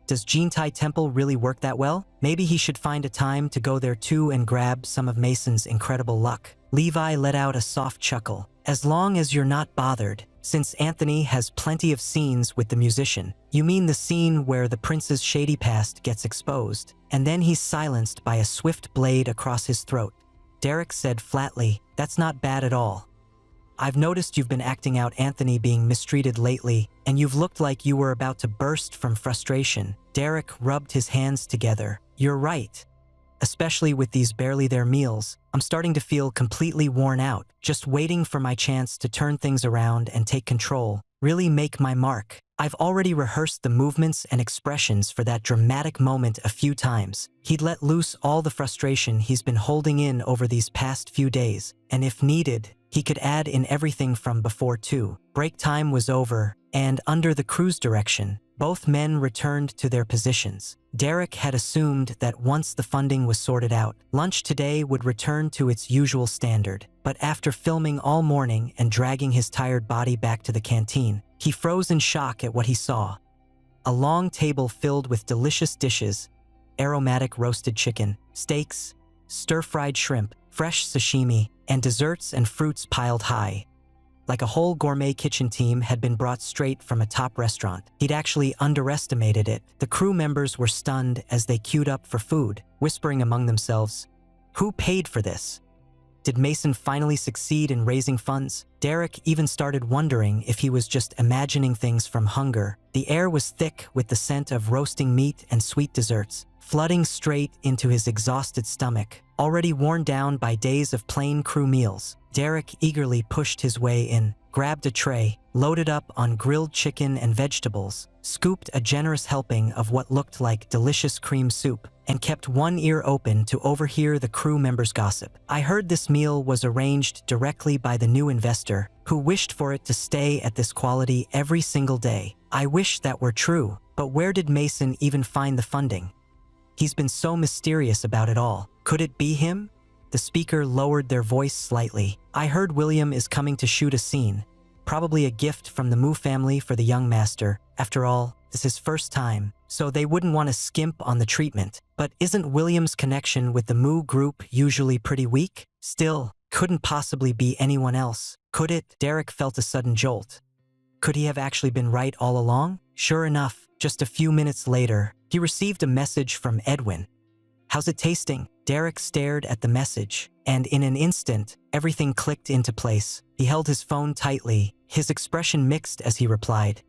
Does Jintai Temple really work that well? Maybe he should find a time to go there too and grab some of Mason's incredible luck. Levi let out a soft chuckle. "As long as you're not bothered, since Anthony has plenty of scenes with the musician." "You mean the scene where the prince's shady past gets exposed, and then he's silenced by a swift blade across his throat?" Derek said flatly, "That's not bad at all. I've noticed you've been acting out Anthony being mistreated lately, and you've looked like you were about to burst from frustration." Derek rubbed his hands together. "You're right. Especially with these barely there meals, I'm starting to feel completely worn out, just waiting for my chance to turn things around and take control, really make my mark. I've already rehearsed the movements and expressions for that dramatic moment a few times." He'd let loose all the frustration he's been holding in over these past few days, and if needed, he could add in everything from before too. Break time was over, and under the crew's direction, both men returned to their positions. Derek had assumed that once the funding was sorted out, lunch today would return to its usual standard. But after filming all morning and dragging his tired body back to the canteen, he froze in shock at what he saw. A long table filled with delicious dishes, aromatic roasted chicken, steaks, stir-fried shrimp, fresh sashimi, and desserts and fruits piled high. Like a whole gourmet kitchen team had been brought straight from a top restaurant. He'd actually underestimated it. The crew members were stunned as they queued up for food, whispering among themselves, "Who paid for this? Did Mason finally succeed in raising funds?" Derek even started wondering if he was just imagining things from hunger. The air was thick with the scent of roasting meat and sweet desserts, flooding straight into his exhausted stomach, already worn down by days of plain crew meals. Derek eagerly pushed his way in, grabbed a tray, loaded up on grilled chicken and vegetables, scooped a generous helping of what looked like delicious cream soup, and kept one ear open to overhear the crew members' gossip. "I heard this meal was arranged directly by the new investor, who wished for it to stay at this quality every single day. I wish that were true, but where did Mason even find the funding? He's been so mysterious about it all. Could it be him?" The speaker lowered their voice slightly. "I heard William is coming to shoot a scene. Probably a gift from the Mu family for the young master. After all, this is his first time, so they wouldn't want to skimp on the treatment. But isn't William's connection with the Mu group usually pretty weak? Still, couldn't possibly be anyone else, could it?" Derek felt a sudden jolt. Could he have actually been right all along? Sure enough, just a few minutes later, he received a message from Edwin. "How's it tasting?" Derek stared at the message, and in an instant, everything clicked into place. He held his phone tightly, his expression mixed as he replied,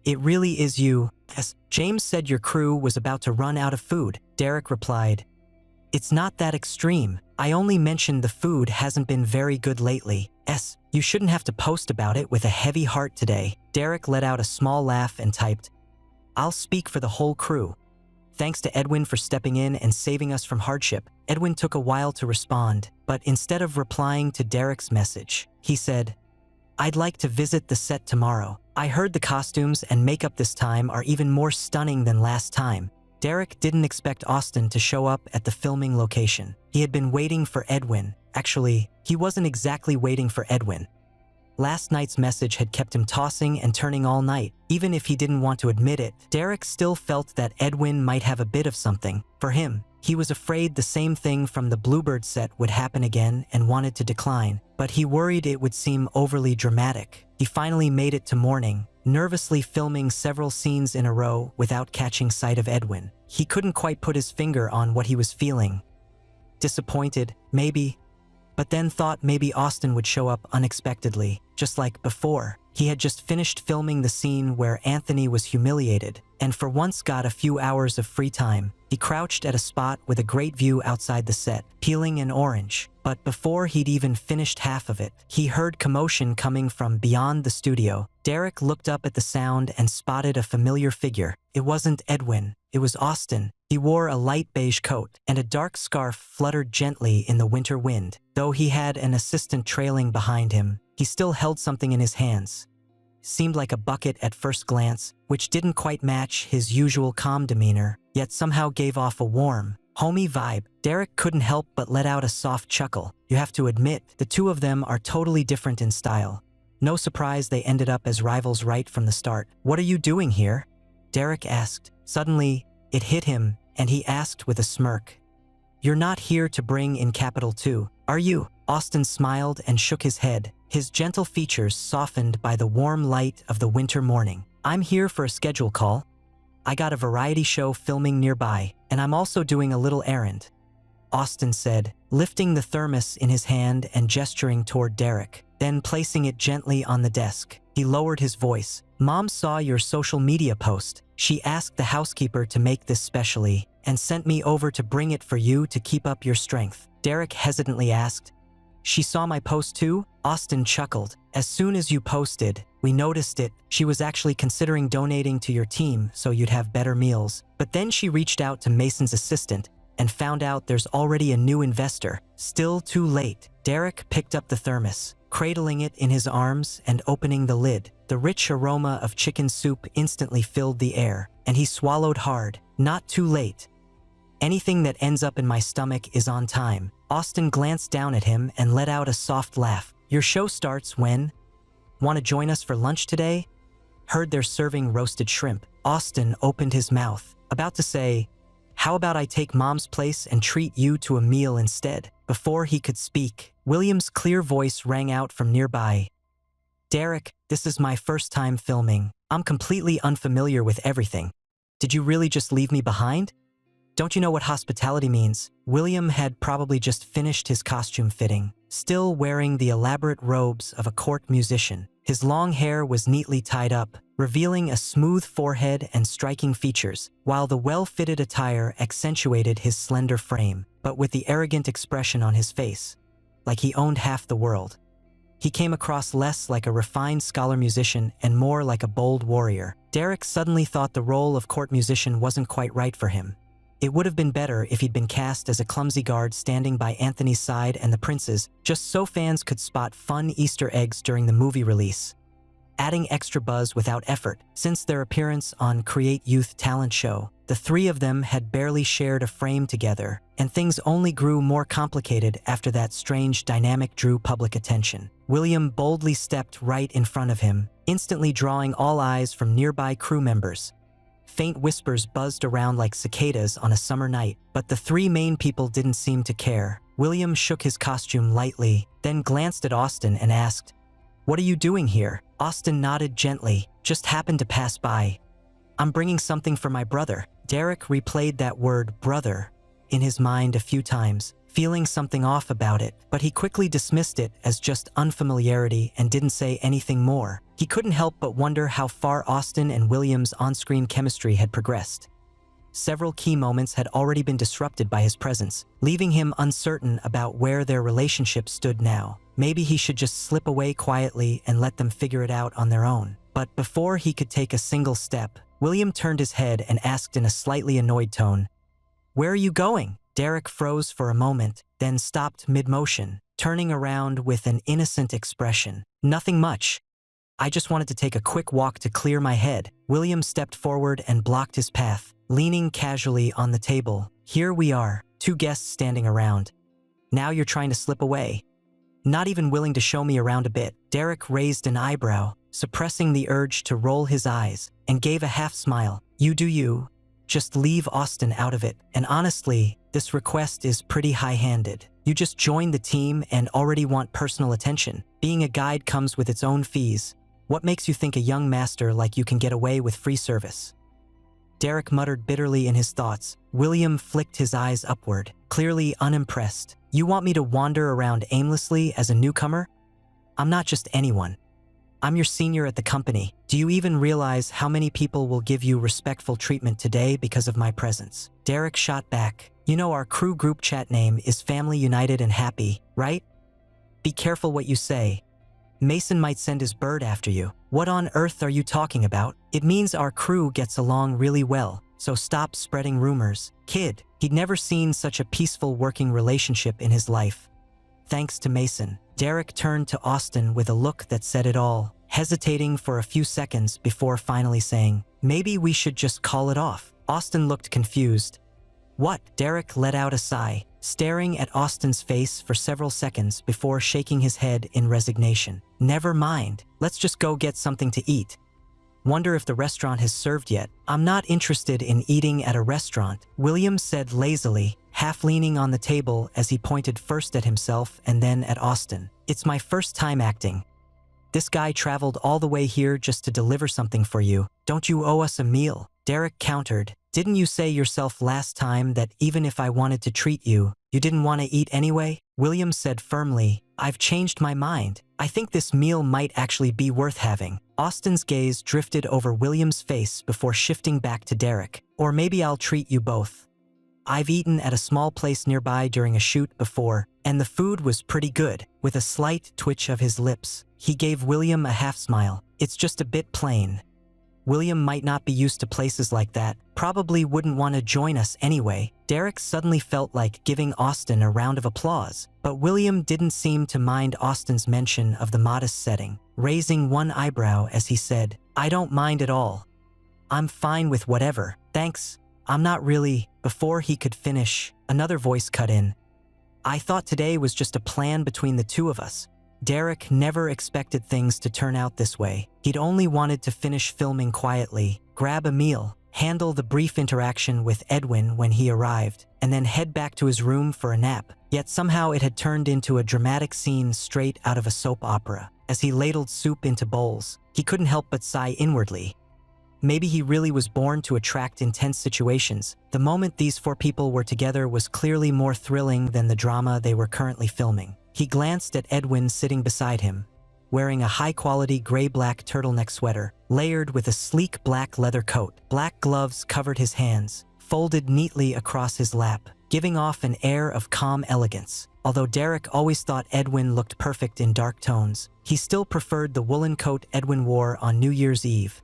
"It really is you. Yes, James said your crew was about to run out of food. Derek replied, "It's not that extreme. I only mentioned the food hasn't been very good lately. You shouldn't have to post about it with a heavy heart today." Derek let out a small laugh and typed, "I'll speak for the whole crew. Thanks to Edwin for stepping in and saving us from hardship." Edwin took a while to respond, but instead of replying to Derek's message, he said, "I'd like to visit the set tomorrow. I heard the costumes and makeup this time are even more stunning than last time." Derek didn't expect Austin to show up at the filming location. He had been waiting for Edwin. Actually, he wasn't exactly waiting for Edwin. Last night's message had kept him tossing and turning all night. Even if he didn't want to admit it, Derek still felt that Edwin might have a bit of something. For him, he was afraid the same thing from the Bluebird set would happen again and wanted to decline, but he worried it would seem overly dramatic. He finally made it to morning, nervously filming several scenes in a row without catching sight of Edwin. He couldn't quite put his finger on what he was feeling. Disappointed, maybe, but then thought maybe Austin would show up unexpectedly, just like before. He had just finished filming the scene where Anthony was humiliated, and for once got a few hours of free time. He crouched at a spot with a great view outside the set, peeling an orange. But before he'd even finished half of it, he heard commotion coming from beyond the studio. Derek looked up at the sound and spotted a familiar figure. It wasn't Edwin, it was Austin. He wore a light beige coat, and a dark scarf fluttered gently in the winter wind. Though he had an assistant trailing behind him, he still held something in his hands. Seemed like a bucket at first glance, which didn't quite match his usual calm demeanor, yet somehow gave off a warm, homey vibe. Derek couldn't help but let out a soft chuckle. You have to admit, the two of them are totally different in style. No surprise they ended up as rivals right from the start. "What are you doing here?" Derek asked. Suddenly, it hit him, and he asked with a smirk, "You're not here to bring in Capital 2, are you?" Austin smiled and shook his head, his gentle features softened by the warm light of the winter morning. "I'm here for a schedule call. I got a variety show filming nearby, and I'm also doing a little errand," Austin said, lifting the thermos in his hand and gesturing toward Derek. Then placing it gently on the desk, he lowered his voice. "Mom saw your social media post. She asked the housekeeper to make this specially and sent me over to bring it for you to keep up your strength." Derek hesitantly asked, "She saw my post too?" Austin chuckled. "As soon as you posted, we noticed it. She was actually considering donating to your team so you'd have better meals. But then she reached out to Mason's assistant and found out there's already a new investor. Still too late." Derek picked up the thermos, cradling it in his arms and opening the lid. The rich aroma of chicken soup instantly filled the air, and he swallowed hard. "Not too late. Anything that ends up in my stomach is on time." Austin glanced down at him and let out a soft laugh. "Your show starts when? Want to join us for lunch today?" Heard they're serving roasted shrimp. Austin opened his mouth, about to say, "How about I take Mom's place and treat you to a meal instead?" Before he could speak, William's clear voice rang out from nearby. "Derek, this is my first time filming. I'm completely unfamiliar with everything. Did you really just leave me behind? Don't you know what hospitality means?" William had probably just finished his costume fitting, still wearing the elaborate robes of a court musician. His long hair was neatly tied up, revealing a smooth forehead and striking features, while the well-fitted attire accentuated his slender frame, but with the arrogant expression on his face, like he owned half the world. He came across less like a refined scholar musician and more like a bold warrior. Derek suddenly thought the role of court musician wasn't quite right for him. It would have been better if he'd been cast as a clumsy guard standing by Anthony's side and the prince's, just so fans could spot fun Easter eggs during the movie release, adding extra buzz without effort. Since their appearance on Create Youth Talent Show, the three of them had barely shared a frame together, and things only grew more complicated after that strange dynamic drew public attention. William boldly stepped right in front of him, instantly drawing all eyes from nearby crew members. Faint whispers buzzed around like cicadas on a summer night, but the three main people didn't seem to care. William shook his costume lightly, then glanced at Austin and asked, "What are you doing here?" Austin nodded gently, "Just happened to pass by. I'm bringing something for my brother." Derek replayed that word, brother, in his mind a few times, feeling something off about it, but he quickly dismissed it as just unfamiliarity and didn't say anything more. He couldn't help but wonder how far Austin and William's on-screen chemistry had progressed. Several key moments had already been disrupted by his presence, leaving him uncertain about where their relationship stood now. Maybe he should just slip away quietly and let them figure it out on their own. But before he could take a single step, William turned his head and asked in a slightly annoyed tone, "Where are you going?" Derek froze for a moment, then stopped mid-motion, turning around with an innocent expression. "Nothing much. I just wanted to take a quick walk to clear my head." William stepped forward and blocked his path, leaning casually on the table. "Here we are, two guests standing around. Now you're trying to slip away. Not even willing to show me around a bit." Derek raised an eyebrow, suppressing the urge to roll his eyes, and gave a half smile. "You do you. Just leave Austin out of it. And honestly, this request is pretty high-handed. You just joined the team and already want personal attention. Being a guide comes with its own fees. What makes you think a young master like you can get away with free service?" Derek muttered bitterly in his thoughts. William flicked his eyes upward, clearly unimpressed. "You want me to wander around aimlessly as a newcomer? I'm not just anyone. I'm your senior at the company. Do you even realize how many people will give you respectful treatment today because of my presence?" Derek shot back. "You know our crew group chat name is Family United and Happy, right? Be careful what you say. Mason might send his bird after you." "What on earth are you talking about?" "It means our crew gets along really well, so stop spreading rumors." Kid, he'd never seen such a peaceful working relationship in his life. Thanks to Mason. Derek turned to Austin with a look that said it all, hesitating for a few seconds before finally saying, "Maybe we should just call it off." Austin looked confused. "What?" Derek let out a sigh, staring at Austin's face for several seconds before shaking his head in resignation. "Never mind. Let's just go get something to eat. Wonder if the restaurant has served yet." "I'm not interested in eating at a restaurant," William said lazily, half leaning on the table as he pointed first at himself and then at Austin. "It's my first time acting. This guy traveled all the way here just to deliver something for you. Don't you owe us a meal?" Derek countered. "Didn't you say yourself last time that even if I wanted to treat you, you didn't want to eat anyway?" William said firmly, "I've changed my mind. I think this meal might actually be worth having." Austin's gaze drifted over William's face before shifting back to Derek. "Or maybe I'll treat you both. I've eaten at a small place nearby during a shoot before, and the food was pretty good." With a slight twitch of his lips, he gave William a half smile. "It's just a bit plain." William might not be used to places like that, probably wouldn't want to join us anyway. Derek suddenly felt like giving Austin a round of applause, but William didn't seem to mind Austin's mention of the modest setting, raising one eyebrow as he said, "I don't mind at all. I'm fine with whatever. Thanks. I'm not really." Before he could finish, another voice cut in. "I thought today was just a plan between the two of us." Derek never expected things to turn out this way. He'd only wanted to finish filming quietly, grab a meal, handle the brief interaction with Edwin when he arrived, and then head back to his room for a nap. Yet somehow it had turned into a dramatic scene straight out of a soap opera. As he ladled soup into bowls, he couldn't help but sigh inwardly. Maybe he really was born to attract intense situations. The moment these four people were together was clearly more thrilling than the drama they were currently filming. He glanced at Edwin sitting beside him, wearing a high-quality gray-black turtleneck sweater, layered with a sleek black leather coat. Black gloves covered his hands, folded neatly across his lap, giving off an air of calm elegance. Although Derek always thought Edwin looked perfect in dark tones, he still preferred the woolen coat Edwin wore on New Year's Eve.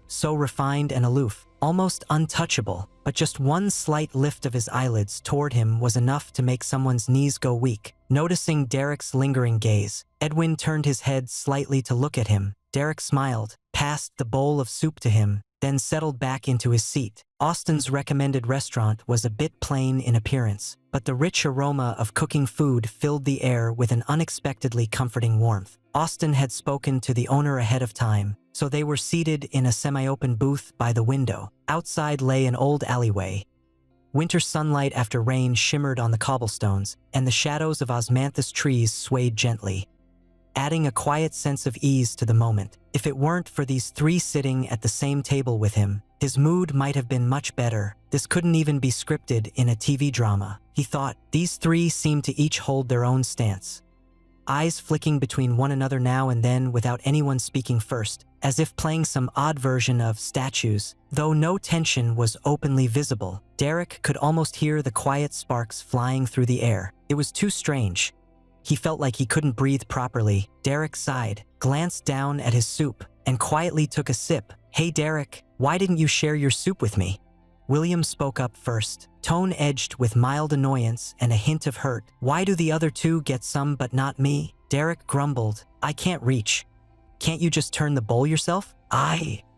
So refined and aloof, almost untouchable, but just one slight lift of his eyelids toward him was enough to make someone's knees go weak. Noticing Derek's lingering gaze, Edwin turned his head slightly to look at him. Derek smiled, passed the bowl of soup to him, then settled back into his seat. Austin's recommended restaurant was a bit plain in appearance, but the rich aroma of cooking food filled the air with an unexpectedly comforting warmth. Austin had spoken to the owner ahead of time, so they were seated in a semi-open booth by the window. Outside lay an old alleyway. Winter sunlight after rain shimmered on the cobblestones, and the shadows of osmanthus trees swayed gently, adding a quiet sense of ease to the moment. If it weren't for these three sitting at the same table with him, his mood might have been much better. This couldn't even be scripted in a TV drama. he thought. These three seemed to each hold their own stance, eyes flicking between one another now and then without anyone speaking first, as if playing some odd version of statues. Though no tension was openly visible, Derek could almost hear the quiet sparks flying through the air. It was too strange. He felt like he couldn't breathe properly. Derek sighed, glanced down at his soup, and quietly took a sip. "Hey Derek, why didn't you share your soup with me?" William spoke up first, tone edged with mild annoyance and a hint of hurt. "Why do the other two get some but not me?" Derek grumbled, "I can't reach. Can't you just turn the bowl yourself?"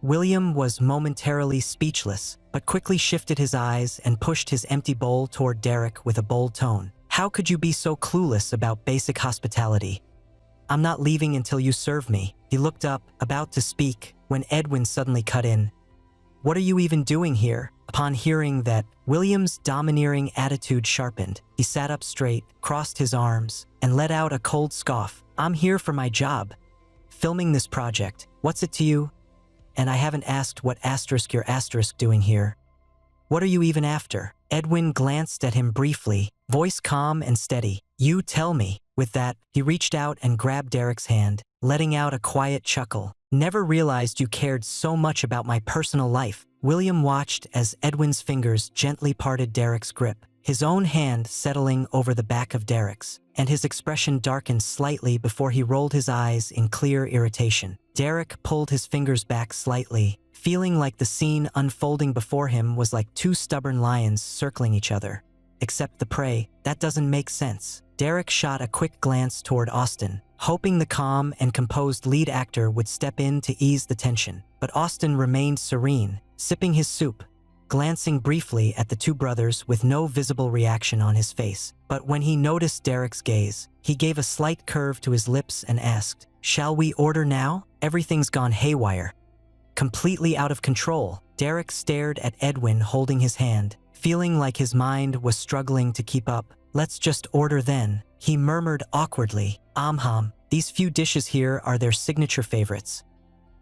William was momentarily speechless, but quickly shifted his eyes and pushed his empty bowl toward Derek with a bold tone. "How could you be so clueless about basic hospitality? I'm not leaving until you serve me." He looked up, about to speak, when Edwin suddenly cut in. "What are you even doing here?" Upon hearing that, William's domineering attitude sharpened. He sat up straight, crossed his arms, and let out a cold scoff. "I'm here for my job. Filming this project. What's it to you? And I haven't asked what asterisk you're asterisk doing here. What are you even after?" Edwin glanced at him briefly, voice calm and steady. "You tell me." With that, he reached out and grabbed Derek's hand, letting out a quiet chuckle. "Never realized you cared so much about my personal life." William watched as Edwin's fingers gently parted Derek's grip, his own hand settling over the back of Derek's, and his expression darkened slightly before he rolled his eyes in clear irritation. Derek pulled his fingers back slightly, feeling like the scene unfolding before him was like two stubborn lions circling each other. Except the prey, that doesn't make sense. Derek shot a quick glance toward Austin, hoping the calm and composed lead actor would step in to ease the tension. But Austin remained serene, sipping his soup, glancing briefly at the two brothers with no visible reaction on his face. But when he noticed Derek's gaze, he gave a slight curve to his lips and asked, "Shall we order now? Everything's gone haywire. Completely out of control." Derek stared at Edwin holding his hand, feeling like his mind was struggling to keep up. "Let's just order then," he murmured awkwardly. These few dishes here are their signature favorites.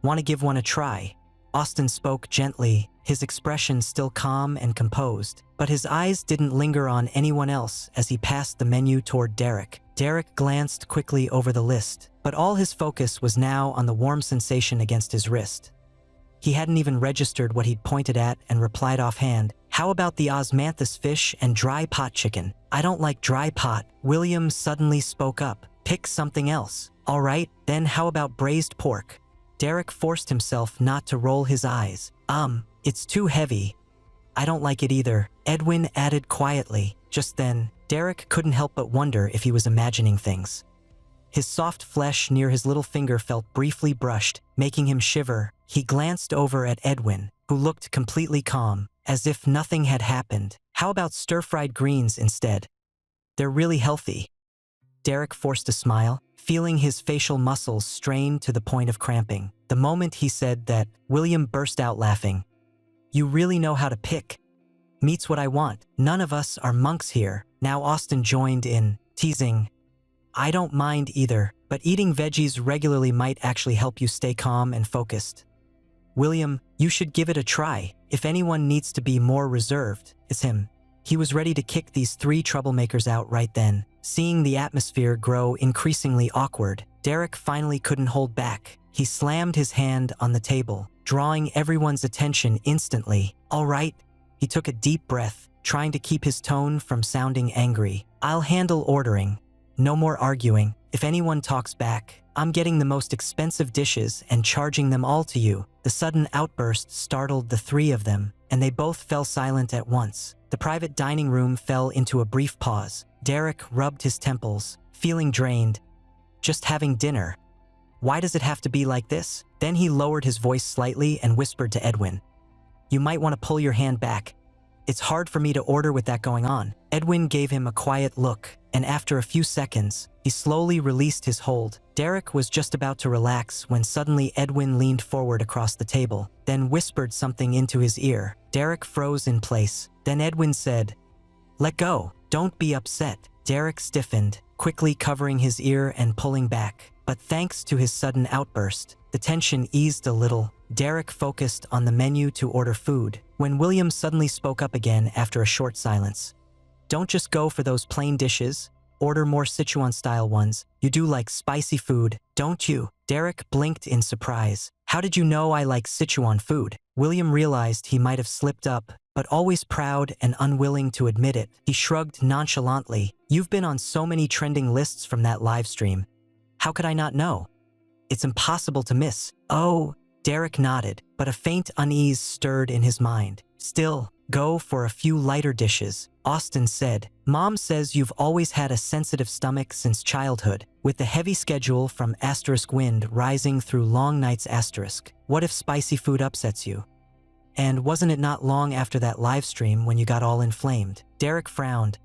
Want to give one a try?" Austin spoke gently, his expression still calm and composed, but his eyes didn't linger on anyone else as he passed the menu toward Derek. Derek glanced quickly over the list, but all his focus was now on the warm sensation against his wrist. He hadn't even registered what he'd pointed at and replied offhand, "How about the osmanthus fish and dry pot chicken?" "I don't like dry pot." William suddenly spoke up. "Pick something else." "All right, then how about braised pork?" Derek forced himself not to roll his eyes. It's too heavy." "I don't like it either," Edwin added quietly. Just then, Derek couldn't help but wonder if he was imagining things. His soft flesh near his little finger felt briefly brushed, making him shiver. He glanced over at Edwin, who looked completely calm, as if nothing had happened. "How about stir-fried greens instead? They're really healthy." Derek forced a smile, feeling his facial muscles strain to the point of cramping. The moment he said that, William burst out laughing. "You really know how to pick. Meat's what I want. None of us are monks here." Now Austin joined in, teasing, "I don't mind either, but eating veggies regularly might actually help you stay calm and focused." "William, you should give it a try. If anyone needs to be more reserved, it's him." He was ready to kick these three troublemakers out right then. Seeing the atmosphere grow increasingly awkward, Derek finally couldn't hold back. He slammed his hand on the table, drawing everyone's attention instantly. "All right." He took a deep breath, trying to keep his tone from sounding angry. "I'll handle ordering. No more arguing. If anyone talks back, I'm getting the most expensive dishes and charging them all to you." The sudden outburst startled the three of them, and they both fell silent at once. The private dining room fell into a brief pause. Derek rubbed his temples, feeling drained. Just having dinner. Why does it have to be like this? Then he lowered his voice slightly and whispered to Edwin, "You might want to pull your hand back. It's hard for me to order with that going on." Edwin gave him a quiet look, and after a few seconds, he slowly released his hold. Derek was just about to relax when suddenly Edwin leaned forward across the table, then whispered something into his ear. Derek froze in place. Then Edwin said, "Let go. Don't be upset." Derek stiffened, quickly covering his ear and pulling back. But thanks to his sudden outburst, the tension eased a little. Derek focused on the menu to order food, when William suddenly spoke up again after a short silence. Don't just go for those plain dishes. Order more Sichuan-style ones. You do like spicy food, don't you? Derek blinked in surprise. How did you know I like Sichuan food? William realized he might have slipped up, but always proud and unwilling to admit it. He shrugged nonchalantly. You've been on so many trending lists from that live stream. How could I not know? It's impossible to miss. Oh, Derek nodded, but a faint unease stirred in his mind. Still, go for a few lighter dishes, Austin said. Mom says you've always had a sensitive stomach since childhood, with the heavy schedule from *wind rising through long nights *. What if spicy food upsets you? And wasn't it not long after that live stream when you got all inflamed? Derek frowned.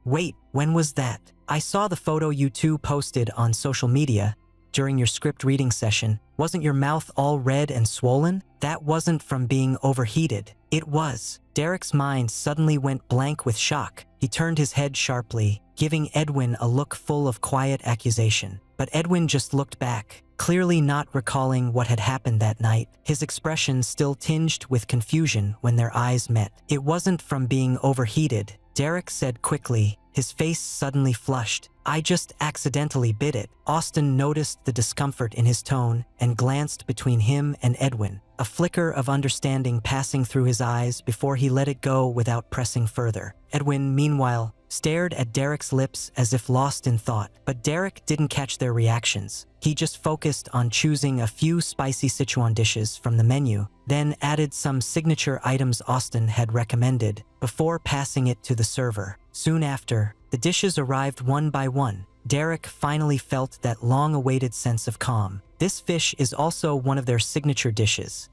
Wait, when was that? I saw the photo you two posted on social media during your script reading session. Wasn't your mouth all red and swollen? That wasn't from being overheated. It was. Derek's mind suddenly went blank with shock. He turned his head sharply, giving Edwin a look full of quiet accusation. But Edwin just looked back, clearly not recalling what had happened that night, his expression still tinged with confusion when their eyes met. It wasn't from being overheated, Derek said quickly, his face suddenly flushed. I just accidentally bit it. Austin noticed the discomfort in his tone and glanced between him and Edwin, a flicker of understanding passing through his eyes before he let it go without pressing further. Edwin, meanwhile, stared at Derek's lips as if lost in thought, but Derek didn't catch their reactions. He just focused on choosing a few spicy Sichuan dishes from the menu, then added some signature items Austin had recommended before passing it to the server. Soon after, the dishes arrived one by one. Derek finally felt that long-awaited sense of calm. This fish is also one of their signature dishes.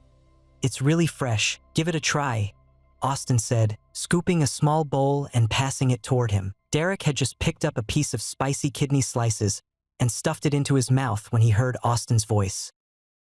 It's really fresh. Give it a try, Austin said, scooping a small bowl and passing it toward him. Derek had just picked up a piece of spicy kidney slices and stuffed it into his mouth when he heard Austin's voice.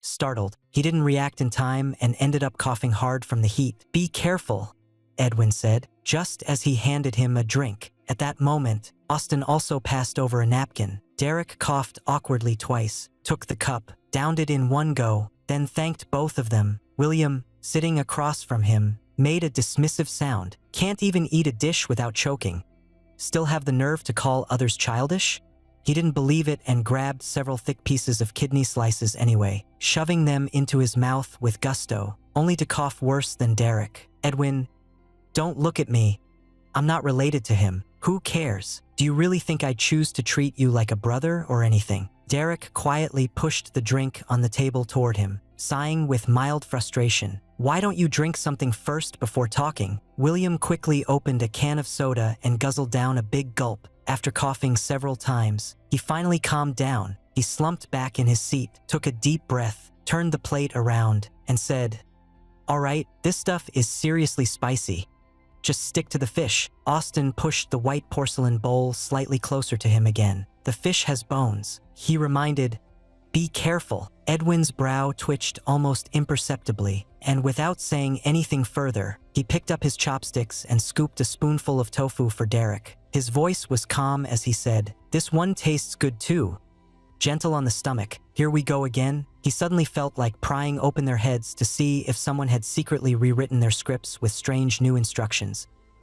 Startled, he didn't react in time and ended up coughing hard from the heat. Be careful, Edwin said, just as he handed him a drink. At that moment, Austin also passed over a napkin. Derek coughed awkwardly twice, took the cup, downed it in one go, then thanked both of them. William, sitting across from him, made a dismissive sound. Can't even eat a dish without choking. Still have the nerve to call others childish? He didn't believe it and grabbed several thick pieces of kidney slices anyway, shoving them into his mouth with gusto, only to cough worse than Derek. Edwin, don't look at me. I'm not related to him. Who cares? Do you really think I'd choose to treat you like a brother or anything? Derek quietly pushed the drink on the table toward him, sighing with mild frustration. Why don't you drink something first before talking? William quickly opened a can of soda and guzzled down a big gulp. After coughing several times, he finally calmed down. He slumped back in his seat, took a deep breath, turned the plate around, and said, "All right, this stuff is seriously spicy. Just stick to the fish." Austin pushed the white porcelain bowl slightly closer to him again. The fish has bones, he reminded. Be careful. Edwin's brow twitched almost imperceptibly, and without saying anything further, he picked up his chopsticks and scooped a spoonful of tofu for Derek. His voice was calm as he said, "This one tastes good too. Gentle on the stomach. Here we go again." He suddenly felt like prying open their heads to see if someone had secretly rewritten their scripts with strange new instructions.